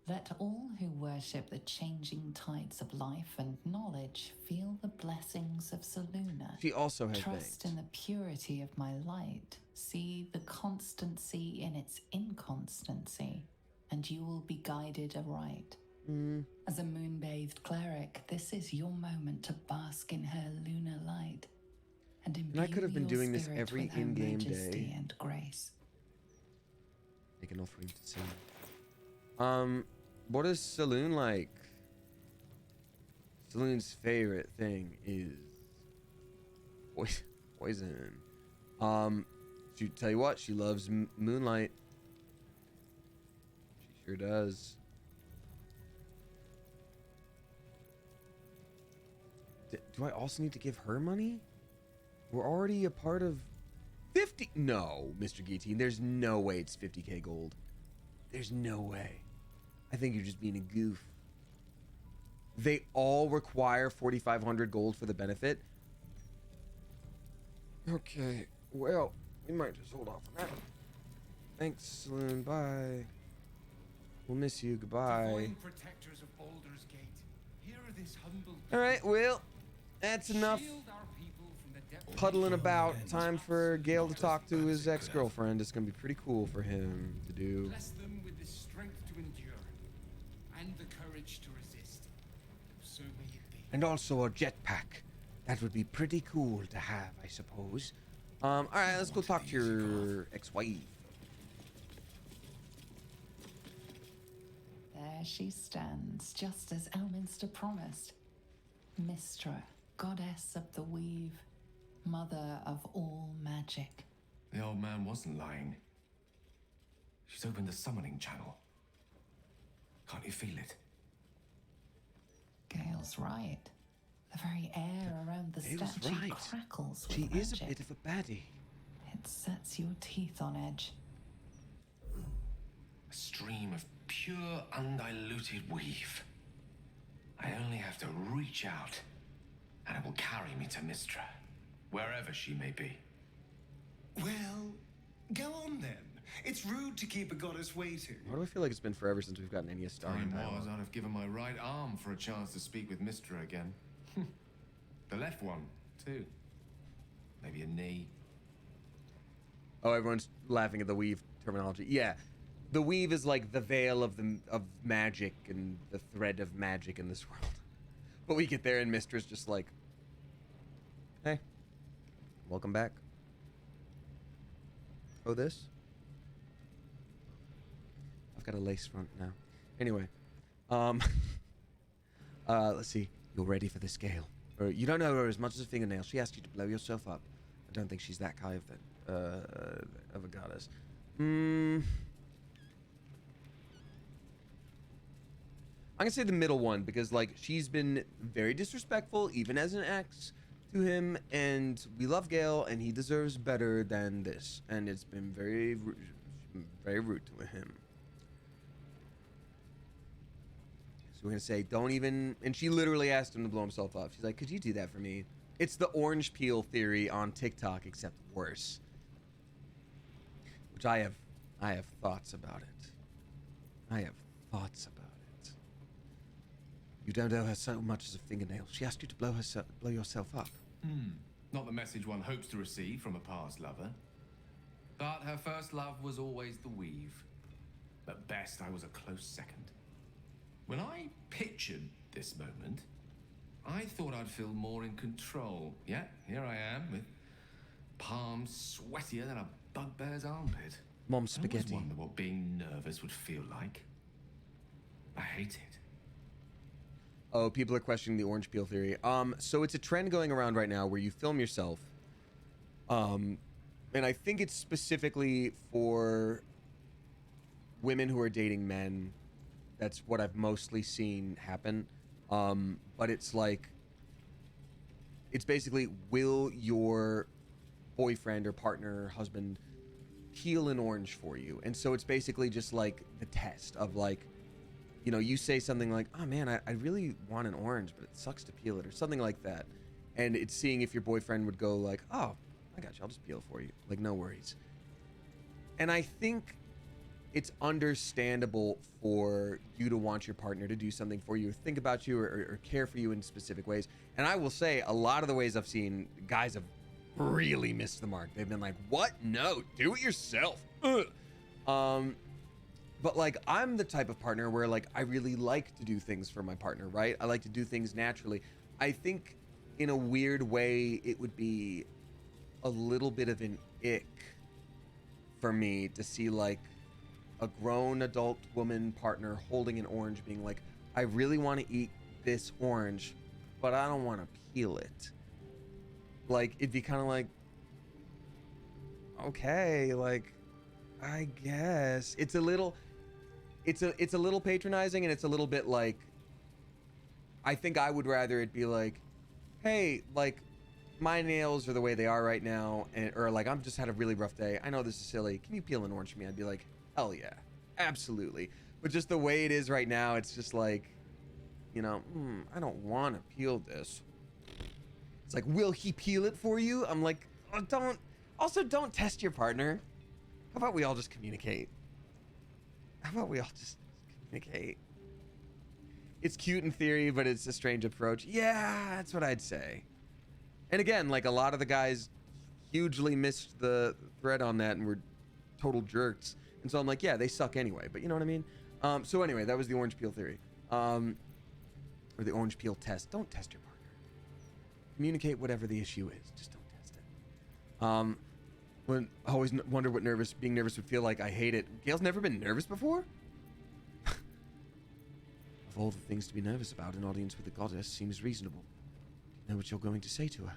"Let all who worship the changing tides of life and knowledge feel the blessings of Selûne. She also has Trust veins. in the purity of my light. See the constancy in its inconstancy, and you will be guided aright." As a moon-bathed cleric, this is your moment to bask in her lunar light and imbue I could have been your doing this spirit every with her in-game majesty day. and grace. Make an offering to Selûne. What is Selûne like? Selûne's favorite thing is poison. She tell you what, she loves moonlight. She sure does. Do I also need to give her money? We're already a part of 50. No, Mr. Guillotine, there's no way it's 50k gold. There's no way. I think you're just being a goof. They all require 4,500 gold for the benefit. Okay, well, we might just hold off on that. Thanks, Selûne. Bye. We'll miss you. Goodbye. Divine protectors of Baldur's Gate, hear this humble. All right, well, that's enough Shield our people from the depths of puddling about. Time for Gale to talk to his ex-girlfriend. It's gonna be pretty cool for him to do. Bless them with the strength to endure and the courage to resist. So may it be. And also a jetpack. That would be pretty cool to have, I suppose. All right, let's go talk to your ex-wife. There she stands, just as Elminster promised. Mystra, goddess of the weave, mother of all magic. The old man wasn't lying. She's opened the summoning channel. Can't you feel it? Gale's right. The very air around the Gale's statue right. crackles with She magic. is a bit of a baddie. It sets your teeth on edge. A stream of pure, undiluted weave. I only have to reach out, and it will carry me to Mystra, wherever she may be. Well, go on then. It's rude to keep a goddess waiting. Why do I feel like it's been forever since we've gotten any Astarian Time was, dialogue? I'd have given my right arm for a chance to speak with Mystra again. The left one, too. Maybe a knee. Oh, everyone's laughing at the weave terminology. Yeah, the weave is like the veil of magic and the thread of magic in this world. But we get there and Mistra's just like, hey, welcome back. Oh, this? I've got a lace front now. Anyway, let's see. You're ready for this, Gale. Or you don't know her as much as a fingernail. She asked you to blow yourself up. I don't think she's that kind of a goddess. I'm gonna say the middle one because like she's been very disrespectful even as an ex to him, and we love Gale and he deserves better than this, and it's been very rude to him. So we're gonna say, don't even, and she literally asked him to blow himself up. She's like, could you do that for me? It's the orange peel theory on TikTok, except worse. Which I have thoughts about it. I have thoughts about it. You don't owe her so much as a fingernail. She asked you to blow yourself up. Not the message one hopes to receive from a past lover. But her first love was always the weave. At best, I was a close second. When I pictured this moment, I thought I'd feel more in control. Yeah, here I am, with palms sweatier than a bugbear's armpit. Mom's spaghetti. I always wonder what being nervous would feel like. I hate it. Oh, people are questioning the orange peel theory. So it's a trend going around right now where you film yourself. And I think it's specifically for women who are dating men. That's what I've mostly seen happen. But it's like, it's basically, will your boyfriend or partner or husband peel an orange for you? And so it's basically just like the test of like, you know, you say something like, oh man, I really want an orange, but it sucks to peel it, or something like that. And it's seeing if your boyfriend would go like, oh, I got you, I'll just peel it for you. Like, no worries. And I think it's understandable for you to want your partner to do something for you, or think about you, or care for you in specific ways. And I will say, a lot of the ways I've seen, guys have really missed the mark. They've been like, what? No, do it yourself. Ugh. But like, I'm the type of partner where like, I really like to do things for my partner, right? I like to do things naturally. I think in a weird way, it would be a little bit of an ick for me to see like a grown adult woman partner holding an orange being like, I really want to eat this orange, but I don't want to peel it. Like, it'd be kind of like, okay, like, I guess it's a little patronizing, and it's a little bit like, I think I would rather it be like, hey, like, my nails are the way they are right now, and or like, I'm just had a really rough day. I know this is silly. Can you peel an orange for me? I'd be like, hell yeah, absolutely. But just the way it is right now, it's just like, you know, I don't want to peel this. It's like, will he peel it for you? I'm like, oh, don't test your partner. How about we all just communicate? It's cute in theory, but it's a strange approach. Yeah, that's what I'd say. And again, like, a lot of the guys hugely missed the thread on that and were total jerks. And so I'm like, yeah, they suck anyway, but you know what I mean? So anyway, that was the orange peel theory. Or the orange peel test. Don't test your partner. Communicate whatever the issue is. Just don't test it. When I always wonder what being nervous would feel like. I hate it. Gale's never been nervous before? Of all the things to be nervous about, an audience with a goddess seems reasonable. Do you know what you're going to say to her?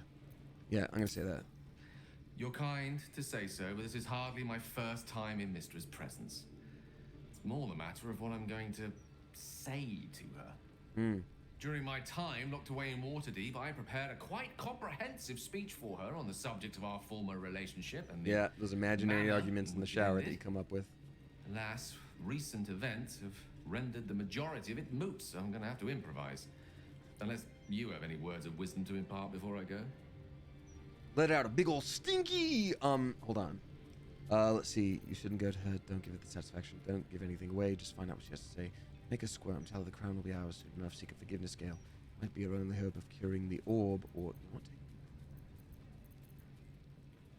Yeah, I'm going to say that. You're kind to say so, but this is hardly my first time in Mistra's presence. It's more the matter of what I'm going to say to her. During my time locked away in Waterdeep, I prepared a quite comprehensive speech for her on the subject of our former relationship and the those imaginary arguments in the shower that you come up with. Alas, recent events have rendered the majority of it moot, so I'm going to have to improvise. Unless you have any words of wisdom to impart before I go. Let out a big ol' stinky. Hold on. Let's see. You shouldn't go to her. Don't give it the satisfaction. Don't give anything away. Just find out what she has to say. Make her squirm. Tell her the crown will be ours soon enough. Seek a forgiveness, Gale. Might be your only hope of curing the orb, or you want to.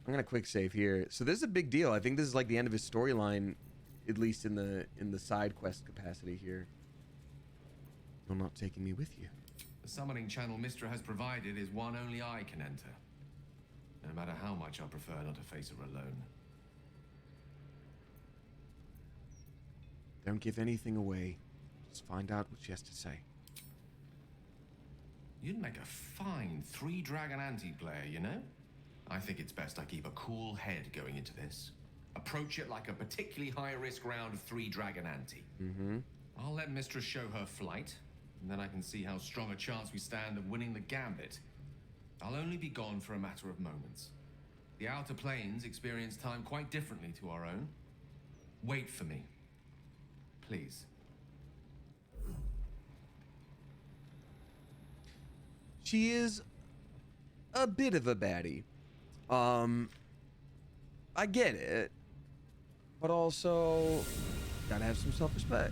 I'm gonna quick save here. So this is a big deal. I think this is like the end of his storyline, at least in the side quest capacity here. You're not taking me with you. The summoning channel Mistra has provided is one only I can enter. No matter how much I prefer not to face her alone. Don't give anything away. Just find out what she has to say. You'd make a fine 3-dragon anti-player, you know? I think it's best I keep a cool head going into this. Approach it like a particularly high-risk round of 3-dragon ante. I'll let Mistress show her flight, and then I can see how strong a chance we stand of winning the gambit. I'll only be gone for a matter of moments. The Outer Planes experience time quite differently to our own. Wait for me. Please. she is a bit of a baddie. I get it, but also gotta have some self-respect.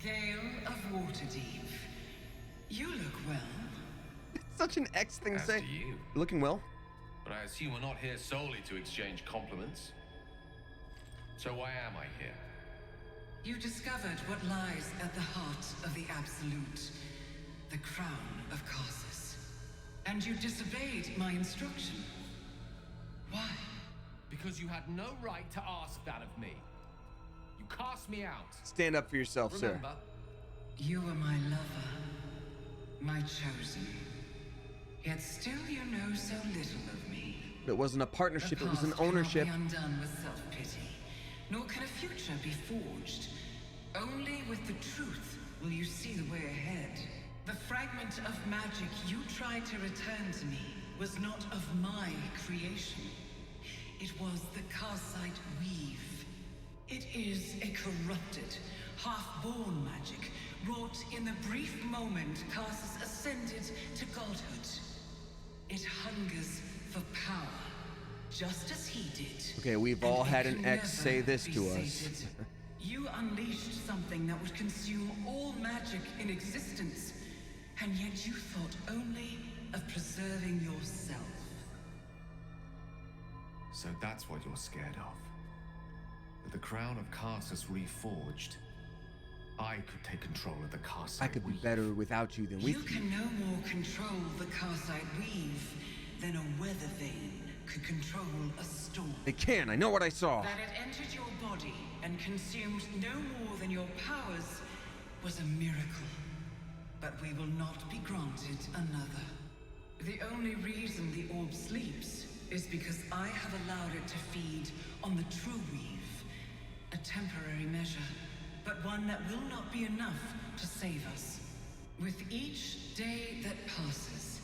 Gale of Waterdeep, you look well. It's such an X thing to As say. do you. Looking well. But I assume we're not here solely to exchange compliments. So why am I here? You discovered what lies at the heart of the Absolute, the crown of Karsus. And you disobeyed my instruction. Why? Because you had no right to ask that of me. You cast me out. Stand up for yourself, Remember? sir. You were my lover, my chosen. Yet still you know so little of me. It wasn't a partnership, The it was an past cannot ownership. be undone with self-pity, nor can a future be forged. Only with the truth will you see the way ahead. The fragment of magic you tried to return to me was not of my creation. It was the Karsite weave. It is a corrupted, half-born magic, wrought in the brief moment Karsus ascended to godhood. It hungers for power, just as he did. Okay, we've And all it had an can ex never say this be to us. sated. You unleashed something that would consume all magic in existence, and yet you thought only of preserving yourself. So that's what you're scared of. With the crown of Karsus reforged, I could take control of the Karsite I could be weave. better without you than with You you. can no more control the Karsite weave than a weather vane could control a storm. They can, I know what I saw. That it entered your body and consumed no more than your powers was a miracle. But we will not be granted another. The only reason the orb sleeps is because I have allowed it to feed on the true weave. A temporary measure, but one that will not be enough to save us. With each day that passes,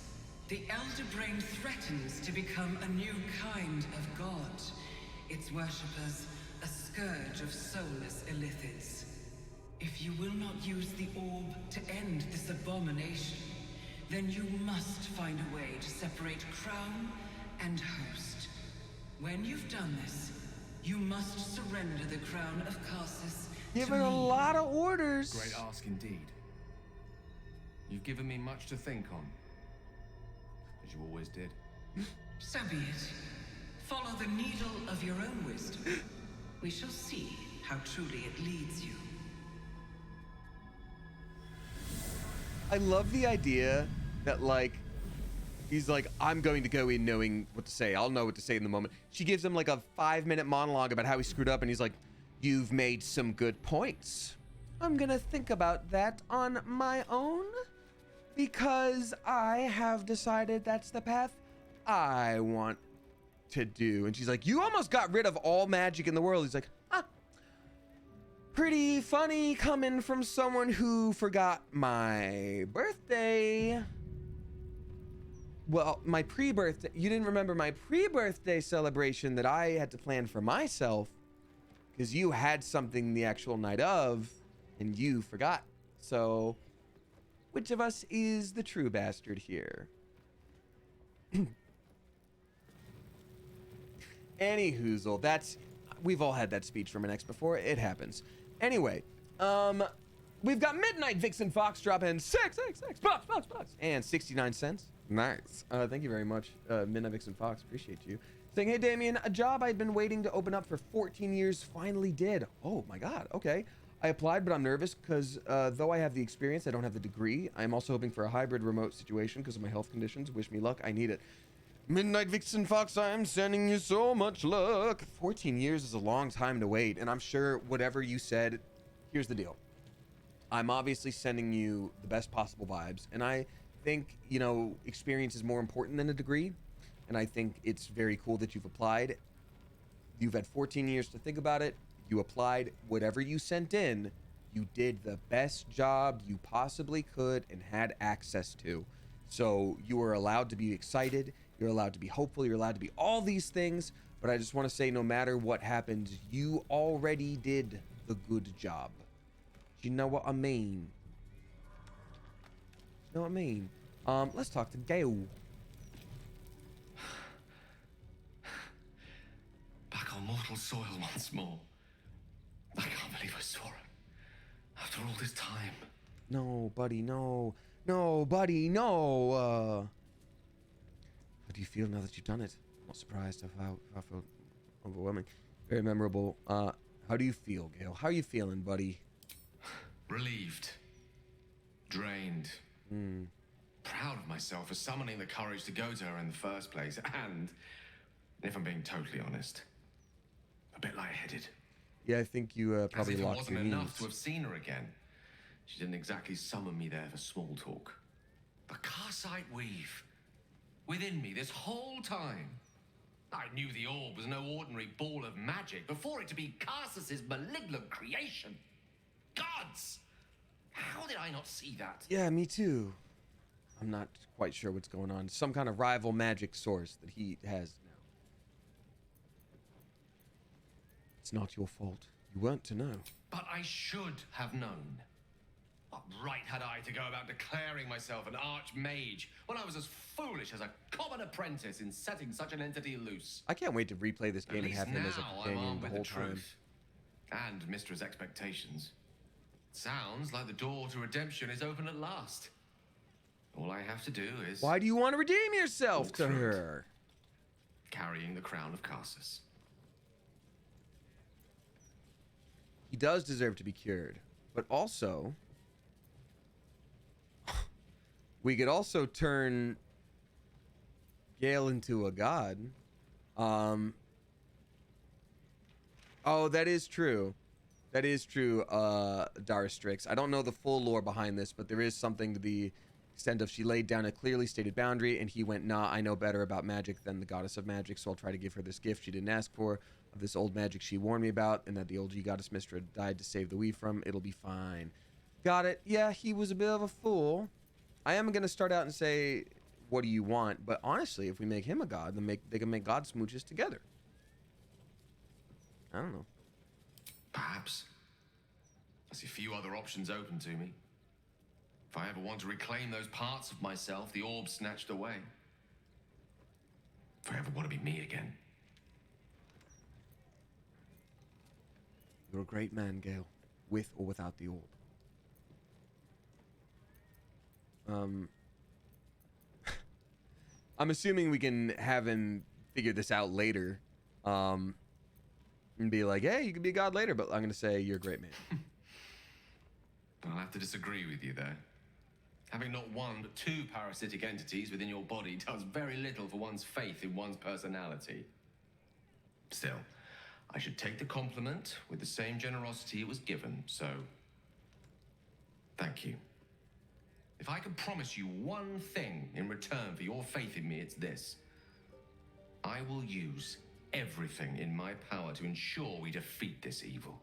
the Elder Brain threatens to become a new kind of god. Its worshippers a scourge of soulless illithids. If you will not use the orb to end this abomination, then you must find a way to separate crown and host. When you've done this, you must surrender the crown of Karsus to Giving me. a lot of orders. Great ask indeed. You've given me much to think on, as you always did. So be it. Follow the needle of your own wisdom. We shall see how truly it leads you. I love the idea that, like, he's like, I'm going to go in knowing what to say. I'll know what to say in the moment. She gives him like a 5-minute monologue about how he screwed up, and he's like, you've made some good points. I'm gonna think about that on my own, because I have decided that's the path I want to do. And she's like, you almost got rid of all magic in the world. He's like, pretty funny coming from someone who forgot my birthday. Well, my pre-birthday. You didn't remember my pre-birthday celebration that I had to plan for myself because you had something the actual night of and you forgot. So, which of us is the true bastard here? Anyhoozle, that's, we've all had that speech from an ex before. It happens. Anyway, we've got Midnight Vixen Fox dropping six bucks, and 69 cents. Nice. Thank you very much, Midnight Vixen Fox. Appreciate you. Saying, hey, Damien, a job I'd been waiting to open up for 14 years finally did. Oh my God. Okay. I applied, but I'm nervous because though I have the experience, I don't have the degree. I'm also hoping for a hybrid remote situation because of my health conditions. Wish me luck. I need it. Midnight Vixen Fox, I'm sending you so much luck. 14 years is a long time to wait, and I'm sure whatever you said, here's the deal. I'm obviously sending you the best possible vibes, and I think, you know, experience is more important than a degree, and I think it's very cool that you've applied. You've had 14 years to think about it. You applied. Whatever you sent in, you did the best job you possibly could and had access to. So you are allowed to be excited. You're allowed to be hopeful. You're allowed to be all these things. But I just want to say, no matter what happens, you already did the good job. Do you know what I mean? You know what I mean? Let's talk to Gale. Back on mortal soil once more. I can't believe I saw him. After all this time. No, buddy, no. No, buddy, no. How do you feel now that you've done it? I'm not surprised. I felt overwhelming. Very memorable. How do you feel, Gale? How are you feeling, buddy? Relieved. Drained. Proud of myself for summoning the courage to go to her in the first place. And, if I'm being totally honest, a bit lightheaded. Yeah, I think you probably As if it locked wasn't your enough knees. to have seen her again. She didn't exactly summon me there for small talk. The Karsite weave. Within me this whole time. I knew the orb was no ordinary ball of magic before it to be Karsus's malignant creation. Gods! How did I not see that? Yeah, me too. I'm not quite sure what's going on. Some kind of rival magic source that he has now. It's not your fault. You weren't to know. But I should have known. What right had I to go about declaring myself an archmage when I was as foolish as a common apprentice in setting such an entity loose? I can't wait to replay this game At and have least him as a now I'm companion armed the with whole the time. truth. And Mistra's expectations. Sounds like the door to redemption is open at last. All I have to do is... Why do you want to redeem yourself walk to through it, her? carrying the crown of Karsus. He does deserve to be cured. But also... we could also turn Gale into a god. Oh, that is true. That is true, Darastrix. I don't know the full lore behind this, but there is something to the extent of she laid down a clearly stated boundary, and he went, nah, I know better about magic than the goddess of magic, so I'll try to give her this gift she didn't ask for, of this old magic she warned me about, and that the OG goddess Mistra died to save the weave from. It'll be fine. Got it. Yeah, he was a bit of a fool. I am going to start out and say, what do you want? But honestly, if we make him a god, then they can make god smooches together. I don't know. Perhaps. I see few other options open to me. If I ever want to reclaim those parts of myself the orb snatched away. If I ever want to be me again. You're a great man, Gale. With or without the orb. I'm assuming we can have him figure this out later. And be like, hey, you can be a god later, but I'm going to say you're a great man. I'll have to disagree with you there. Having not one but two parasitic entities within your body does very little for one's faith in one's personality. Still, I should take the compliment with the same generosity it was given, so... thank you. If I can promise you one thing in return for your faith in me, it's this. I will use everything in my power to ensure we defeat this evil.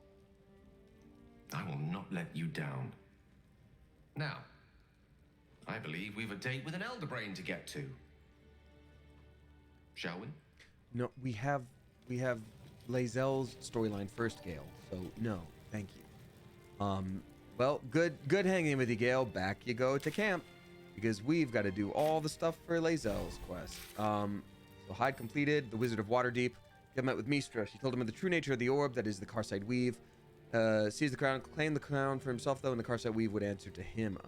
I will not let you down. Now, I believe we've a date with an Elder Brain to get to. Shall we? No, we have Lae'zel's storyline first, Gale. So no, thank you. Well, good hanging with you, Gale. Back you go to camp, because we've got to do all the stuff for Lae'zel's quest. So hide completed. The Wizard of Waterdeep. He met with Mistra. She told him of the true nature of the orb, that is the Karsite weave. Seized the crown, claimed the crown for himself, though, and the Karsite weave would answer to him.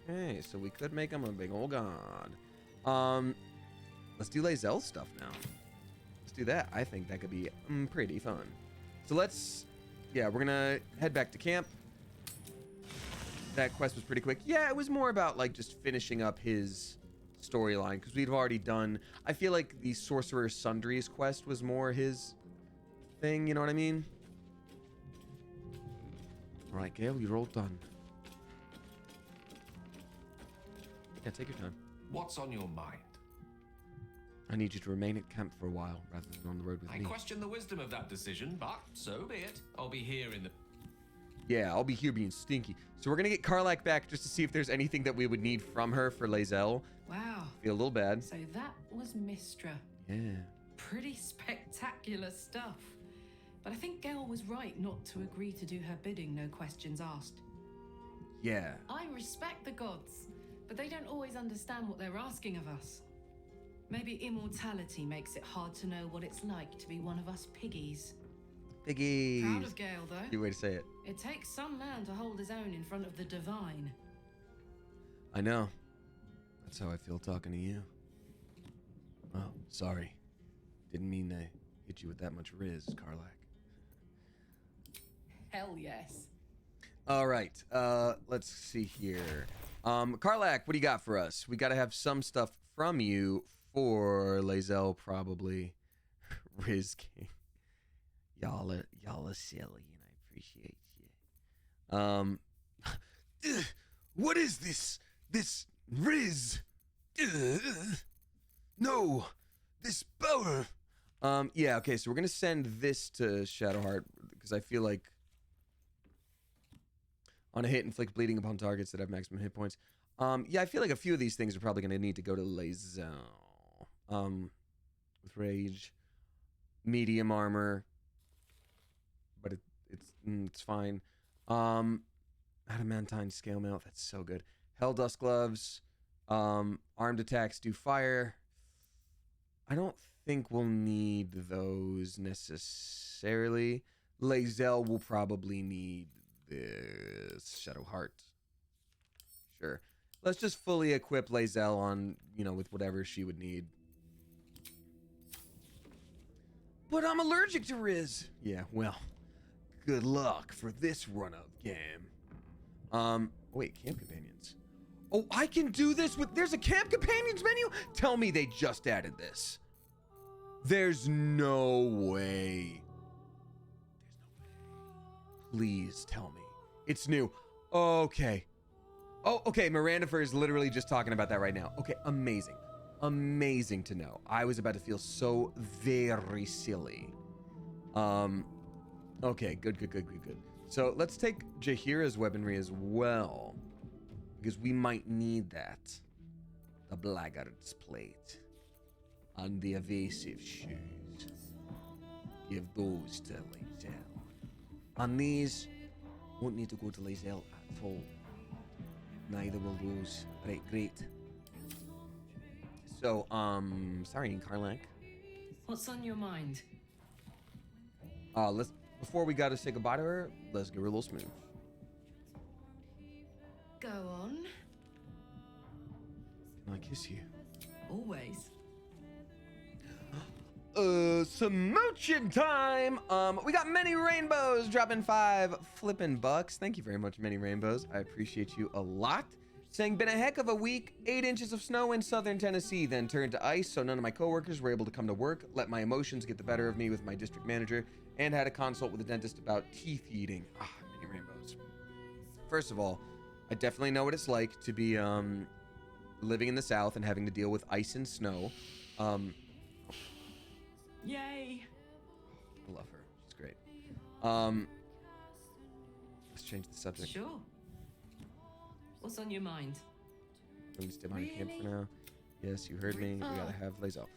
Okay, so we could make him a big old god. Let's do Lae'zel's stuff now. Let's do that. I think that could be pretty fun. So we're gonna head back to camp. That quest was pretty quick. Yeah, it was more about like just finishing up his storyline, because we've already done, I feel like the Sorcerer Sundry's quest was more his thing, you know what I mean? All right, Gale, you're all done. Yeah, take your time. What's on your mind? I need you to remain at camp for a while rather than on the road with I me. question the wisdom of that decision, but so be it. I'll be here in the... Yeah, I'll be here being stinky. So we're gonna get Karlach back just to see if there's anything that we would need from her for Lae'zel. Wow. Feel a little bad. So that was Mistra. Yeah. Pretty spectacular stuff. But I think Gale was right not to agree to do her bidding, no questions asked. Yeah. I respect the gods, but they don't always understand what they're asking of us. Maybe immortality makes it hard to know what it's like to be one of us piggies. Piggies. Proud of Gale, though. Good way to say it. It takes some man to hold his own in front of the divine. I know. That's how I feel talking to you. Oh, sorry. Didn't mean to hit you with that much riz, Karlak. Hell yes. All right. Let's see here. Karlak, what do you got for us? We got to have some stuff from you for Lae'zel, probably. Riz King. Y'all are silly, and I appreciate you. What is this? This Riz? No, this power. Yeah, okay, so we're gonna send this to Shadowheart because I feel like on a hit, inflict bleeding upon targets that have maximum hit points. Yeah, I feel like a few of these things are probably gonna need to go to Lae'zel. With rage, medium armor, but it's fine. Adamantine scale mail, that's so good. Hell dust gloves, armed attacks do fire. I don't think we'll need those necessarily. Lae'zel will probably need this Shadowheart. Sure. Let's just fully equip Lae'zel on, with whatever she would need. But I'm allergic to Riz. Yeah, well, good luck for this run-up game. Wait, camp companions. Oh, I can do this with, there's a camp companions menu? Tell me they just added this. There's no way. Please tell me. It's new. Okay. Oh, okay, Mirandifer is literally just talking about that right now. Okay, amazing. Amazing to know. I was about to feel so very silly. Okay, good. So let's take Jaheira's weaponry as well, because we might need that. The Blackguard's plate and the evasive shoes. Give those to Lae'zel. And these won't need to go to Lae'zel at all. Neither will those. Right, great. So, sorry, Karlak. What's on your mind? Before we gotta say goodbye to her, let's give her a little smooth. Go on. Can I kiss you? Always. Smooching time! We got Many Rainbows dropping 5 flippin' bucks. Thank you very much, Many Rainbows. I appreciate you a lot. Saying, been a heck of a week. 8 inches of snow in southern Tennessee, then turned to ice, so none of my coworkers were able to come to work. Let my emotions get the better of me with my district manager, and had a consult with a dentist about teeth eating. Many Rainbows. First of all, I definitely know what it's like to be living in the South and having to deal with ice and snow. Yay! I love her. She's great. Let's change the subject. Sure. What's on your mind? Let me stay behind camp for now. Yes, you heard me. We gotta have Lae'zel.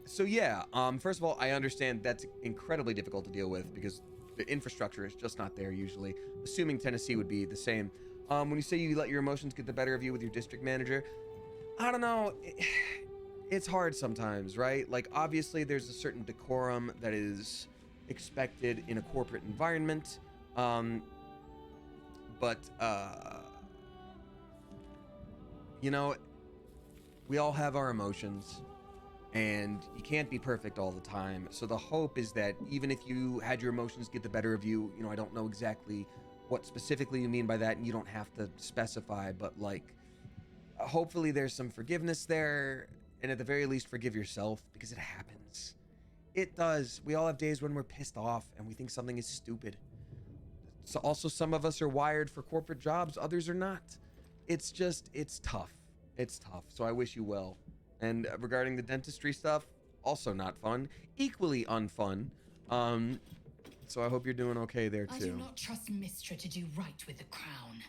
So yeah, first of all, I understand that's incredibly difficult to deal with because the infrastructure is just not there usually. Assuming Tennessee would be the same. When you say you let your emotions get the better of you with your district manager, I don't know. It's hard sometimes, right? Like, obviously, there's a certain decorum that is expected in a corporate environment. But we all have our emotions, and you can't be perfect all the time. So the hope is that even if you had your emotions get the better of you, I don't know exactly what specifically you mean by that, and you don't have to specify, but like, hopefully there's some forgiveness there, and at the very least, forgive yourself, because it happens. It does. We all have days when we're pissed off, and we think something is stupid. So also, some of us are wired for corporate jobs, others are not. It's tough. It's tough. So I wish you well. And regarding the dentistry stuff, also not fun. Equally unfun. So I hope you're doing okay there too. I do not trust Mistra to do right with the crown,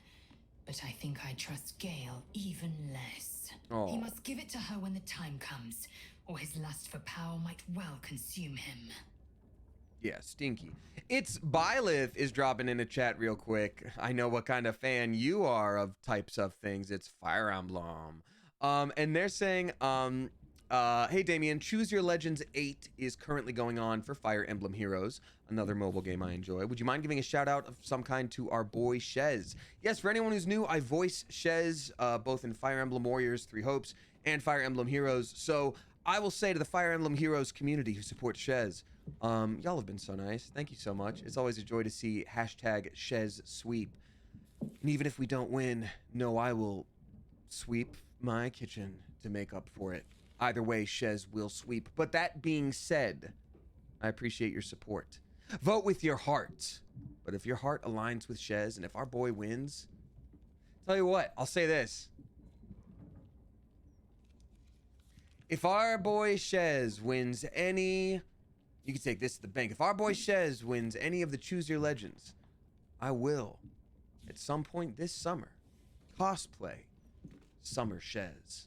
but I think I trust Gale even less. Oh. He must give it to her when the time comes, or his lust for power might well consume him. Yeah, stinky. It's Byleth is dropping in the chat real quick. I know what kind of fan you are of types of things. It's Fire Emblem. And they're saying, hey Damien, Choose Your Legends 8 is currently going on for Fire Emblem Heroes, another mobile game I enjoy. Would you mind giving a shout out of some kind to our boy Shez? Yes, for anyone who's new, I voice Shez both in Fire Emblem Warriors 3 Hopes and Fire Emblem Heroes. So I will say to the Fire Emblem Heroes community who supports Shez, y'all have been so nice. Thank you so much. It's always a joy to see hashtag Shez sweep. And even if we don't win, no, I will sweep my kitchen to make up for it. Either way, Shez will sweep. But that being said, I appreciate your support. Vote with your heart. But if your heart aligns with Shez, and if our boy wins, tell you what, I'll say this. If our boy Shez wins any... You can take this to the bank. If our boy Shez wins any of the Choose Your Legends, I will, at some point this summer, cosplay Summer Shez.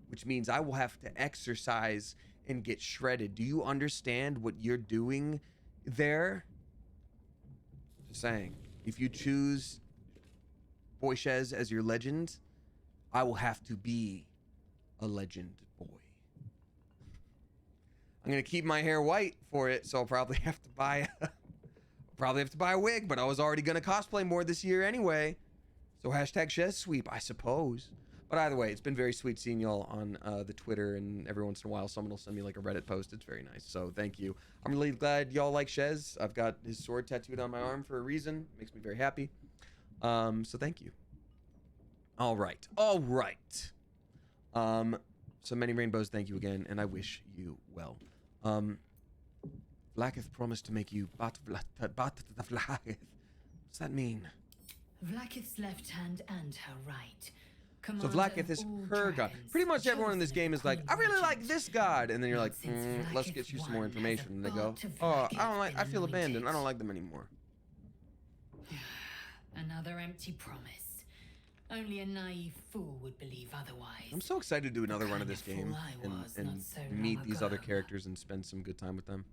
Which means I will have to exercise and get shredded. Do you understand what you're doing there? Just saying. If you choose Boy Shez as your legend, I will have to be a legend boy. I'm gonna keep my hair white for it, so I'll probably have to buy a wig, but I was already gonna cosplay more this year anyway. So hashtag Shez sweep, I suppose. But either way, it's been very sweet seeing y'all on the Twitter, and every once in a while someone will send me like a Reddit post. It's very nice, so thank you. I'm really glad y'all like Shez. I've got his sword tattooed on my arm for a reason. Makes me very happy. So thank you. All right. So many rainbows, thank you again, and I wish you well. Vlaakith promised to make you Bat Vlaakith. What's that mean? Vlaakith's left hand and her right. So Vlaakith is her god. Pretty much everyone in this game is like, I really like this god, and then you're like, let's get you some more information. And they go, oh, I feel abandoned. I don't like them anymore. Another empty promise. Only a naive fool would believe otherwise. I'm so excited to do another run of this game and meet these other characters and spend some good time with them.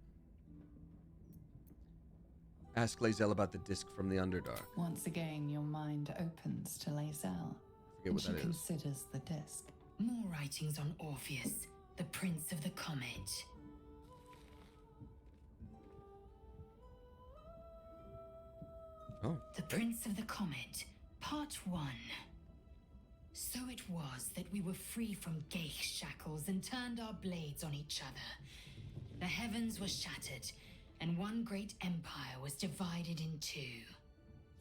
Ask Lae'zel about the disc from the Underdark. Once again, your mind opens to Lae'zel. Forget what and that she is. considers the disc. More writings on Orpheus, the Prince of the Comet. Oh. The Prince of the Comet, Part 1. So it was that we were free from Gale's shackles and turned our blades on each other. The heavens were shattered, and one great empire was divided in two.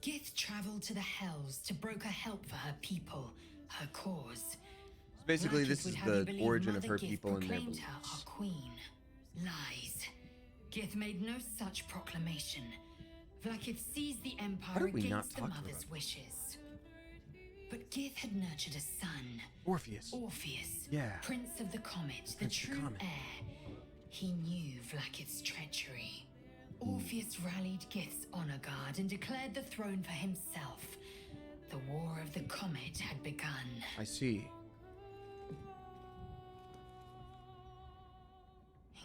Gith traveled to the Hells to broker help for her people, her cause. So basically, this is the origin of her people and their proclaimed beliefs. her our queen. Lies. Gith made no such proclamation. Vlaakith seized the empire against the mother's wishes. But Gith had nurtured a son. Orpheus. Yeah. Prince of the Comet, the true heir. He knew Vlaakith's treachery. Orpheus rallied Gith's honor guard and declared the throne for himself. The War of the Comet had begun. I see.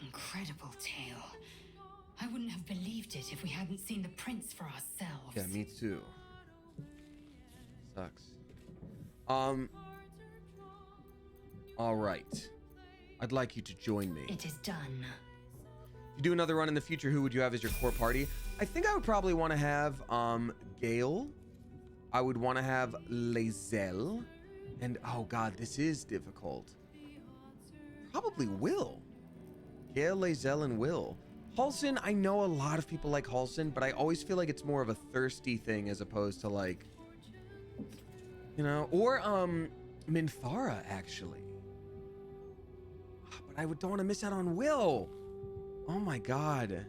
Incredible tale. I wouldn't have believed it if we hadn't seen the prince for ourselves. Yeah, me too. Sucks. All right. I'd like you to join me. It is done. If you do another run in the future, who would you have as your core party? I think I would probably want to have Gale. I would want to have Lae'zel. And oh god, this is difficult. Probably Will. Gale, Lae'zel, and Will. Halsin, I know a lot of people like Halsin, but I always feel like it's more of a thirsty thing as opposed to like, you know, or Minthara actually. But I don't want to miss out on Will. Oh my god.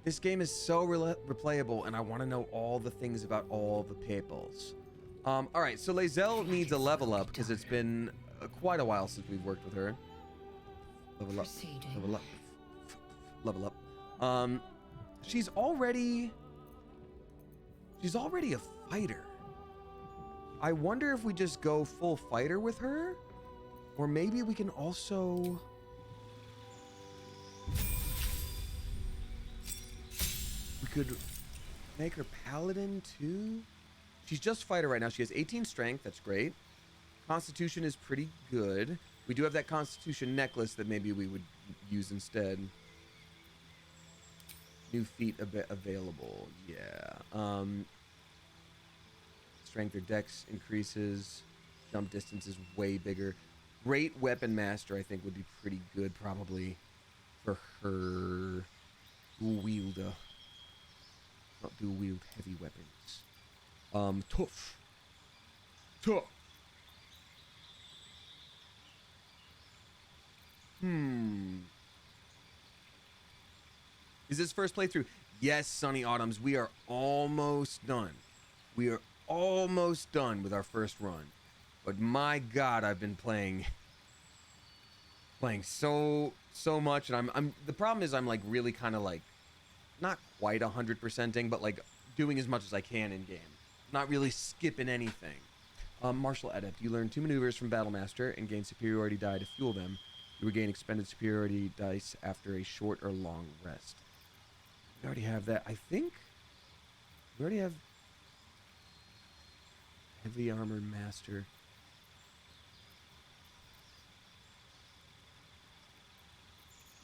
This game is so replayable, and I want to know all the things about all the peoples. All right, so Lae'zel needs a level up because it's been quite a while since we've worked with her. Level up. Level up. Level up. She's already a fighter. I wonder if we just go full fighter with her, or maybe we can also could make her paladin too. She's just fighter right now. She has 18 strength. That's great. Constitution is pretty good. We do have that Constitution necklace that maybe we would use instead. New feat available. Yeah. Strength or dex increases. Jump distance is way bigger. Great weapon master, I think, would be pretty good probably for her. Dual wielder. Not dual wield heavy weapons. Tough. Is this first playthrough? Yes, Sunny Autumns. We are almost done. We are almost done with our first run. But my God, I've been playing so much, and I'm the problem is I'm like really kind of like not quite 100%ing, but like doing as much as I can in game. Not really skipping anything. Martial Adept. You learn 2 maneuvers from Battlemaster and gain superiority die to fuel them. You regain expended superiority dice after a short or long rest. We already have that. I think we already have Heavy Armor Master.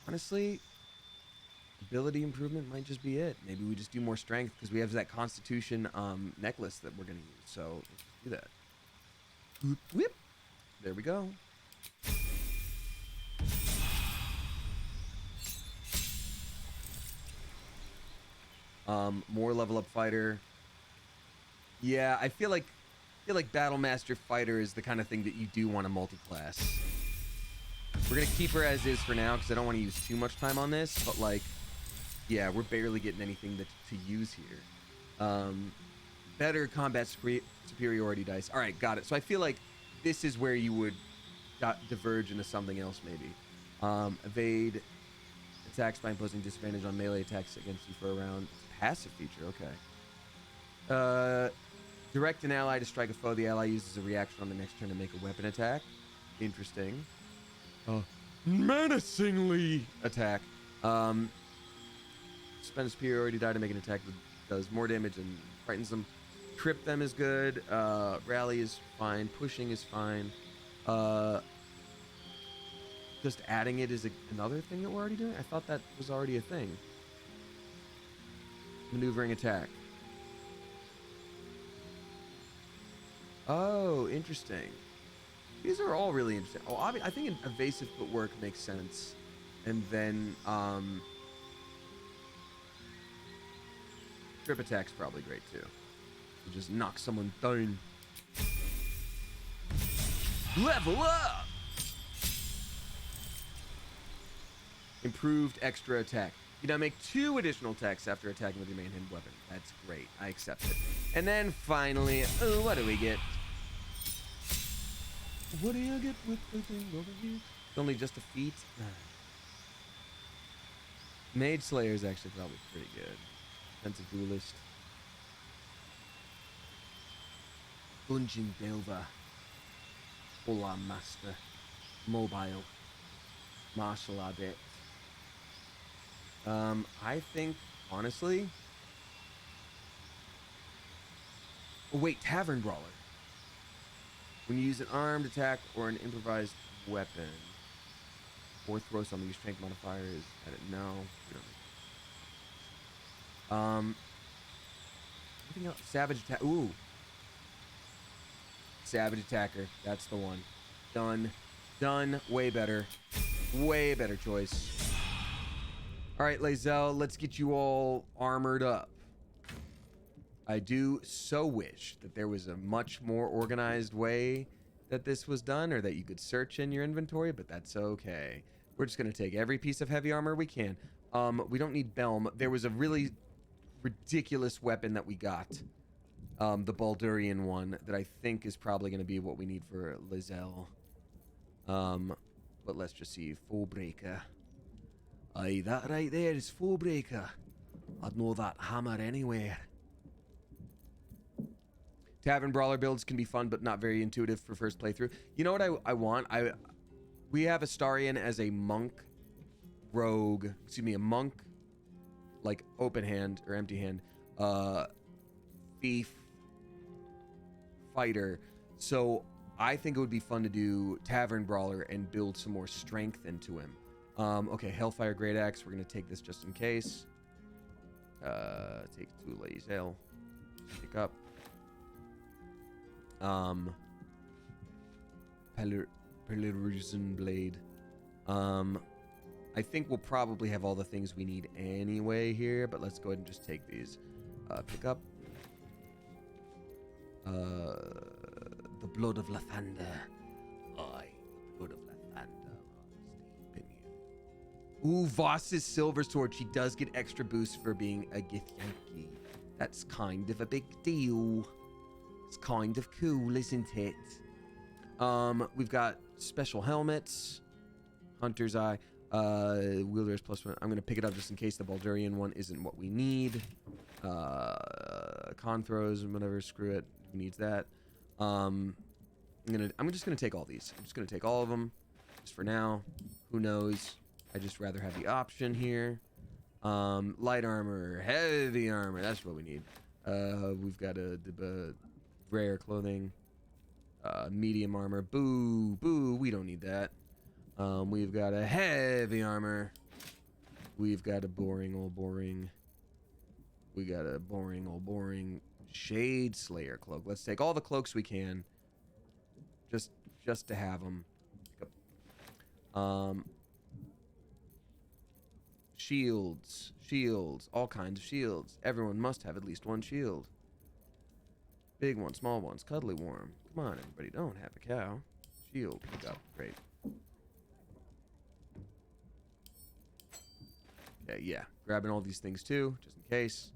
Honestly, ability improvement might just be it. Maybe we just do more strength because we have that Constitution necklace that we're going to use. So let's just do that. Whoop, whip. There we go. More level up fighter. Yeah, I feel like Battlemaster fighter is the kind of thing that you do want to multi-class. We're gonna keep her as is for now because I don't want to use too much time on this. But like, yeah, we're barely getting anything to use here. Better combat superiority dice. All right, got it. So I feel like this is where you would diverge into something else maybe. Evade attacks by imposing disadvantage on melee attacks against you for a round. Passive feature, okay. Direct an ally to strike a foe. The ally uses a reaction on the next turn to make a weapon attack. Interesting. Menacingly attack. Spend a superiority die to make an attack that does more damage and frightens them. Trip them is good. Rally is fine. Pushing is fine. Just adding it is another thing that we're already doing? I thought that was already a thing. Maneuvering attack. Oh, interesting. These are all really interesting. Oh, I think an evasive footwork makes sense. And then, trip attack's probably great too. You just knock someone down. Level up! Improved extra attack. You now make 2 additional attacks after attacking with your main hand weapon. That's great. I accept it. And then finally, what do we get? What do you get with the thing over here? It's only just a feat. Mage Slayer is actually probably pretty good. Defensive Duelist. Dungeon Delver. Hola Master. Mobile. Martial Adept. I think, honestly... Oh, wait, Tavern Brawler. When you use an armed attack or an improvised weapon, or throw something, your strength modifier is at it. No, we don't. Anything else? Savage attack. Ooh. Savage attacker. That's the one. Done. Done. Way better. Way better choice. All right, Lae'zel, let's get you all armored up. I do so wish that there was a much more organized way that this was done, or that you could search in your inventory, but that's okay. We're just going to take every piece of heavy armor we can. We don't need Belm. There was a really ridiculous weapon that we got, the Baldurian one, that I think is probably going to be what we need for Lae'zel. But let's just see. Fullbreaker. Aye, that right there is Fullbreaker. I'd know that hammer anywhere. Tavern Brawler builds can be fun, but not very intuitive for first playthrough. You know what I want? We have Astarion as a monk rogue. Excuse me, a monk like open hand or empty hand thief fighter. So I think it would be fun to do Tavern Brawler and build some more strength into him. Okay, Hellfire Great Axe. We're gonna take this just in case. Take 2 Lae'zel. Pick up. Pellerizon Blade. I think we'll probably have all the things we need anyway here, but let's go ahead and just take these. Pick up. The blood of Lathander. Aye, the blood of Lathander runs deep in you. Ooh, Voss's silver sword. She does get extra boost for being a Githyanki. That's kind of a big deal. It's kind of cool, isn't it? We've got special helmets. Hunter's Eye. Wielder's +1. I'm gonna pick it up just in case the Baldurian one isn't what we need. Con throws and whatever. Screw it. Who needs that? I'm just gonna take all these. I'm just gonna take all of them, just for now. Who knows? I just rather have the option here. Light armor, heavy armor. That's what we need. We've got a rare clothing, medium armor. Boo, boo. We don't need that. We've got a heavy armor. We've got a boring old boring. We got a boring old boring Shade Slayer cloak. Let's take all the cloaks we can, just to have them. Shields, all kinds of shields. Everyone must have at least one shield. Big ones, small ones, cuddly warm. Come on, everybody, don't have a cow. Shield, pick up, great. Okay, yeah, grabbing all these things too, just in case.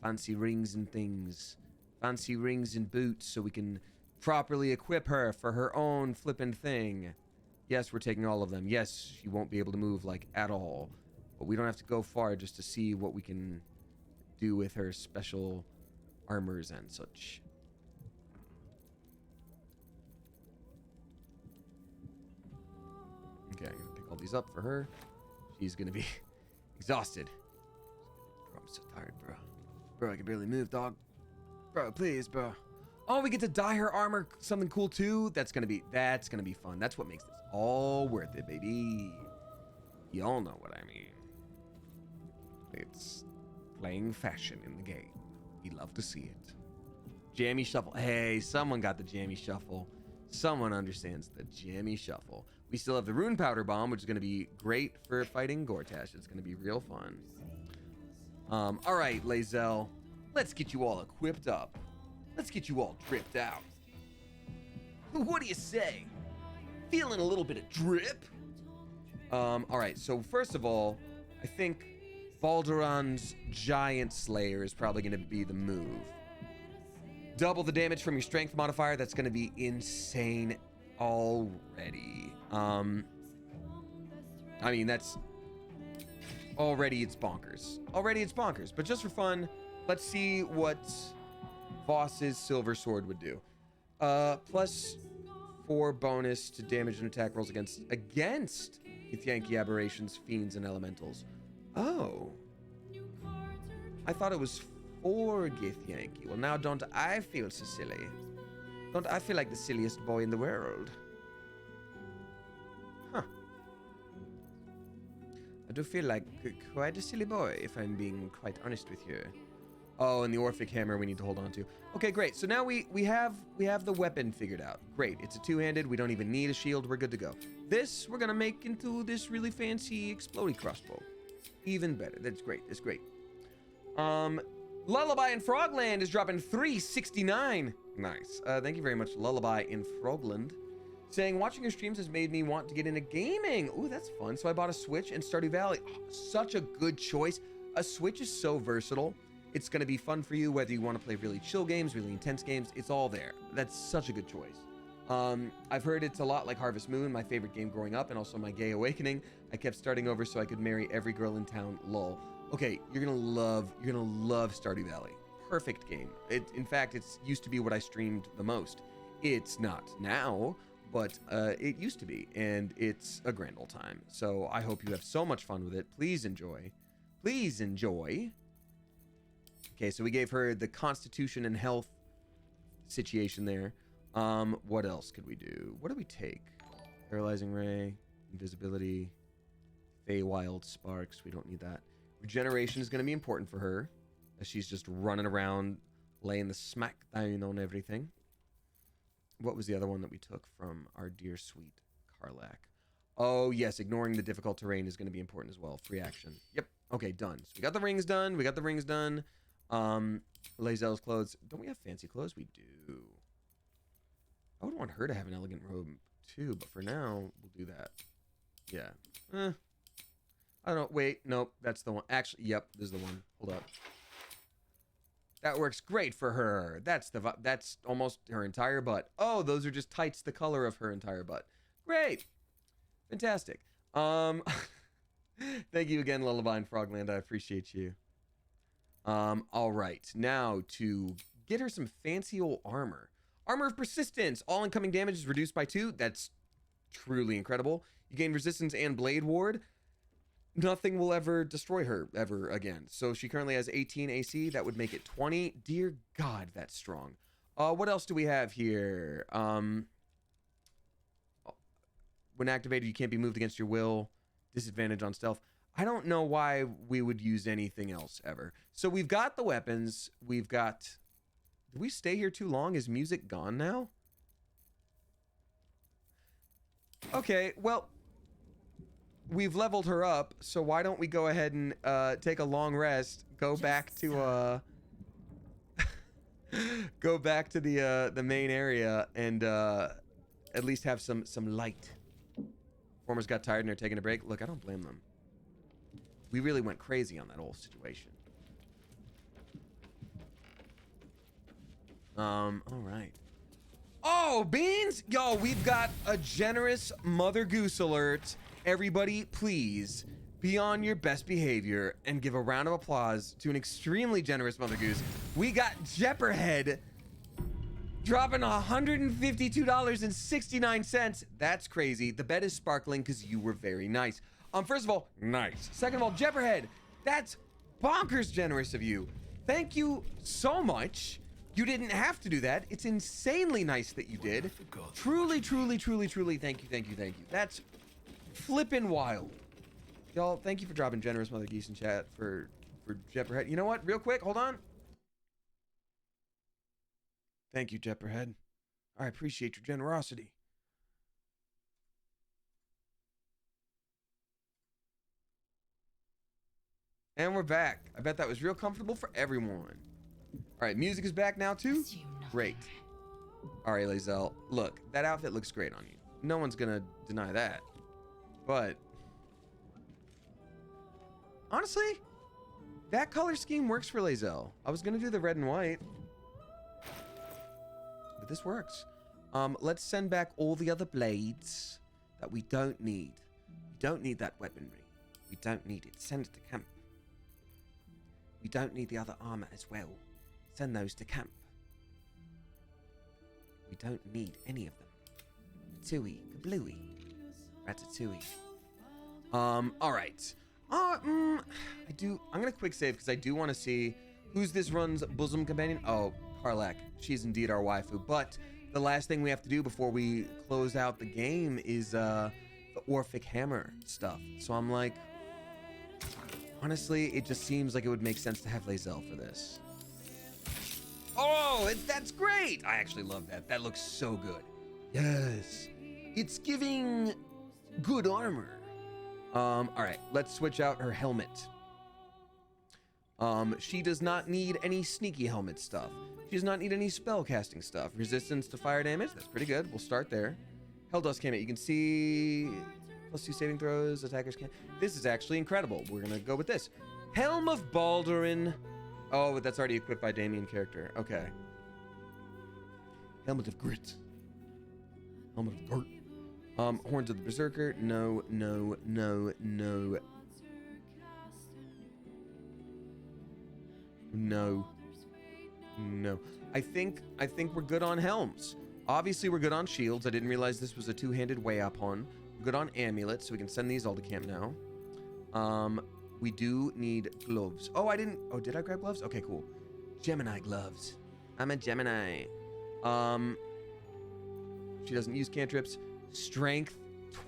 Fancy rings and things. Fancy rings and boots so we can properly equip her for her own flippin' thing. Yes, we're taking all of them. Yes, she won't be able to move, like, at all. But we don't have to go far just to see what we can do with her special armors and such. Okay, I'm gonna pick all these up for her. She's gonna be exhausted. Bro, I'm so tired, bro. Bro, I can barely move, dog. Bro, please, bro. Oh, we get to dye her armor something cool too. That's gonna be fun. That's what makes this all worth it, baby. Y'all know what I mean. It's playing fashion in the game. We love to see it. Jammy shuffle. Hey, someone got the jammy shuffle. Someone understands the jammy shuffle. We still have the rune powder bomb, which is gonna be great for fighting Gortash. It's gonna be real fun. All right, Lae'zel, let's get you all equipped up. Let's get you all dripped out. What do you say? Feeling a little bit of drip? All right, so first of all, I think Balduran's Giant Slayer is probably going to be the move. Double the damage from your strength modifier. That's going to be insane already. I mean, that's... Already it's bonkers. But just for fun, let's see what Voss's Silver Sword would do. +4 bonus to damage and attack rolls against Githyanki aberrations, fiends, and elementals. Oh. I thought it was 4 Githyanki. Well, now don't I feel so silly? Don't I feel like the silliest boy in the world? Huh. I do feel like quite a silly boy, if I'm being quite honest with you. Oh, and the Orphic Hammer we need to hold on to. Okay, great. So now we have the weapon figured out. Great. It's a two-handed. We don't even need a shield. We're good to go. This we're gonna make into this really fancy explodey crossbow. Even better. That's great. That's great. Lullaby in Frogland is dropping 369. Nice. Thank you very much, Lullaby in Frogland. Saying, watching your streams has made me want to get into gaming. Ooh, that's fun. So I bought a Switch and Stardew Valley. Oh, such a good choice. A Switch is so versatile. It's going to be fun for you, whether you want to play really chill games, really intense games. It's all there. That's such a good choice. I've heard it's a lot like Harvest Moon, my favorite game growing up, and also my gay awakening. I kept starting over so I could marry every girl in town. Lol. Okay, you're gonna love Stardew Valley. Perfect game. In fact, it's used to be what I streamed the most. It's not now, but it used to be, and it's a grand old time. So I hope you have so much fun with it. Please enjoy. Please enjoy. Okay, so we gave her the constitution and health situation there. What else could we do? What do we take? Paralyzing ray, invisibility, Feywild sparks. We don't need that. Regeneration is going to be important for her, as she's just running around, laying the smack down on everything. What was the other one that we took from our dear sweet Karlach? Oh, yes, ignoring the difficult terrain is going to be important as well. Free action. Yep. Okay, done. So we got the rings done. We got the rings done. Lae'zel's clothes. Don't we have fancy clothes? We do. I would want her to have an elegant robe too, but for now, we'll do that. Yeah. I don't know. Wait, nope. That's the one. Actually, yep, this is the one. Hold up. That works great for her. That's almost her entire butt. Oh, those are just tights the color of her entire butt. Great. Fantastic. Thank you again, Lullaby and Frogland. I appreciate you. All right. Now to get her some fancy old armor. Armor of Persistence. All incoming damage is reduced by 2. That's truly incredible. You gain resistance and blade ward. Nothing will ever destroy her ever again. So she currently has 18 AC. That would make it 20. Dear God, that's strong. What else do we have here? When activated, you can't be moved against your will. Disadvantage on stealth. I don't know why we would use anything else ever. So we've got the weapons. We've got... Did we stay here too long? Is music gone now? Okay, well... We've leveled her up, so why don't we go ahead and take a long rest, go back to go back to the main area, and at least have some light. Performers got tired and they're taking a break. Look, I don't blame them. We really went crazy on that whole situation. All right. Oh, Beans! Yo, we've got a generous Mother Goose alert. Everybody, please be on your best behavior and give a round of applause to an extremely generous Mother Goose. We got Jepperhead dropping $152.69. That's crazy. The bed is sparkling because you were very nice. First of all, nice. Second of all, Jepperhead, that's bonkers generous of you. Thank you so much. You didn't have to do that. It's insanely nice that you did. Truly, truly, truly, truly, thank you, thank you, thank you. That's flippin' wild. Y'all, thank you for dropping generous Mother Geese in chat for Jepperhead. You know what? Real quick, hold on. Thank you, Jepperhead. I appreciate your generosity. And we're back. I bet that was real comfortable for everyone. All right, music is back now too? Great. All right, Lae'zel, look, that outfit looks great on you. No one's gonna deny that. But honestly, that color scheme works for Lae'zel. I was gonna do the red and white, but this works. Let's send back all the other blades that we don't need. We don't need that weaponry. We don't need it. Send it to camp. We don't need the other armor as well. Send those to camp. We don't need any of them. Tui, kablooey, ratatouille. All right. I'm gonna quick save because I do want to see who's this run's bosom companion. Oh, Karlach. She's indeed our waifu. But the last thing we have to do before we close out the game is the Orphic Hammer stuff. So I'm like, honestly, it just seems like it would make sense to have Lae'zel for this. Oh, that's great! I actually love that. That looks so good. Yes. It's giving good armor. All right, let's switch out her helmet. She does not need any sneaky helmet stuff. She does not need any spell casting stuff. Resistance to fire damage, that's pretty good. We'll start there. Helldust Camlet, you can see +2 saving throws, attackers can. This is actually incredible. We're gonna go with this. Helm of Baldur. Oh, but that's already equipped by Damien character. Okay. Helmet of Grit. Helmet of Gurt. Horns of the Berserker. No, no, no, no. No. No. I think we're good on helms. Obviously, we're good on shields. I didn't realize this was a two-handed way up on. We're good on amulets, so we can send these all to camp now. we do need gloves. Oh, I didn't. Oh, did I grab gloves? Okay, cool. Gemini gloves. I'm a Gemini. She doesn't use cantrips. Strength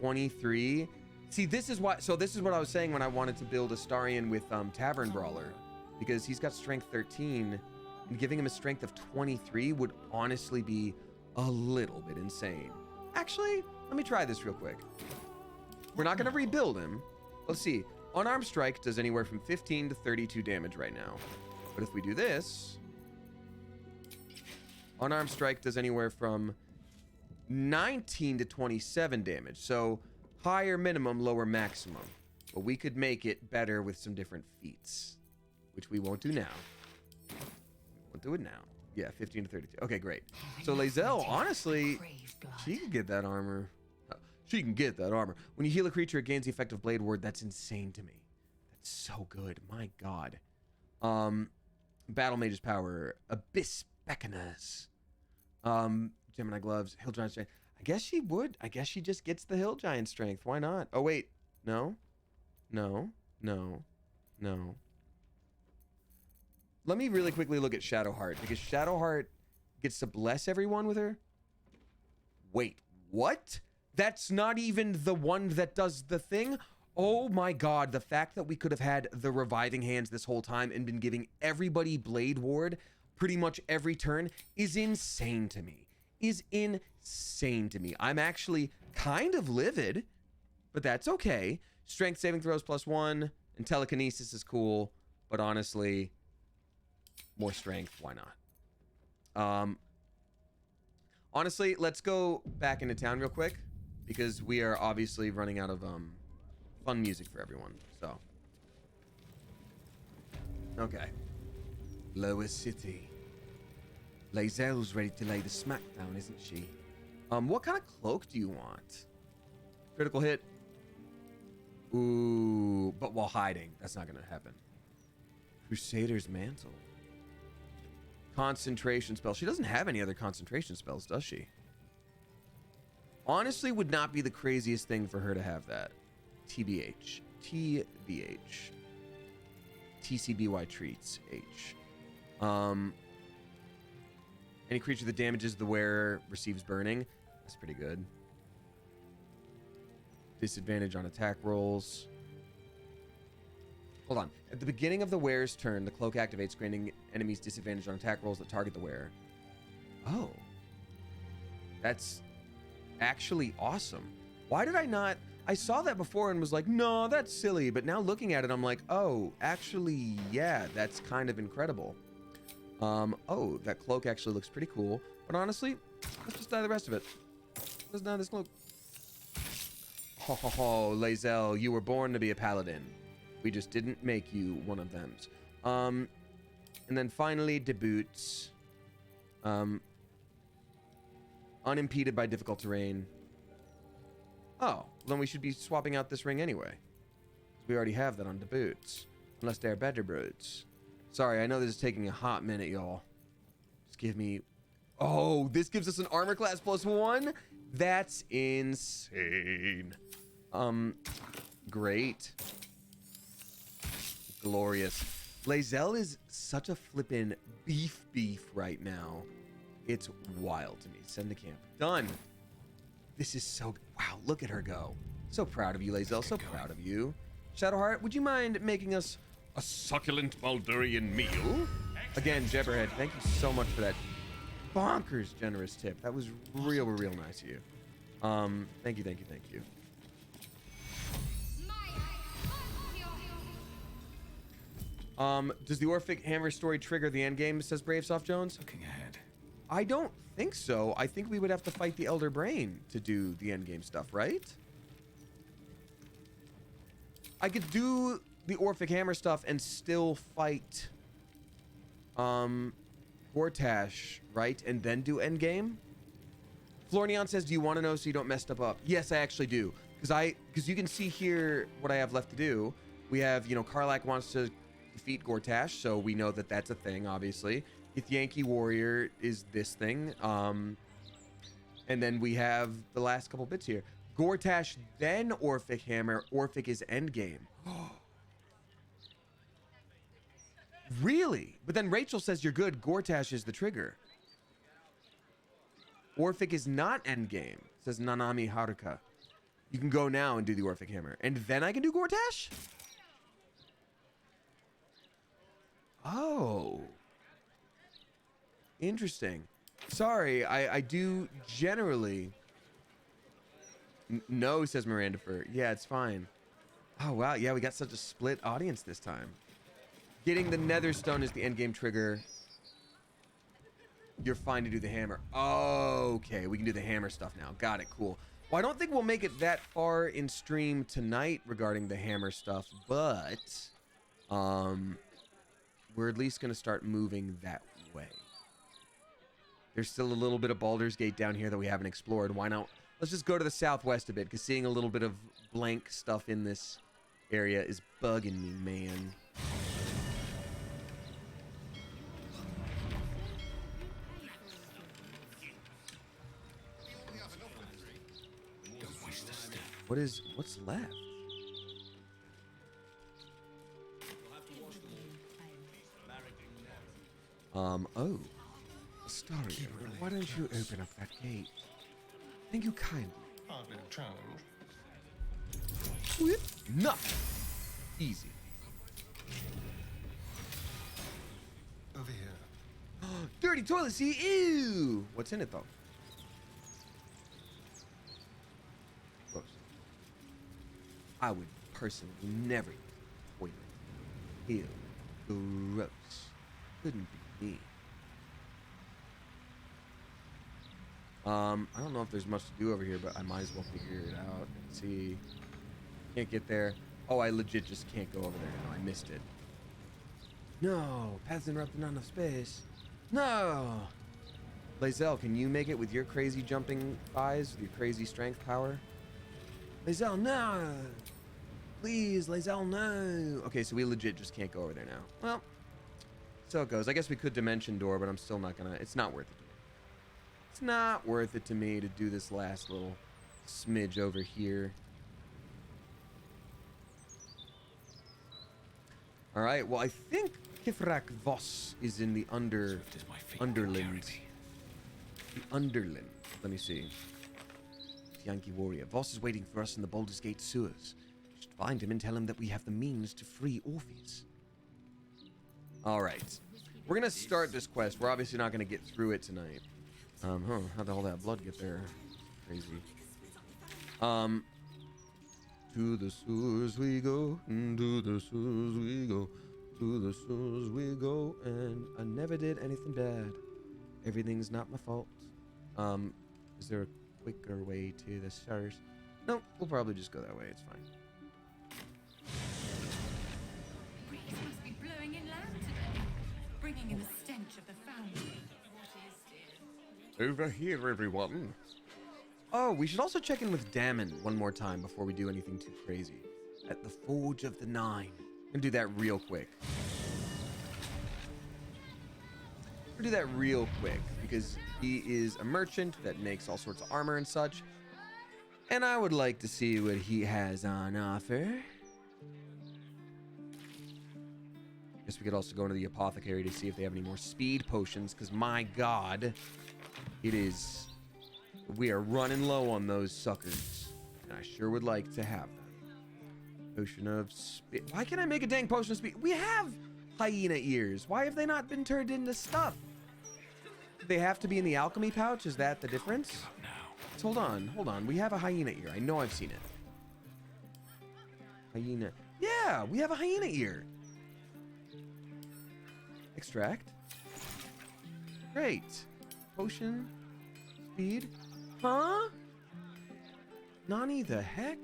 23. See, this is why. So this is what I was saying when I wanted to build Astarion with Tavern Brawler, because he's got strength 13, and giving him a strength of 23 would honestly be a little bit insane. Actually, let me try this real quick. We're not going to rebuild him. Let's see. Unarmed strike does anywhere from 15 to 32 damage right now. But if we do this, unarmed strike does anywhere from 19 to 27 damage. So higher minimum, lower maximum. But we could make it better with some different feats, which we won't do now. We'll do it now. Yeah, 15 to 32. Okay, great. So Lae'zel, honestly, she can get that armor. She can get that armor. When you heal a creature, it gains the effect of Blade Ward. That's insane to me. That's so good. My God. Battle Mage's Power. Abyss Beckoners. Gemini Gloves. Hill Giant Strength. I guess she would. I guess she just gets the Hill Giant Strength. Why not? Oh, wait. No. No. No. No. Let me really quickly look at Shadowheart, because Shadowheart gets to bless everyone with her. Wait, what? That's not even the one that does the thing? Oh my God, the fact that we could have had the reviving hands this whole time and been giving everybody Blade Ward pretty much every turn is insane to me. Is insane to me. I'm actually kind of livid, but that's okay. Strength saving throws +1 and telekinesis is cool, but honestly, more strength, why not? Honestly, let's go back into town real quick, because we are obviously running out of fun music for everyone. So, okay. Lower City. Lae'zel's ready to lay the smackdown, isn't she? What kind of cloak do you want? Critical hit. Ooh, but while hiding. That's not gonna happen. Crusader's Mantle. Concentration spell. She doesn't have any other concentration spells, does she? Honestly, would not be the craziest thing for her to have that. TBH. TBH. TCBY treats. H. Any creature that damages the wearer receives burning. That's pretty good. Disadvantage on attack rolls. Hold on. At the beginning of the wearer's turn, the cloak activates, granting enemies disadvantage on attack rolls that target the wearer. Oh. That's actually awesome. Why did I not... I saw that before and was like, no, that's silly. But now looking at it, I'm like, oh, actually, yeah, that's kind of incredible. Oh, that cloak actually looks pretty cool. But honestly, let's just dye the rest of it. Let's dye this cloak. Ho ho ho, Lae'zel, you were born to be a paladin. We just didn't make you one of them. And then finally, debuts. Unimpeded by difficult terrain. Oh, then we should be swapping out this ring anyway. We already have that on debuts. Unless they're better boots. Sorry, I know this is taking a hot minute, y'all. Just give me... Oh, this gives us an armor class +1? That's insane. Great. Glorious. Lae'zel is such a flippin' beef right now. It's wild to me. Send to camp. Done. This is so... Wow, look at her go. So proud of you, Lae'zel. So proud of you. Shadowheart, would you mind making us a succulent Baldurian meal? Again, Jebberhead, thank you so much for that bonkers generous tip. That was real nice of you. Thank you. Does the Orphic Hammer story trigger the endgame, says Bravesoft Jones? Looking ahead. I don't think so. I think we would have to fight the Elder Brain to do the endgame stuff, right? I could do the Orphic Hammer stuff and still fight Gortash, right? And then do endgame? Florneon says, do you want to know so you don't mess stuff up? Yes, I actually do. Because you can see here what I have left to do. We have, Karlach wants to defeat Gortash, so we know that that's a thing, obviously. Yankee Warrior is this thing. And then we have the last couple bits here. Gortash, then Orphic Hammer. Orphic is endgame. Really? But then Rachel says you're good. Gortash is the trigger. Orphic is not endgame, says Nanami Haruka. You can go now and do the Orphic Hammer. And then I can do Gortash? Oh. Interesting. Sorry, I do generally... No, says Miranda Fur. Yeah, it's fine. Oh, wow. Yeah, we got such a split audience this time. Getting the Netherstone is the endgame trigger. You're fine to do the hammer. Okay, we can do the hammer stuff now. Got it. Cool. Well, I don't think we'll make it that far in stream tonight regarding the hammer stuff, but we're at least going to start moving that way. There's still a little bit of Baldur's Gate down here that we haven't explored. Why not? Let's just go to the southwest a bit, because seeing a little bit of blank stuff in this area is bugging me, man. What's left? Oh. Astaria, why don't you open up that gate? Thank you kindly. Hardly a challenge. Whip. Nothing. Easy. Over here. Dirty toilet seat. Ew. What's in it though? Gross. I would personally never use a toilet. Ew. Gross. Couldn't be me. I don't know if there's much to do over here, but I might as well figure it out and see. Can't get there. Oh, I legit just can't go over there now. I missed it. No, path's interrupted, not enough space. No. Lae'zel, can you make it with your crazy jumping thighs, with your crazy strength power? Lae'zel, no. Please, Lae'zel, no. Okay, so we legit just can't go over there now. Well, so it goes. I guess we could dimension door, but I'm still not gonna. It's not worth it. It's not worth it to me to do this last little smidge over here. All right, well, I think Kithrak Voss is in the Underland. The Underland. Let me see. Yankee warrior. Voss is waiting for us in the Baldur's Gate sewers. We should find him and tell him that we have the means to free Orpheus. All right. We're going to start this quest. We're obviously not going to get through it tonight. How'd all that blood get there? Crazy. To the sewers we go, to the sewers we go, to the sewers we go, and I never did anything bad. Everything's not my fault. Is there a quicker way to the sewers? No, we'll probably just go that way. It's fine. Breeze must be blowing inland today, bringing in the stench of the foundry. Over here, everyone. Oh, we should also check in with Damon one more time before we do anything too crazy. At the Forge of the Nine. I'm gonna do that real quick. We'll do that real quick because he is a merchant that makes all sorts of armor and such. And I would like to see what he has on offer. Guess we could also go into the apothecary to see if they have any more speed potions, because my god, it is... We are running low on those suckers. And I sure would like to have them. Potion of speed. Why can't I make a dang potion of speed? We have hyena ears. Why have they not been turned into stuff? Do they have to be in the alchemy pouch? Is that the difference? Hold on. We have a hyena ear. I know I've seen it. Hyena. Yeah, we have a hyena ear. Extract. Great. Potion. Speed. Huh? Nani the heck?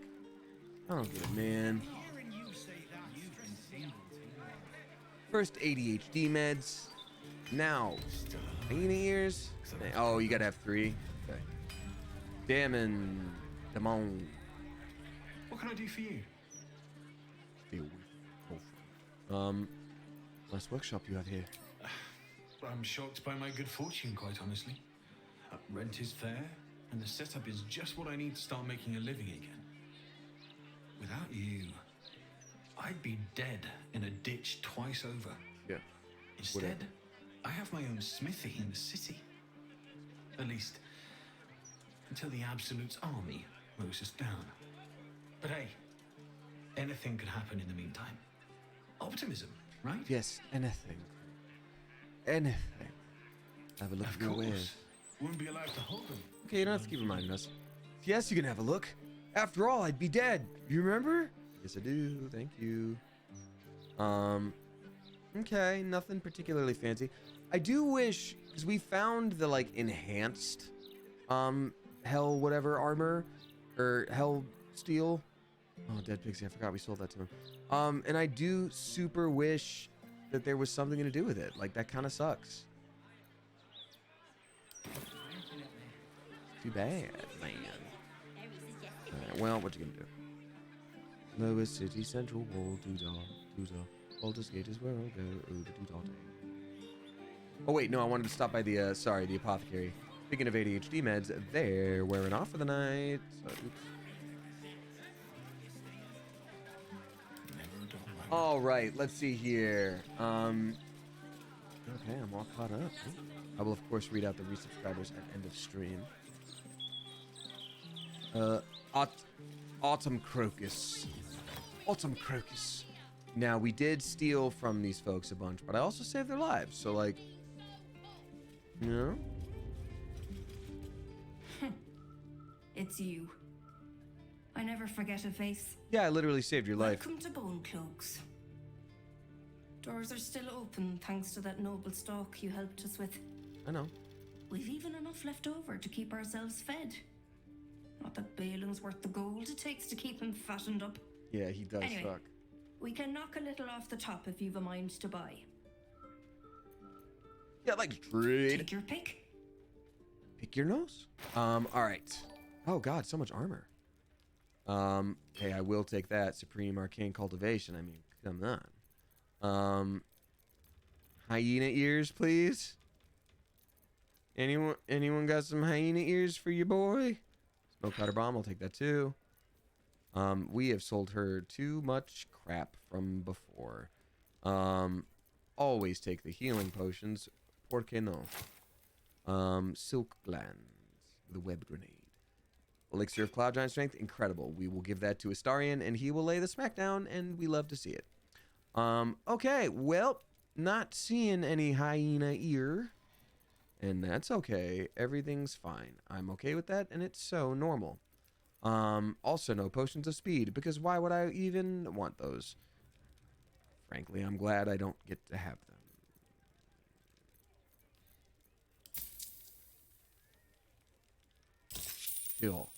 I don't get it, man. First ADHD meds. Now, hyena ears. Oh, you gotta have 3. Okay. Damon. What can I do for you? Nice workshop you have here. I'm shocked by my good fortune, quite honestly. Rent is fair, and the setup is just what I need to start making a living again. Without you, I'd be dead in a ditch twice over. Yeah. Instead, I have my own smithy in the city. At least, until the Absolute's army mows us down. But hey, anything could happen in the meantime. Optimism, right? Yes, anything. Anything. Have a look at your wares. Wouldn't be allowed to hold them. Okay, you don't have to keep reminding us. Yes, you can have a look. After all, I'd be dead. You remember? Yes, I do. Thank you. Okay, nothing particularly fancy. I do wish, because we found the, like, enhanced, hell whatever armor, or hell steel. Oh, dead pixie, I forgot we sold that to him. And I do super wish that there was something to do with it. Like, that kind of sucks. Too bad, man. Alright, well, what you gonna do? Lowest city, central wall, doodah. Baldur's Gate is where I'll go. Ooh, the doodah day. Oh, wait, no, I wanted to stop by the, the apothecary. Speaking of ADHD meds, they're wearing off for the night. So, oops. All right, let's see here. Okay, I'm all caught up. I will, of course, read out the resubscribers at end of stream. Autumn Crocus. Autumn Crocus. Now, we did steal from these folks a bunch, but I also saved their lives, so, like, you know? It's you. I never forget a face. Yeah, I literally saved your life. Welcome to Bone Cloaks. Doors are still open thanks to that noble stock you helped us with. I know. We've even enough left over to keep ourselves fed. Not that Balin's worth the gold it takes to keep him fattened up. Yeah, he does anyway, suck. We can knock a little off the top if you've a mind to buy. Yeah, I'd like to trade. Take your pick. Pick your nose. All right. Oh God, so much armor. Hey, I will take that. Supreme Arcane Cultivation. I mean, come on. Hyena ears, please. Anyone got some hyena ears for your boy? Smoke powder bomb, I'll take that too. We have sold her too much crap from before. Always take the healing potions. Por que no? Silk glands. The web grenade. Elixir of Cloud Giant Strength, incredible. We will give that to Astarion, and he will lay the smackdown, and we love to see it. Okay, well, not seeing any hyena ear, and that's okay. Everything's fine. I'm okay with that, and it's so normal. Also no potions of speed, because why would I even want those? Frankly, I'm glad I don't get to have them. Kill.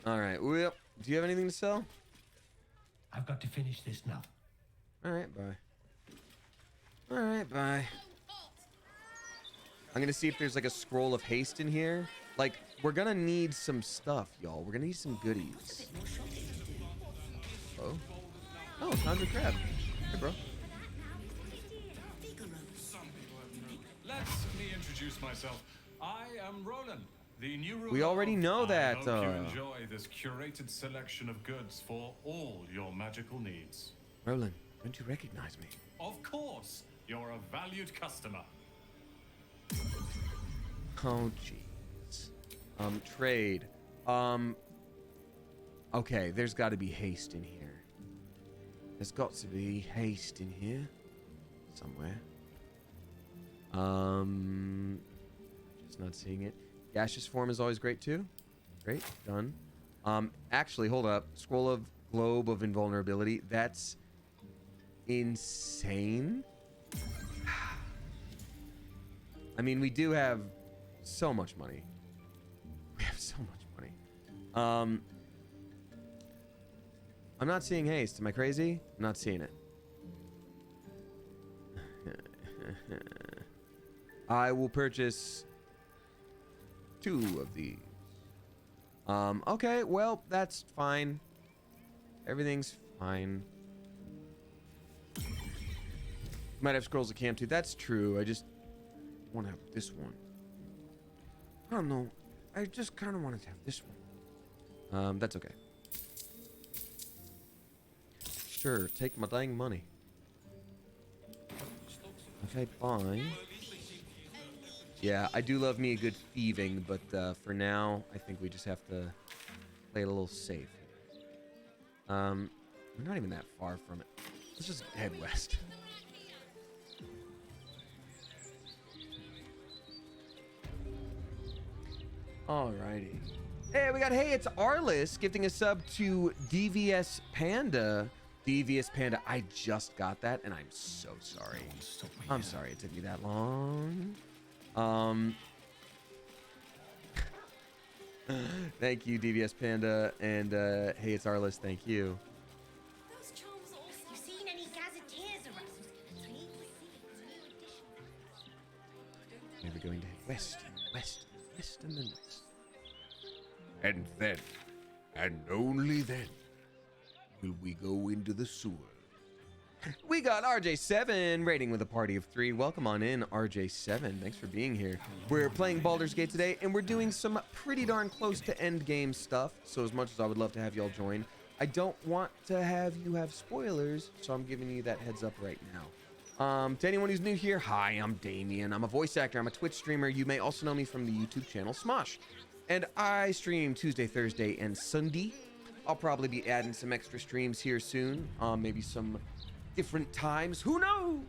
Alright, well, do you have anything to sell? I've got to finish this now. Alright, bye. Alright, bye. I'm gonna see if there's like a scroll of haste in here. Like, we're gonna need some stuff, y'all. We're gonna need some goodies. Oh? Oh, Conjure Crab. Hey, bro. Let me introduce myself. I am Roland, the new ruler. We already know that. I hope you enjoy this curated selection of goods for all your magical needs. Roland, don't you recognize me? Of course, you're a valued customer. Oh, jeez. Trade. Okay, there's got to be haste in here. There's got to be haste in here. Somewhere. Just not seeing it. Gaseous form is always great, too. Great. Done. Actually, hold up. Scroll of Globe of Invulnerability. That's insane. I mean, we do have so much money. We have so much money. I'm not seeing haste. Am I crazy? I'm not seeing it. I will purchase 2 of these. Okay, well, that's fine. Everything's fine. Might have scrolls of camp too. That's true. I just want to have this one. I don't know. I just kind of wanted to have this one. That's okay. Sure, take my dang money. Okay, bye. Yeah, I do love me a good thieving, but for now, I think we just have to play it a little safe. We're not even that far from it. Let's just head west. Alrighty. Hey, it's Arliss gifting a sub to DVS Panda. DVS Panda, I just got that, and I'm so sorry. I'm sorry it took me that long. Thank you, DVS Panda, and hey, it's Arliss. Thank you. Those charms also. You seen any gazetteers around? I need to see it. We're going to head west, and then west. And then, and only then, will we go into the sewer. We got RJ7 rating with a party of 3. Welcome on in, RJ7. Thanks for being here. We're playing Baldur's Gate today, and we're doing some pretty darn close to end game stuff. So as much as I would love to have y'all join, I don't want to have you have spoilers, so I'm giving you that heads up right now. To anyone who's new here, hi, I'm Damien. I'm a voice actor. I'm a Twitch streamer. You may also know me from the YouTube channel Smosh. And I stream Tuesday, Thursday, and Sunday. I'll probably be adding some extra streams here soon. Maybe some different times. Who knows?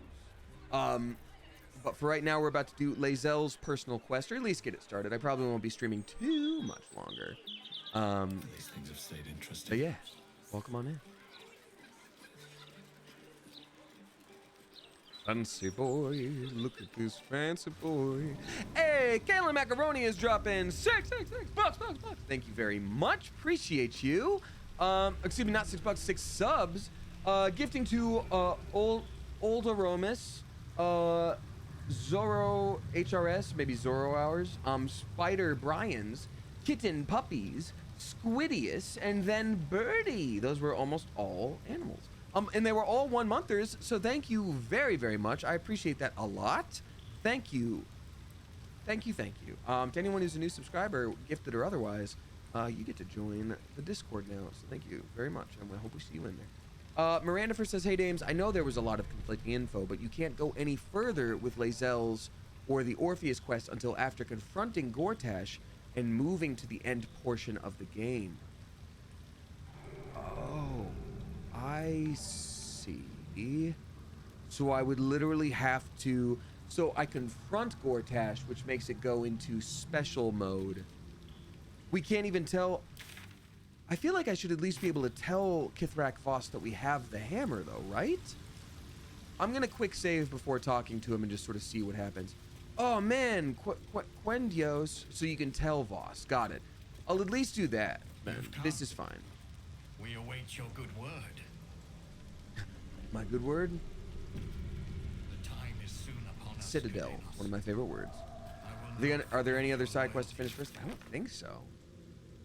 But for right now, we're about to do Lae'zel's personal quest, or at least get it started. I probably won't be streaming too much longer. These things have stayed interesting. But yeah, welcome on in. Fancy boy, look at this fancy boy. Hey, Gale Macaroni is dropping $6 bucks. Thank you very much. Appreciate you. Excuse me, not $6, 6 subs. Gifting to Old Aromas, Zoro HRS, maybe Zoro Hours, Spider Brian's, Kitten Puppies, Squidius, and then Birdie. Those were almost all animals. And they were all 1 monthers, so thank you very, very much. I appreciate that a lot. Thank you. Thank you. To anyone who's a new subscriber, gifted or otherwise, you get to join the Discord now. So thank you very much. And I hope we see you in there. Miranda first says, hey, Dames, I know there was a lot of conflicting info, but you can't go any further with Lae'zel's or the Orpheus quest until after confronting Gortash and moving to the end portion of the game. Oh. I see. So I would literally have to... So I confront Gortash, which makes it go into special mode. We can't even tell... I feel like I should at least be able to tell Kithrak Voss that we have the hammer, though, right? I'm going to quick save before talking to him and just sort of see what happens. Oh, man. Quendios. So you can tell Voss. Got it. I'll at least do that, then. This is fine. We await your good word. My good word? The time is soon upon us. Citadel, one of my favorite words. Are there any other side quests to finish first? I don't think so.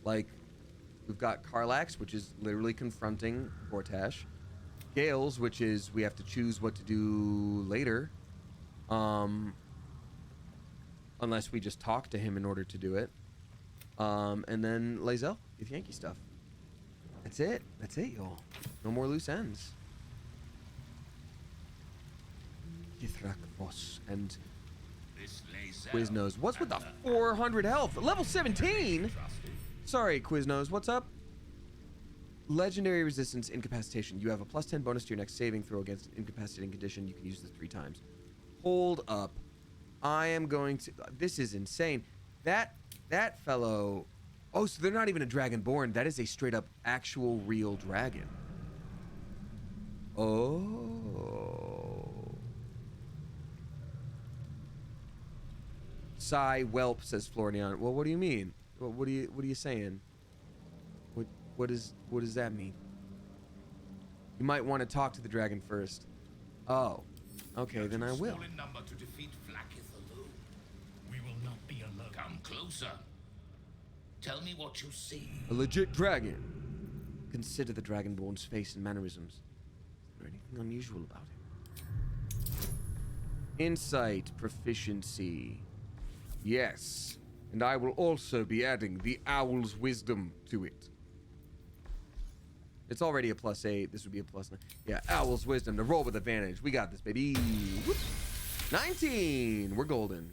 Like, we've got Karlax, which is literally confronting Gortash. Gale's, which is we have to choose what to do later. Unless we just talk to him in order to do it. And then Lae'zel, with Yankee stuff. That's it, y'all. No more loose ends. Kithrak Voss and Quiznos. What's with the 400 health? Level 17? Sorry, Quiznos. What's up? Legendary resistance incapacitation. You have a +10 bonus to your next saving throw against an incapacitating condition. You can use this 3 times. Hold up. I am going to... This is insane. That fellow... Oh, so they're not even a dragonborn. That is a straight up actual real dragon. Oh. Sigh whelp, says Florian. Well, what do you mean? What are you saying? What does that mean? You might want to talk to the dragon first. Oh. Okay, then I will. In number to defeat Flacketh alone. We will not be alone. Come closer. Tell me what you see. A legit dragon. Consider the dragonborn's face and mannerisms. Is there anything unusual about him? Insight proficiency. Yes. And I will also be adding the owl's wisdom to it. It's already a +8. This would be a +9. Yeah, owl's wisdom to roll with advantage. We got this, baby. Whoop. 19. We're golden.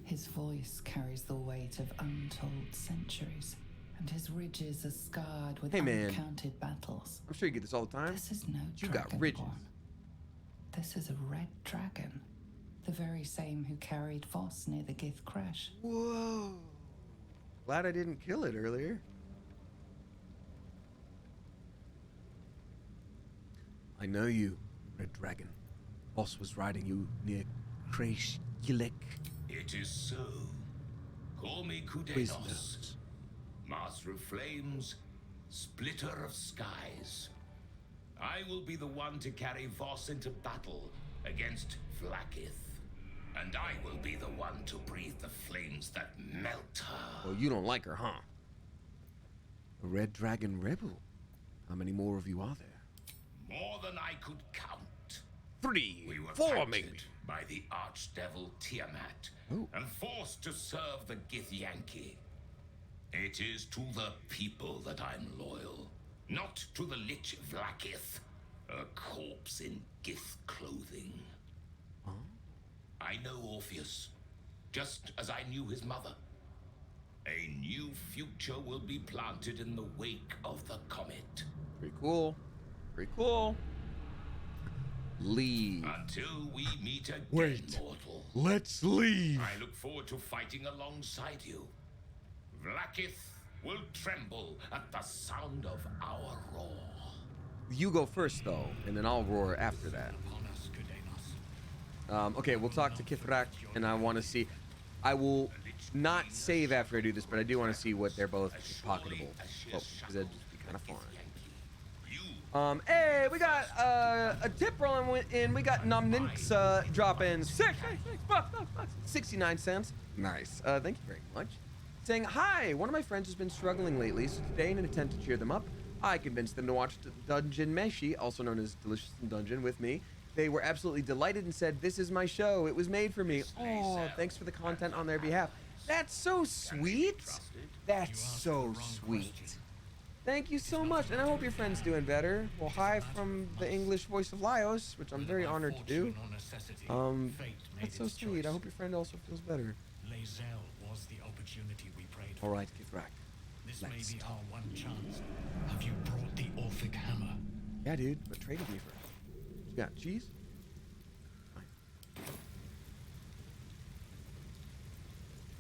His voice carries the weight of untold centuries, and his ridges are scarred with Hey, man. uncounted battles. I'm sure you get this all the time. This is no You got ridges. dragonborn. This is a red dragon, the very same who carried Voss near the Gith crash. Whoa. Glad I didn't kill it earlier. I know you, Red Dragon. Voss was riding you near Kreishkilik. It is so. Call me Quiznos. Kudenos, Master of Flames, Splitter of Skies. I will be the one to carry Voss into battle against Vlaakith. And I will be the one to breathe the flames that melt her. Well, you don't like her, huh? A Red Dragon Rebel. How many more of you are there? More than I could count. 3, We were 4 captured maybe. by the archdevil Tiamat and forced to serve the Gith Yankee. It is to the people that I'm loyal, not to the Lich Vlaakith, a corpse in Gith clothing. I know Orpheus, just as I knew his mother. A new future will be planted in the wake of the comet. Pretty cool. Pretty cool. Leave. Until we meet again, Wait. mortal. Let's leave. I look forward to fighting alongside you. Vlaakith will tremble at the sound of our roar. You go first, though, and then I'll roar after that. Okay, we'll talk to Kithrak, and I want to see. I will not save after I do this, but I do want to see what they're both pocketable. Because that'd just be kind of fun. Hey, we got a tip rolling in. We got Nomninx dropping 69 cents. Nice. Thank you very much. Saying, hi, one of my friends has been struggling lately, so today in an attempt to cheer them up, I convinced them to watch Dungeon Meshi, also known as Delicious in Dungeon, with me. They were absolutely delighted and said, this is my show. It was made for me. Oh, thanks for the content on their behalf. That's so sweet. That's so sweet. Thank you so much, and I hope your friend's doing better. Well, hi from the English voice of Laos, which I'm very honored to do. That's so sweet. I hope your friend also feels better. Lae'zel was the opportunity we prayed for. All right, Kithrak. This may be our one chance. Have you brought the Orphic Hammer? Yeah, dude, but trade with me first. You got cheese? Fine.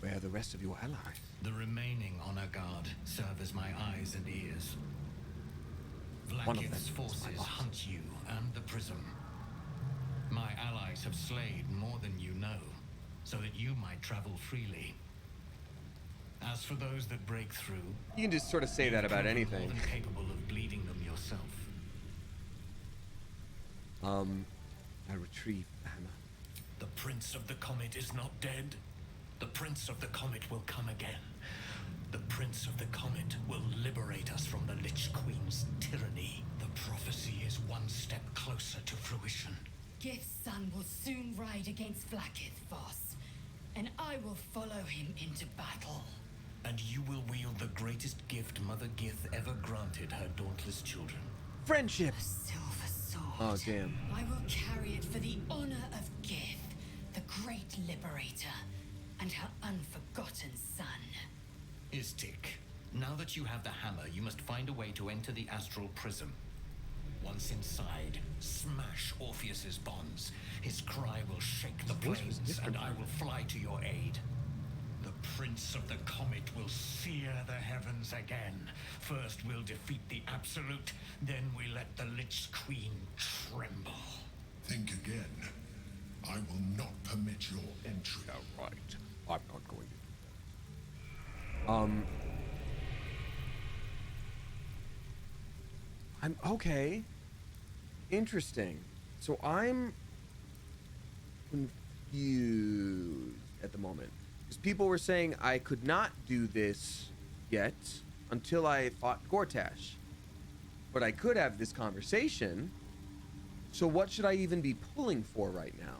Where are the rest of your allies? The remaining honor guard serve as my eyes and ears. One of them Vlaakith's is my forces boss. hunt you and the prism. My allies have slayed more than you know, so that you might travel freely. As for those that break through, You can just sort of say that about anything. more than capable of bleeding them yourself. I retrieve the hammer. The Prince of the Comet is not dead. The Prince of the Comet will come again. The Prince of the Comet will liberate us from the Lich Queen's tyranny. The prophecy is one step closer to fruition. Gith's son will soon ride against Vlaakith, Voss, and I will follow him into battle. And you will wield the greatest gift Mother Gith ever granted her dauntless children. Friendship. A silver sword. Oh, damn. I will carry it for the honor of Gith, the great liberator, and her unforgotten son. Istik, now that you have the hammer, you must find a way to enter the astral prism. Once inside, smash Orpheus's bonds. His cry will shake the plains, and I will fly to your aid. The Prince of the Comet will sear the heavens again. First we'll defeat the Absolute, then we let the Lich Queen tremble. Think again. I will not permit your entry. Right. I'm not going to. I'm okay. Interesting. So I'm confused at the moment. Because people were saying I could not do this yet until I fought Gortash. But I could have this conversation. So what should I even be pulling for right now?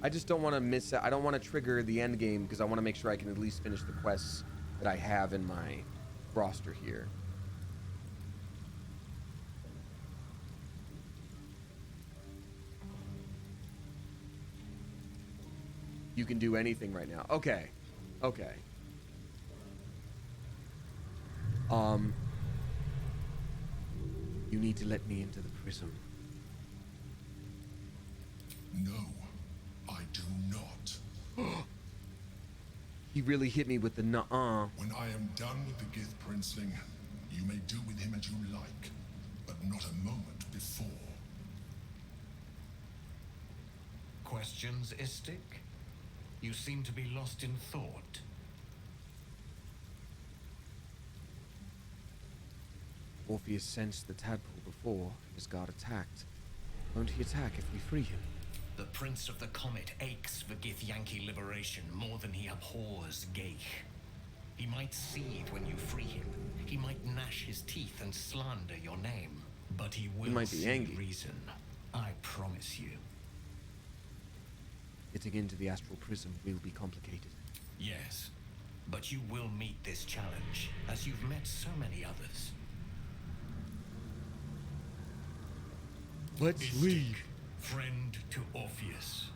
I just don't want to miss it. I don't want to trigger the end game because I want to make sure I can at least finish the quests that I have in my roster here. You can do anything right now. Okay. Okay. You need to let me into the prism. No, I do not. He really hit me with the nuh-uh. When I am done with the Gith Princeling, you may do with him as you like, but not a moment before. Questions, Istik? You seem to be lost in thought. Orpheus sensed the tadpole before his guard attacked. Won't he attack if we free him? The Prince of the Comet aches for Githyanki liberation more than he abhors Gale. He might seethe when you free him. He might gnash his teeth and slander your name. But he will might be see angry. reason. I promise you. Getting into the astral prism will be complicated. Yes, but you will meet this challenge, as you've met so many others. Let's Istik, leave. Friend to Orpheus.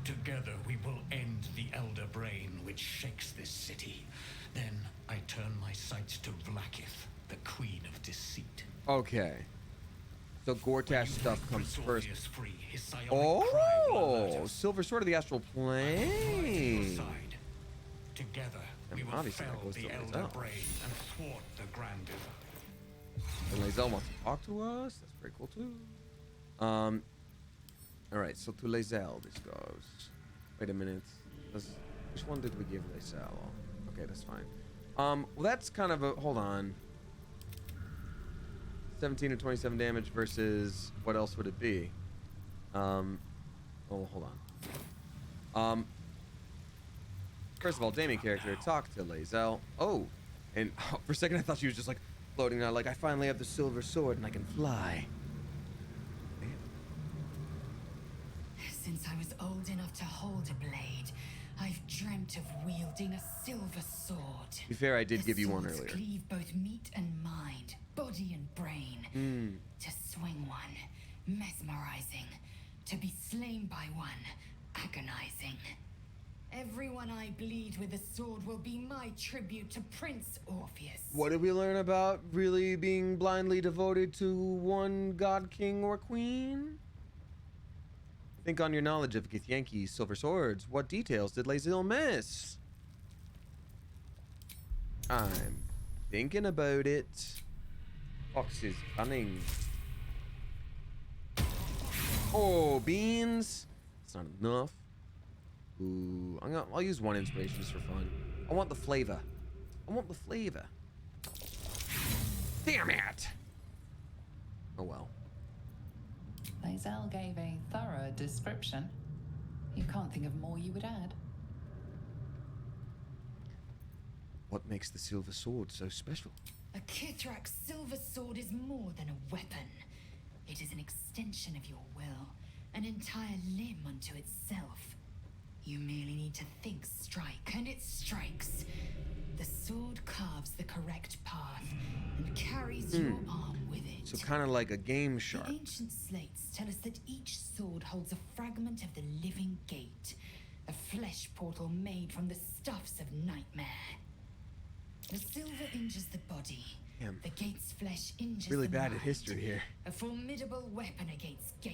Together we will end the Elder Brain which shakes this city. Then I turn my sights to Vlaakith, the Queen of Deceit. Okay. So Gortash stuff comes first. Free, his psionic cry will alert Oh, us. Silver Sword of the Astral Plane. Together And we will obviously that fell goes the to Elder Lae'zel. Brain and thwart the Grand Vizier. And Lae'zel wants to talk to us. That's very cool too. All right. So to Lae'zel this goes. Wait a minute. Which one did we give Lae'zel? Okay, that's fine. Well, that's kind of a hold on. 17 or 27 damage versus what else would it be? Oh, hold on. First of all, Damien character, talk to Lae'zel. Oh, and for a second I thought she was just like floating out, like I finally have the silver sword and I can fly. Since I was old enough to hold a blade, I've dreamt of wielding a silver sword. To be fair, I did give you one Swords earlier. cleave both meat and mind, body and brain. To swing one, mesmerizing. To be slain by one, agonizing. Everyone I bleed with a sword will be my tribute to Prince Orpheus. What did we learn about really being blindly devoted to one god, king, or queen? Think on your knowledge of Githyanki's silver swords. What details did Lae'zel miss? I'm thinking about it. Fox is cunning. Oh, beans. That's not enough. Ooh, I'll use one inspiration just for fun. I want the flavor. I want the flavor. Damn it! Oh well. Lae'zel gave a thorough description. You can't think of more you would add. What makes the silver sword so special? A Kithrak's silver sword is more than a weapon. It is an extension of your will, an entire limb unto itself. You merely need to think strike, and it strikes. The sword carves the correct path and carries your arm with it. So kind of like a game shark. The ancient slates tell us that each sword holds a fragment of the living gate, a flesh portal made from the stuffs of nightmare. The silver injures the body. Damn. The gate's flesh injures Really the bad mind. at history here. A formidable weapon against Gale.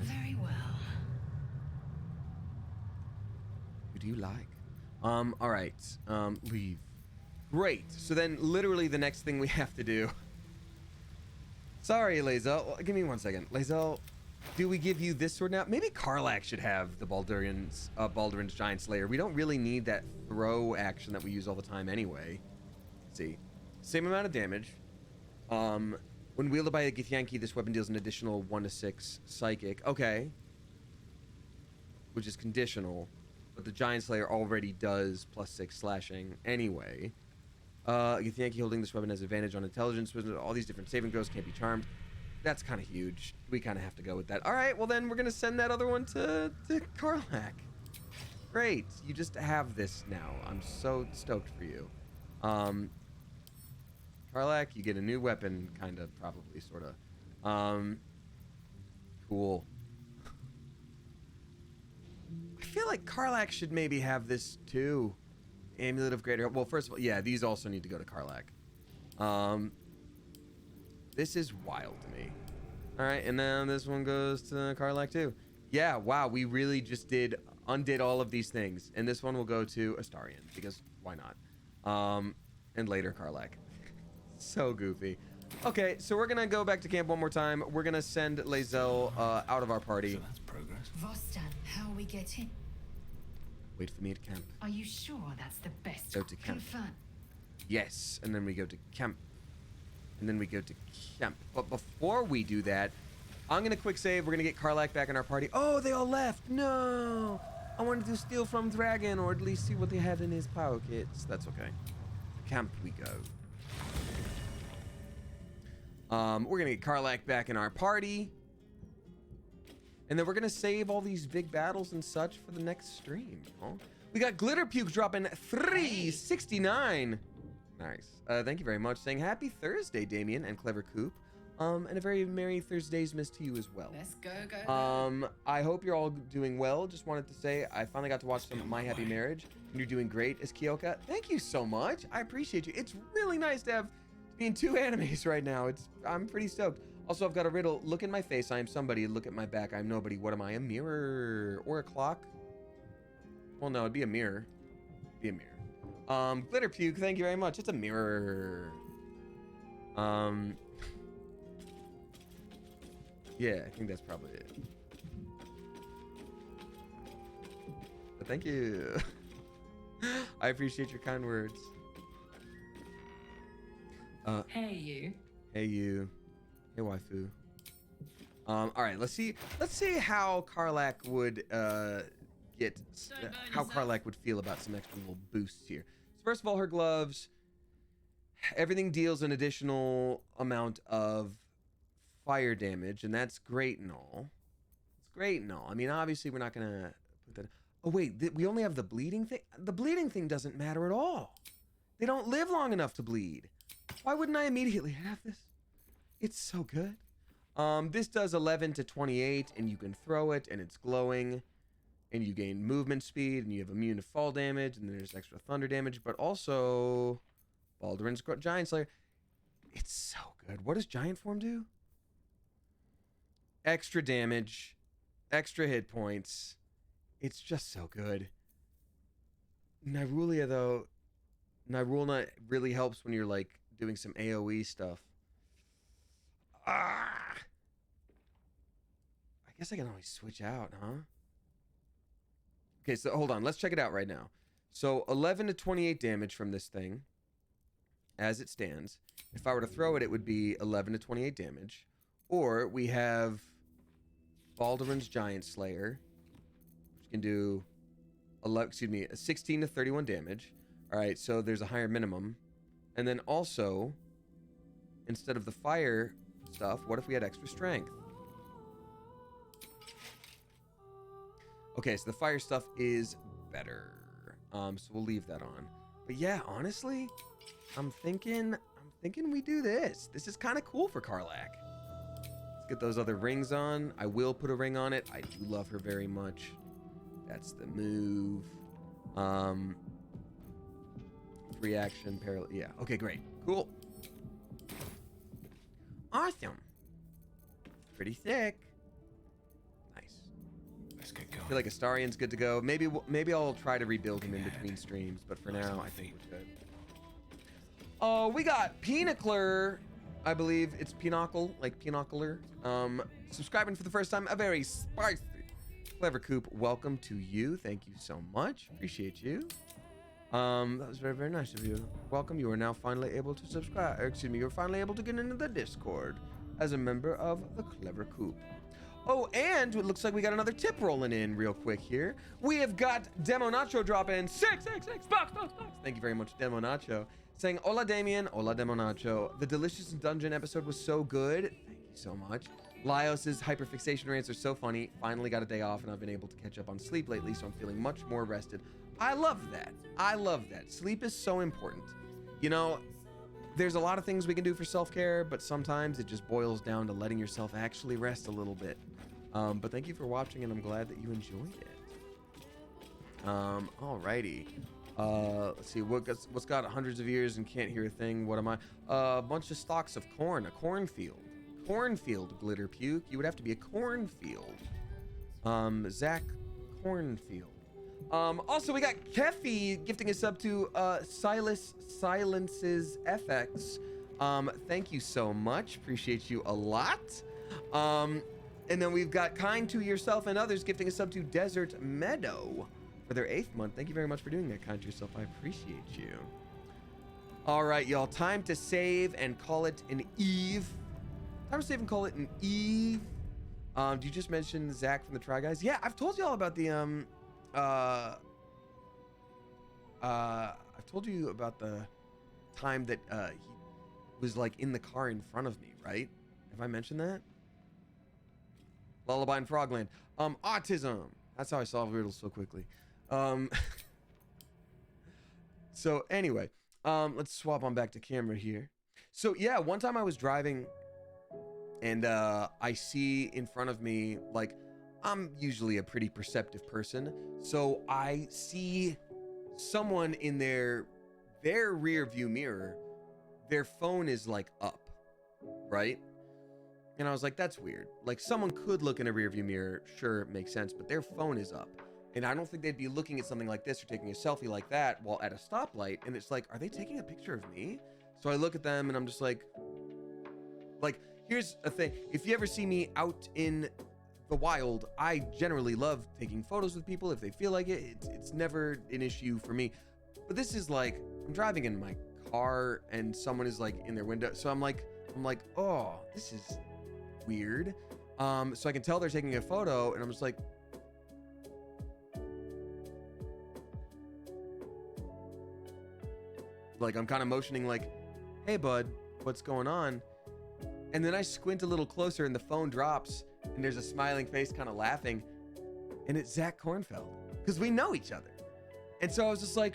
Very well. Who do you like? All right. Leave. Great. So then literally the next thing we have to do. Sorry, Lae'zel. Well, give me 1 second. Lae'zel, do we give you this sword now? Maybe Karlach should have the Baldur's Giant Slayer. We don't really need that throw action that we use all the time anyway. Let's see. Same amount of damage. When wielded by a Githyanki, this weapon deals an additional 1 to 6 psychic. Okay. Which is conditional. But the Giant Slayer already does +6 slashing anyway. Githyanki holding this weapon has advantage on intelligence. All these different saving throws can't be charmed. That's kind of huge. We kind of have to go with that. All right, well then we're going to send that other one to Karlach. Great. You just have this now. I'm so stoked for you. Karlach, you get a new weapon, kind of, probably, sort of. Cool. I feel like Karlach should maybe have this too. Amulet of Greater Hope. Well, first of all, yeah, these also need to go to Karlach. This is wild to me. All right, and then this one goes to Karlach too. Yeah, wow, we really just undid all of these things. And this one will go to Astarion, because why not? And later Karlach. So goofy. Okay, so we're gonna go back to camp one more time. We're gonna send Lae'zel out of our party. So that's progress. Vostan, how are we getting? Wait for me at camp. Are you sure that's the best? Go to camp. Confirm. Yes, and then we go to camp. And then we go to camp. But before we do that, I'm gonna quick save. We're gonna get Karlach back in our party. Oh, they all left. No. I wanted to steal from Dragon, or at least see what they had in his pockets. That's okay. Camp we go. We're gonna get Karlach back in our party. And then we're gonna save all these big battles and such for the next stream. Oh. We got Glitter Puke dropping 369. Nice. Thank you very much. Saying happy Thursday, Damien and Clever Coop. And a very Merry Thursday's Miss to you as well. Let's go. I hope you're all doing well. Just wanted to say I finally got to watch some My Happy Marriage, and you're doing great as Kyoka. Thank you so much. I appreciate you. It's really nice to be in 2 animes right now. I'm pretty stoked. Also, I've got a riddle. Look in my face. I am somebody. Look at my back. I'm nobody. What am I? A mirror or a clock? Well, no, it'd be a mirror. Be a mirror. Glitter Puke. Thank you very much. It's a mirror. Yeah, I think that's probably it. But thank you. I appreciate your kind words. Hey, you. Hey, you. Hey, waifu. All right, let's see how Karlach would how Karlach would feel about some extra little boosts here. So first of all, her gloves. Everything deals an additional amount of fire damage, and that's great and all. It's great and all. I mean, obviously, we're not gonna put that. Oh wait, we only have the bleeding thing. The bleeding thing doesn't matter at all. They don't live long enough to bleed. Why wouldn't I immediately have this? It's so good. This does 11 to 28, and you can throw it, and it's glowing, and you gain movement speed, and you have immune to fall damage, and there's extra thunder damage, but also Baldur's Giant Slayer. It's so good. What does Giant Form do? Extra damage, extra hit points. It's just so good. Nyrulia, though, Nyrulna really helps when you're like doing some AoE stuff. I guess I can always switch out, huh? Okay, so hold on. Let's check it out right now. So 11 to 28 damage from this thing as it stands. If I were to throw it, it would be 11 to 28 damage. Or we have Baldur's Giant Slayer, which can do 16 to 31 damage. All right, so there's a higher minimum. And then also, instead of the fire stuff, what if we had extra strength? Okay, so the fire stuff is better. So we'll leave that on. But yeah, honestly, I'm thinking we do this. This is kind of cool for Karlach. Let's get those other rings on. I will put a ring on it. I do love her very much. That's the move. Free action, parallel. Yeah. Okay, great. Cool. Awesome. Pretty sick. Nice. Let's get going. I feel like Astarion's good to go. Maybe I'll try to rebuild him in between streams, but for now, I think we're good. Oh, we got Pinnacle. I believe it's Pinnacle, like Pinnacle. Subscribing for the first time. A very spicy. Clever Coop, welcome to you. Thank you so much. Appreciate you. That was very, very nice of you. Welcome. You are now finally able to subscribe. Excuse me. You're finally able to get into the Discord as a member of the Clever Coop. Oh, and it looks like we got another tip rolling in real quick here. We have got Demo Nacho dropping 666 box. Thank you very much, Demo Nacho. Saying, hola, Damien. Hola, Demo Nacho. The Delicious Dungeon episode was so good. Thank you so much. Laios' hyperfixation rants are so funny. Finally got a day off, and I've been able to catch up on sleep lately, so I'm feeling much more rested. I love that. I love that. Sleep is so important. You know, there's a lot of things we can do for self-care, but sometimes it just boils down to letting yourself actually rest a little bit. But thank you for watching, and I'm glad that you enjoyed it. Alrighty. Let's see, what's got hundreds of years and can't hear a thing? What am I? A bunch of stalks of corn, a cornfield. Cornfield, Glitter Puke. You would have to be a cornfield. Zach Cornfield. Also, we got Keffy gifting us up to Silences FX. Thank you so much. Appreciate you a lot. And then we've got Kind to Yourself and Others gifting us up to Desert Meadow for their 8th month. Thank you very much for doing that, Kind to Yourself. I appreciate you. All right, y'all. Time to save and call it an eve. Time to save and call it an eve. Do you just mention Zach from the Try Guys? Yeah, I've told you all about the I've told you about the time that he was like in the car in front of me, right? Have I mentioned that? Lullaby in Frogland. Autism. That's how I solve riddles so quickly. So anyway, let's swap on back to camera here. So yeah, one time I was driving and I see in front of me, like, I'm usually a pretty perceptive person, so I see someone in their rear view mirror, their phone is like up, right? And I was like, that's weird. Like, someone could look in a rear view mirror, sure, it makes sense, but their phone is up. And I don't think they'd be looking at something like this or taking a selfie like that while at a stoplight. And it's like, are they taking a picture of me? So I look at them and I'm just like, here's a thing. If you ever see me out in the wild, I generally love taking photos with people if they feel like it. It's never an issue for me. But this is like, I'm driving in my car and someone is like in their window. So I'm like, oh, this is weird. So I can tell they're taking a photo and I'm just like, I'm kind of motioning like, hey bud, what's going on? And then I squint a little closer and the phone drops and there's a smiling face kind of laughing, and it's Zach Kornfeld, because we know each other. And so I was just like,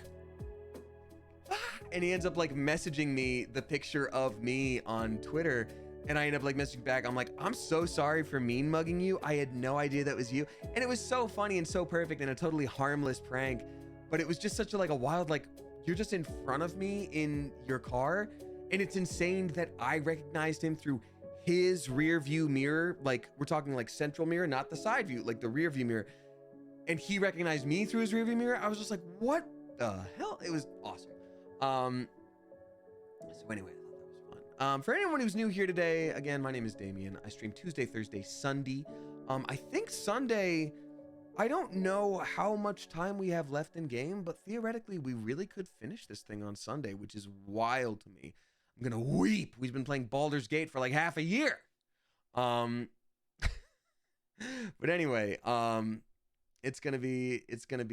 ah! And he ends up like messaging me the picture of me on Twitter, and I end up like messaging back. I'm like, I'm so sorry for mean mugging you. I had no idea that was you. And it was so funny and so perfect and a totally harmless prank, but it was just such a like a wild, like, you're just in front of me in your car, and it's insane that I recognized him through his rear view mirror. Like, we're talking like central mirror, not the side view, like the rear view mirror. And he recognized me through his rear view mirror. I was just like, what the hell? It was awesome. So anyway, I thought that was fun. For anyone who's new here today, again, my name is Damien. I stream Tuesday, Thursday, Sunday. I think Sunday, I don't know how much time we have left in game, but theoretically we really could finish this thing on Sunday, which is wild to me. I'm gonna weep. We've been playing Baldur's Gate for like half a year. But anyway, it's gonna be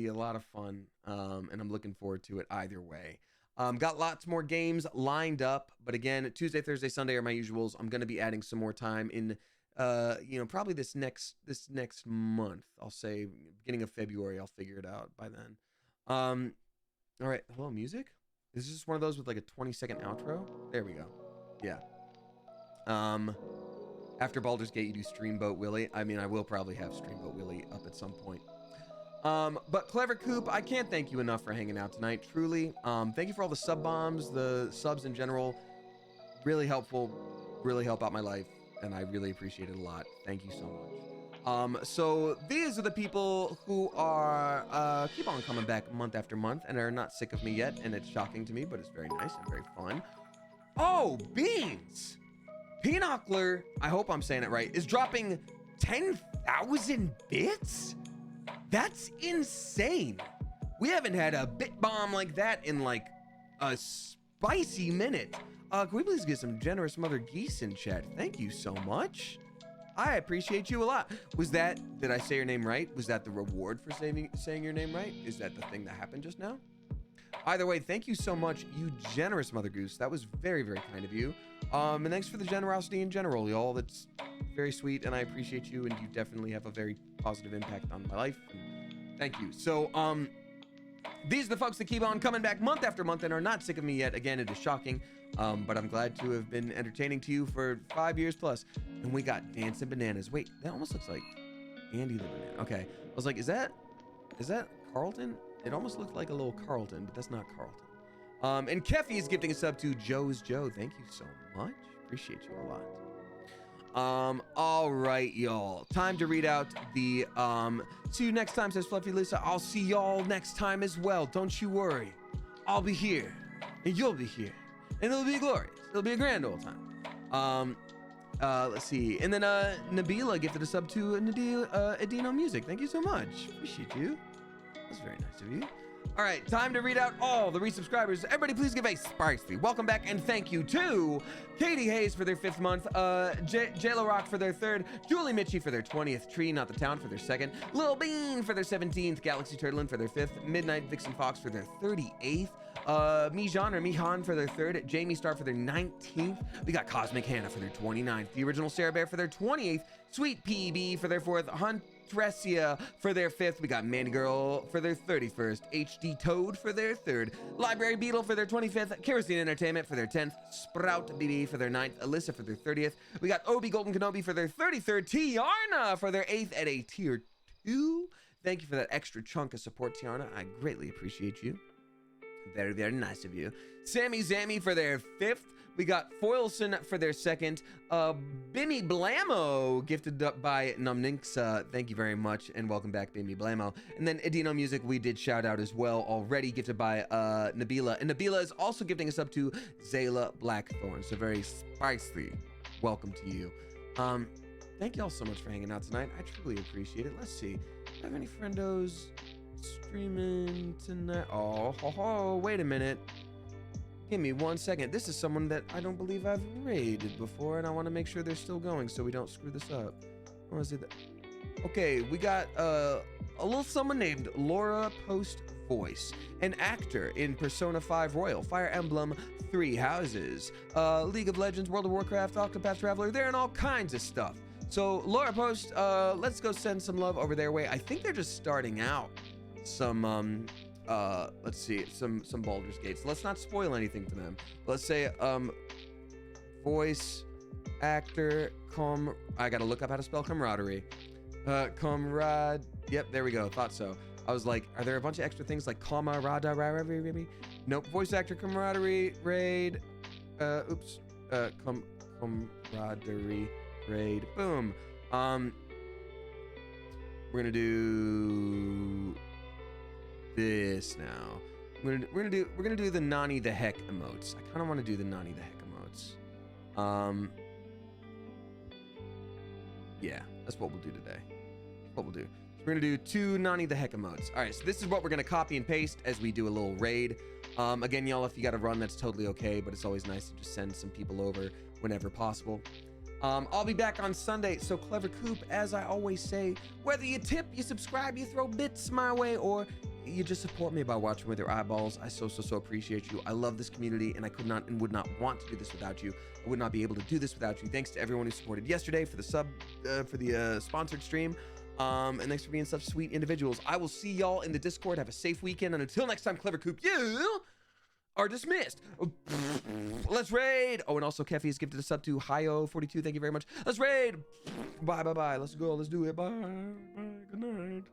a lot of fun, and I'm looking forward to it either way. Got lots more games lined up, but again, Tuesday, Thursday, Sunday are my usuals. I'm gonna be adding some more time in, probably this next month. I'll say beginning of February. I'll figure it out by then. All right, hello, music. Is this just one of those with like a 20-second outro? There we go. Yeah. After Baldur's Gate, you do Streamboat Willie. I mean, I will probably have Streamboat Willie up at some point. But Clever Coop, I can't thank you enough for hanging out tonight. Truly. Thank you for all the sub bombs, the subs in general. Really helpful. Really help out my life. And I really appreciate it a lot. Thank you so much. So these are the people who are keep on coming back month after month and are not sick of me yet, and it's shocking to me, but it's very nice and very fun. Oh, Beans! Pinocchler, I hope I'm saying it right, is dropping 10,000 bits? That's insane. We haven't had a bit bomb like that in like a spicy minute. Can we please get some generous mother geese in chat? Thank you so much. I appreciate you a lot. Did I say your name right? Was that the reward for saying your name right? Is that the thing that happened just now? Either way, thank you so much, you generous Mother Goose. That was very, very kind of you. And thanks for the generosity in general, y'all. That's very sweet, and I appreciate you, and you definitely have a very positive impact on my life. And thank you. So, these are the folks that keep on coming back month after month and are not sick of me yet. Again, it is shocking, but I'm glad to have been entertaining to you for 5 years plus. And we got Dancing Bananas. Wait, that almost looks like Andy the Banana. Okay, I was like, is that Carlton? It almost looked like a little Carlton, but that's not Carlton. And Keffy is gifting a sub to Joe's Joe. Thank you so much. Appreciate you a lot. All right, y'all. Time to read out the, see you next time, says Fluffy Lisa. I'll see y'all next time as well. Don't you worry. I'll be here, and you'll be here, and it'll be glorious. It'll be a grand old time. Let's see. And then, Nabila gifted a sub to Adino Music. Thank you so much. Appreciate you. That's very nice of you. All right, time to read out all the resubscribers. Everybody, please give a spicy welcome back and thank you to Katie Hayes for their 5th month, J-Lo Rock for their 3rd, Julie Mitchie for their 20th, Tree Not the Town for their 2nd, Lil Bean for their 17th, Galaxy Turtlin for their 5th, Midnight Vixen Fox for their 38th, Mijan or Mihan for their 3rd, Jamie Star for their 19th, we got Cosmic Hannah for their 29th, the Original Sarah Bear for their 28th, Sweet PB for their 4th, Huntressia for their 5th, we got Mandy Girl for their 31st, HD Toad for their 3rd, Library Beetle for their 25th, Kerosene Entertainment for their 10th, Sprout BB for their 9th, Alyssa for their 30th, we got Obi Golden Kenobi for their 33rd, Tiarna for their 8th at a tier 2. Thank you for that extra chunk of support, Tiarna. I greatly appreciate you. Very, very nice of you. Sammy Zammy for their 5th. We got Foilson for their 2nd. Bimmy Blamo gifted up by Numninxa. Thank you very much and welcome back, Bimmy Blamo. And then Adino Music we did shout out as well already, gifted by Nabila. And Nabila is also gifting us up to Zayla Blackthorn. So very spicy welcome to you. Thank y'all so much for hanging out tonight. I truly appreciate it. Let's see. Do I have any friendos streaming tonight? Oh, wait a minute. Give me 1 second. This is someone that I don't believe I've raided before, and I want to make sure they're still going so we don't screw this up. I want to see that. Okay, we got a little someone named Laura Post Voice, an actor in Persona 5 Royal, Fire Emblem, 3 Houses, League of Legends, World of Warcraft, Octopath Traveler. They're in all kinds of stuff. So Laura Post, let's go send some love over their way. I think they're just starting out some let's see, some Baldur's Gates. Let's not spoil anything for them. Let's say voice actor I gotta look up how to spell camaraderie. Comrade. Yep, there we go. Thought so. I was like, are there a bunch of extra things like camaraderie? Nope. Voice actor camaraderie raid. Camaraderie raid. Boom. We're gonna do this now. We're gonna do the Nani the Heck emotes. I kind of want to do the Nani the Heck emotes. Yeah, that's what we'll do today. That's what we'll do. So we're gonna do 2 Nani the Heck emotes. All right, so this is what we're gonna copy and paste as we do a little raid. Again, y'all, if you got to run, that's totally okay, but it's always nice to just send some people over whenever possible. I'll be back on Sunday, so Clever Coop, as I always say, whether you tip, you subscribe, you throw bits my way, or you just support me by watching with your eyeballs, I so appreciate you. I love this community, and I could not and would not want to do this without you. I would not be able to do this without you. Thanks to everyone who supported yesterday for the sponsored stream, and thanks for being such sweet individuals. I will see y'all in the Discord. Have a safe weekend, and until next time, Clever Coop, you are dismissed. Let's raid. Oh, and also Keffy has gifted us up to Hio42. Thank you very much. Let's raid. Bye. Let's go. Let's do it. Bye. Good night.